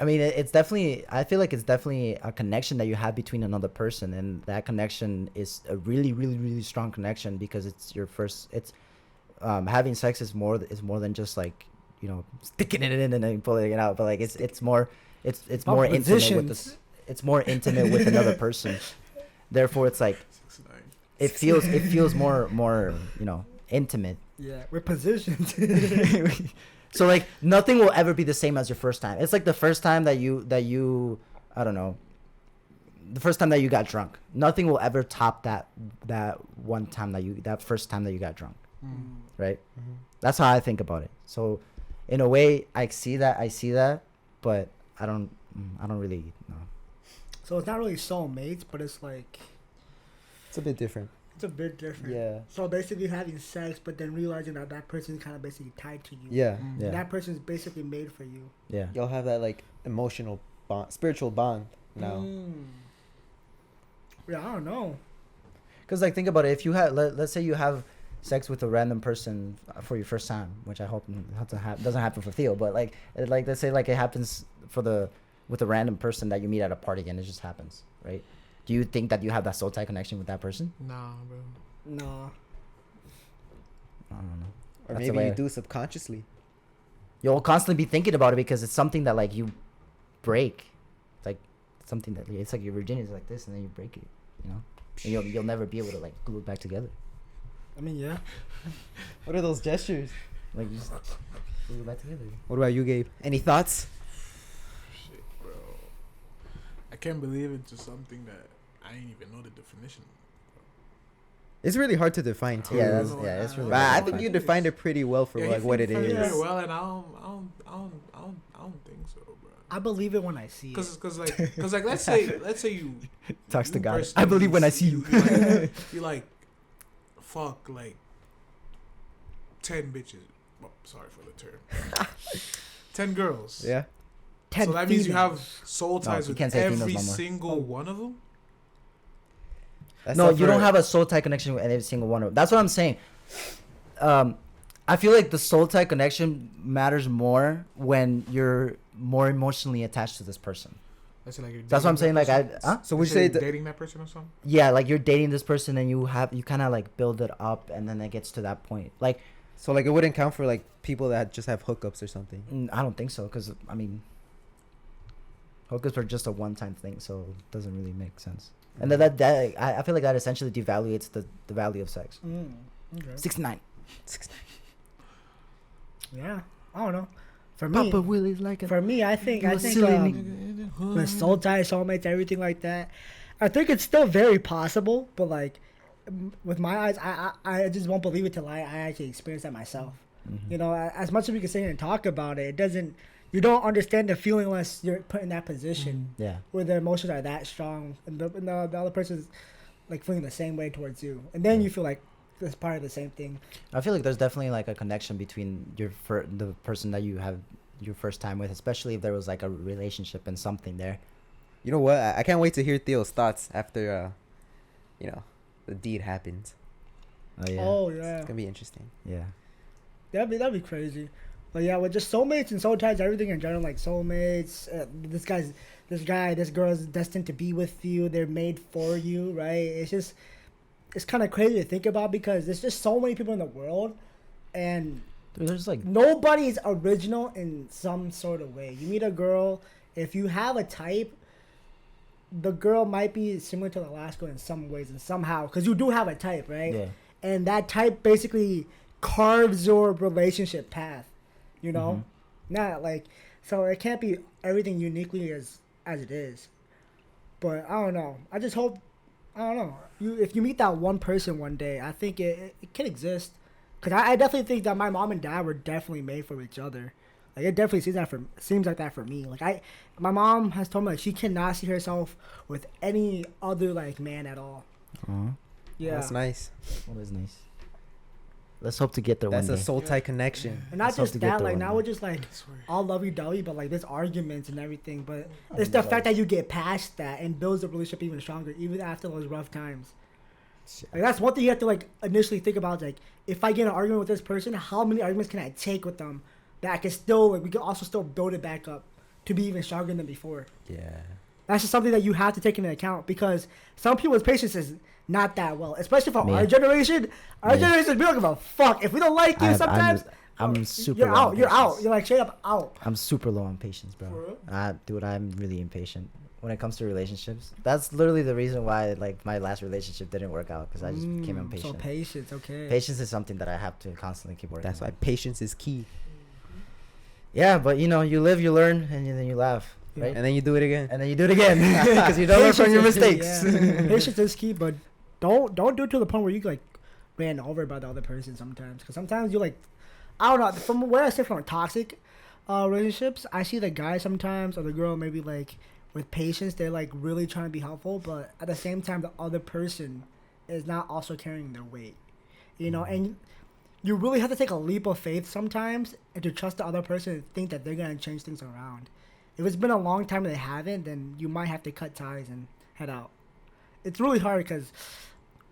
Speaker 2: I mean, it's definitely, I feel like it's definitely a connection that you have between another person, and that connection is a really, really, really strong connection because it's your first, it's, having sex is more than just like, you know, sticking it in and then pulling it out, but like it's more intimate with this, it's more intimate with another person. Therefore, it's like, it feels more, you know, intimate.
Speaker 4: Yeah, we're positioned.
Speaker 2: So like nothing will ever be the same as your first time. It's like the first time that you I don't know, the first time that you got drunk. Nothing will ever top that one time that first time that you got drunk. Right?
Speaker 1: Mm-hmm.
Speaker 2: That's how I think about it. So in a way I see that, but I don't really know.
Speaker 4: So it's not really soulmates, but it's like
Speaker 1: It's a bit different.
Speaker 4: it's a bit different.
Speaker 1: Yeah.
Speaker 4: So basically having sex, but then realizing that person is kind of basically tied to you.
Speaker 1: Yeah.
Speaker 2: Yeah.
Speaker 4: That person is basically made for you.
Speaker 2: Yeah.
Speaker 1: Y'all have that like emotional bond, spiritual bond now.
Speaker 4: Yeah, I don't know.
Speaker 2: Cuz like think about it, if you had let's say you have sex with a random person for your first time, which I hope doesn't happen for Theo, but like let's say like it happens with a random person that you meet at a party and it just happens, right? Do you think that you have that soul tie connection with that person?
Speaker 3: Nah, bro.
Speaker 4: No.
Speaker 2: I don't know.
Speaker 1: Or
Speaker 2: That's the
Speaker 1: maybe
Speaker 2: way-
Speaker 1: you do subconsciously.
Speaker 2: You'll constantly be thinking about it because it's something that like you break. It's like something that it's like your virginity is like this and then you break it, you know? And you'll never be able to like glue it back together.
Speaker 4: I mean, yeah.
Speaker 1: What are those gestures?
Speaker 2: Like you just glue it back together.
Speaker 1: What about you, Gabe? Any thoughts?
Speaker 3: Shit, bro. I can't believe it's something that I didn't even know the definition.
Speaker 1: It's really hard to define too.
Speaker 2: Yeah,
Speaker 3: No,
Speaker 2: it's really.
Speaker 1: But I
Speaker 2: hard to
Speaker 1: think
Speaker 2: define.
Speaker 1: you defined it pretty well for
Speaker 3: Yeah,
Speaker 1: like what it
Speaker 3: you defined
Speaker 1: is.
Speaker 3: very well, and I don't think so, bro.
Speaker 4: I believe it when I see it.
Speaker 3: Cause like let's say you
Speaker 2: Talks to
Speaker 3: you
Speaker 2: God.
Speaker 3: personally
Speaker 2: I believe when I see you.
Speaker 3: You like fuck like 10 bitches. Oh, sorry for the term. 10 girls.
Speaker 1: Yeah.
Speaker 4: 10
Speaker 3: So that means you have
Speaker 4: females.
Speaker 3: soul ties
Speaker 2: you
Speaker 3: with
Speaker 2: can't say females
Speaker 3: every
Speaker 2: no more.
Speaker 3: single one of them.
Speaker 1: That's
Speaker 2: No,
Speaker 1: not
Speaker 2: you don't
Speaker 1: for-
Speaker 2: have a soul tie connection with every single one of them. That's what I'm saying. I feel like the soul tie connection matters more when you're more emotionally attached to this person.
Speaker 3: That's like you're
Speaker 2: That's what I'm saying.
Speaker 3: dating that
Speaker 2: Like
Speaker 3: person.
Speaker 1: So we
Speaker 3: Let's
Speaker 1: say
Speaker 3: you're
Speaker 1: that.
Speaker 3: dating that person or something.
Speaker 2: yeah, like you're dating this person and you kind of like build it up and then it gets to that point. Like
Speaker 1: So like it wouldn't count for like people that just have hookups or something.
Speaker 2: I don't think so, because I mean, hookups are just a one-time thing, so it doesn't really make sense. And I feel like that essentially devaluates the value of sex.
Speaker 4: Okay.
Speaker 2: 69.
Speaker 4: Yeah, I don't know. For me,
Speaker 2: Papa Willie's like
Speaker 4: for me, I think with soul ties, soulmates, everything like that, I think it's still very possible. But like, with my eyes, I just won't believe it till I actually experience that myself.
Speaker 2: Mm-hmm.
Speaker 4: You know, as much as we can sit here and talk about it, it doesn't. You don't understand the feeling unless you're put in that position
Speaker 2: Yeah.
Speaker 4: where the emotions are that strong, and the other person's like feeling the same way towards you, and then you feel like it's part of the same thing.
Speaker 2: I feel like there's definitely like a connection between the person that you have your first time with, especially if there was like a relationship and something there.
Speaker 1: You know what? I can't wait to hear Theo's thoughts after, the deed happens.
Speaker 2: Oh yeah.
Speaker 4: Oh yeah.
Speaker 1: It's gonna be interesting.
Speaker 2: Yeah.
Speaker 4: That'd be crazy. But yeah, with just soulmates and soul ties, everything in general, like soulmates, this girl is destined to be with you. They're made for you, right? It's kind of crazy to think about because there's just so many people in the world, and
Speaker 2: Dude, there's like
Speaker 4: nobody is original in some sort of way. You meet a girl, if you have a type, the girl might be similar to the last girl in some ways and somehow, because you do have a type, right?
Speaker 2: Yeah.
Speaker 4: And that type basically carves your relationship path, you know? Not like, so it can't be everything uniquely as it is. But I don't know. I just hope, I don't know. If you meet that one person one day, I think it can exist. Because I definitely think that my mom and dad were definitely made for each other. Like, it definitely seems like that for me. Like, my mom has told me, like, she cannot see herself with any other, like, man at all.
Speaker 2: Uh-huh.
Speaker 4: Yeah.
Speaker 1: That's nice.
Speaker 2: Well, that's nice. Let's hope to get there
Speaker 1: That's
Speaker 2: one
Speaker 1: a
Speaker 2: day.
Speaker 1: soul tie connection.
Speaker 4: And not
Speaker 2: Let's hope
Speaker 4: just
Speaker 2: to get
Speaker 4: that,
Speaker 2: there
Speaker 4: like,
Speaker 2: one
Speaker 4: now
Speaker 2: day.
Speaker 4: we're just, like, all lovey-dovey, but, like, there's arguments and everything. But it's the fact that you get past that and builds the relationship even stronger, even after those rough times. Like, that's one thing you have to, like, initially think about. Like, if I get in an argument with this person, how many arguments can I take with them that I can still, like, we can also still build it back up to be even stronger than before.
Speaker 1: Yeah.
Speaker 4: That's just something that you have to take into account because some people's patience is not that well, especially for
Speaker 2: Me.
Speaker 4: our generation. Our
Speaker 2: Me.
Speaker 4: generation, we don't give a fuck. If we don't like you, sometimes
Speaker 2: I'm super
Speaker 4: you're
Speaker 2: low
Speaker 4: out.
Speaker 2: on
Speaker 4: You're out.
Speaker 2: patience.
Speaker 4: You're like straight up out.
Speaker 2: I'm super low on patience,
Speaker 4: For
Speaker 2: bro.
Speaker 4: real?
Speaker 2: Dude, I'm really impatient when it comes to relationships. That's literally the reason why, like, my last relationship didn't work out because I just became
Speaker 4: So
Speaker 2: impatient.
Speaker 4: patience, okay.
Speaker 2: Patience is something that I have to constantly keep working.
Speaker 1: That's why
Speaker 2: on.
Speaker 1: patience is key.
Speaker 2: Yeah, but you live, you learn, and then you laugh, right?
Speaker 1: And then you do it again.
Speaker 2: And then you do it again because you don't learn from your
Speaker 4: Patience is key,
Speaker 2: mistakes.
Speaker 4: yeah. Patience is key, but don't do it to the point where you like ran over by the other person sometimes. Because sometimes you like, I don't know. From where I sit from toxic relationships, I see the guy sometimes or the girl maybe like with patience, they're like really trying to be helpful, but at the same time, the other person is not also carrying their weight. You know, and you really have to take a leap of faith sometimes and to trust the other person and think that they're gonna change things around. If it's been a long time and they haven't, then you might have to cut ties and head out. It's really hard because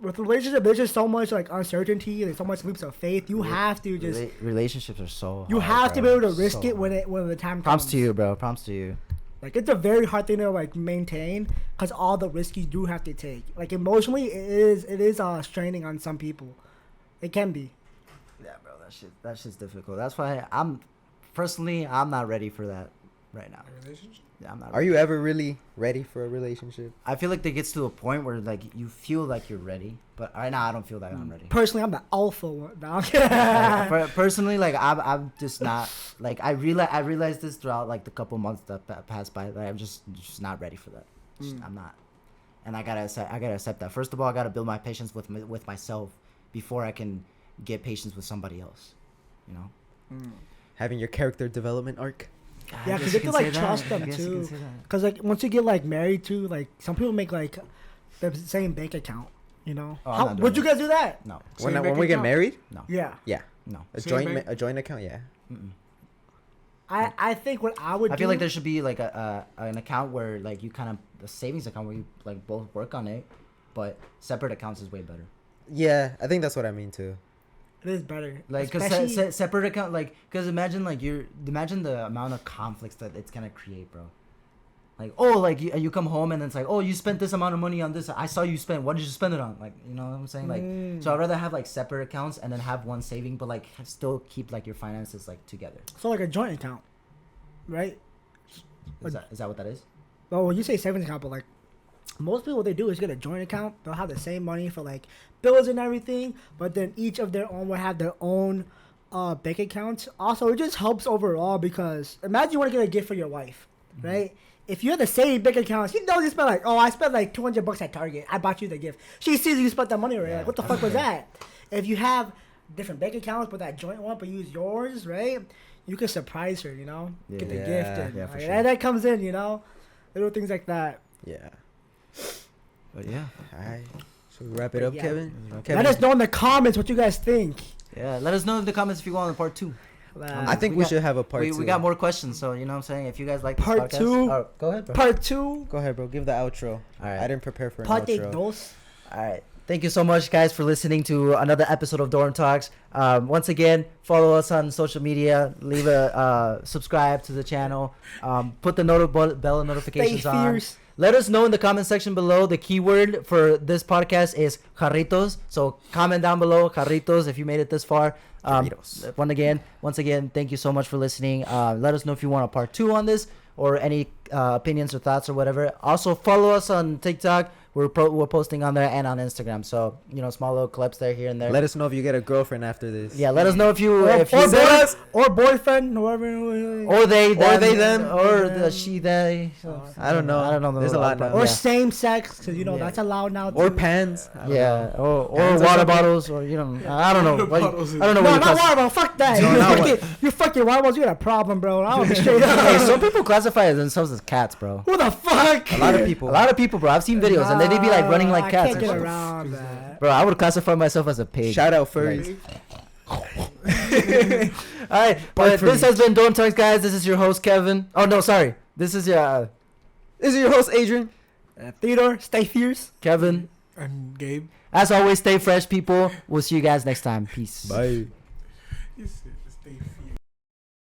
Speaker 4: with relationship, there's just so much like uncertainty. There's so much leaps of faith. You have to just
Speaker 2: Relationships are so.
Speaker 4: you
Speaker 2: hard,
Speaker 4: have to be
Speaker 2: bro.
Speaker 4: able to risk
Speaker 2: So
Speaker 4: it when
Speaker 2: hard.
Speaker 4: the time comes.
Speaker 2: Prompts to you, bro. Prompts to you.
Speaker 4: Like it's a very hard thing to like maintain because all the risks you do have to take. Like emotionally, it is straining on some people. It can be.
Speaker 2: Yeah, bro. That shit's difficult. That's why I'm not ready for that right now.
Speaker 3: A relationship?
Speaker 2: Yeah, I'm not.
Speaker 1: Are you ever really ready for a relationship?
Speaker 2: I feel like that gets to a point where like you feel like you're ready, but right now I don't feel like I'm ready.
Speaker 4: Personally, I'm the alpha one. No,
Speaker 2: Personally, like I'm just not like I realized this throughout like the couple months that passed by. Like I'm just not ready for that. I'm not, and I gotta accept that. First of all, I gotta build my patience with myself before I can get patience with somebody else. You know.
Speaker 1: Having your character development arc?
Speaker 4: Yeah, because you have to like trust them too. Because like once you get like married too, like some people make like the same bank account. You know,
Speaker 2: Oh, I'm not doing
Speaker 4: would you
Speaker 2: that.
Speaker 4: guys do that?
Speaker 2: No.
Speaker 3: Same bank
Speaker 1: When we get
Speaker 3: account?
Speaker 1: married?
Speaker 2: No.
Speaker 4: Yeah,
Speaker 1: Yeah.
Speaker 2: No.
Speaker 1: A
Speaker 3: Same bank?
Speaker 1: joint account, yeah.
Speaker 2: Mm-mm.
Speaker 4: I think what I would.
Speaker 2: I feel like there should be like an account where like you kind of a savings account where you like both work on it, but separate accounts is way better.
Speaker 1: Yeah, I think that's what I mean too.
Speaker 4: It is better.
Speaker 2: Like, cause
Speaker 4: Especially-
Speaker 2: separate account, like, cause imagine the amount of conflicts that it's gonna create, bro. Like, oh, like you come home and it's like, oh, you spent this amount of money on this. I saw you spend. What did you spend it on? Like, you know what I'm saying? Like, so I'd rather have like separate accounts and then have one saving, but like still keep like your finances like together.
Speaker 4: So like a joint account, right?
Speaker 2: Is that what that is?
Speaker 4: Well, when you say savings account, but like most people, what they do is get a joint account. They'll have the same money for like bills and everything, but then each of their own will have their own bank accounts. Also, it just helps overall because imagine you want to get a gift for your wife, right? If you have the same bank account, she knows you spent like, oh, I spent like $200 at Target. I bought you the gift. She sees you spent that money already. Like, what the fuck was that? If you have different bank accounts, but that joint one, but use yours, right? You can surprise her, you know? Get the gift. And,
Speaker 1: Yeah, for
Speaker 4: like,
Speaker 1: sure.
Speaker 4: that comes in, you know? Little things like that.
Speaker 1: Yeah.
Speaker 2: But yeah.
Speaker 1: All right. Should we wrap it up,
Speaker 4: Yeah.
Speaker 1: Kevin?
Speaker 4: Let us know in the comments what you guys think.
Speaker 2: Yeah, let us know in the comments if you want part 2.
Speaker 1: I think we should have a part 2.
Speaker 2: We got more questions, so you know what I'm saying. If you guys like this
Speaker 4: Part
Speaker 2: podcast,
Speaker 4: 2.
Speaker 2: oh, go ahead, bro.
Speaker 4: Part 2.
Speaker 1: Go ahead, bro. Give the outro.
Speaker 2: All right.
Speaker 1: I didn't prepare for an
Speaker 4: Parte
Speaker 1: outro.
Speaker 4: 2.
Speaker 2: All right. Thank you so much, guys, for listening to another episode of Dorm Talks. Once again, follow us on social media. Leave a subscribe to the channel. Put the bell notifications
Speaker 4: Stay
Speaker 2: on.
Speaker 4: fierce.
Speaker 2: Let us know in the comment section below. The keyword for this podcast is jarritos. So comment down below, jarritos, if you made it this far.
Speaker 1: Jarritos.
Speaker 2: Once again, thank you so much for listening. Let us know if you want a part 2 on this or any opinions or thoughts or whatever. Also, follow us on TikTok. We're posting on there and on Instagram. So, you know, small little clips there, here and there.
Speaker 1: Let us know if you get a girlfriend after this.
Speaker 2: Yeah, let us know if you...
Speaker 4: Or boyfriend, whoever.
Speaker 2: Or they, them.
Speaker 1: Or they, them.
Speaker 2: Or the she, they.
Speaker 1: I don't know.
Speaker 2: I don't know.
Speaker 1: There's a lot now.
Speaker 4: Or
Speaker 2: Yeah.
Speaker 4: same sex, because, you know,
Speaker 2: Yeah.
Speaker 4: that's allowed now, too.
Speaker 1: Or pans. I don't
Speaker 2: Yeah,
Speaker 1: know.
Speaker 2: or
Speaker 1: Hands or
Speaker 2: water
Speaker 1: something.
Speaker 2: bottles, or, you know, I don't know. What,
Speaker 3: Bottles is-
Speaker 2: I don't know
Speaker 4: No,
Speaker 2: what you
Speaker 4: not
Speaker 2: class-
Speaker 4: water bottle. Fuck that.
Speaker 1: No, not
Speaker 4: You fucking water bottles, you got a problem, bro. I don't be straight up.
Speaker 2: Hey, some people classify themselves as cats, bro.
Speaker 4: Who the fuck?
Speaker 1: A lot of people.
Speaker 2: A lot of people, bro. I've seen videos, and they be like running like
Speaker 4: I
Speaker 2: cats.
Speaker 4: can't get
Speaker 2: and shit.
Speaker 4: around that.
Speaker 2: Bro, I would classify myself as a pig.
Speaker 1: Shout out furries.
Speaker 2: All right, but this has been Dorm Talks, guys. This is your host, Kevin. Oh, no, sorry. This is your
Speaker 1: This is your host, Adrian.
Speaker 4: Theodore, stay fierce.
Speaker 2: Kevin.
Speaker 3: And Gabe.
Speaker 2: As always, stay fresh, people. We'll see you guys next time. Peace.
Speaker 1: Bye.
Speaker 3: You said stay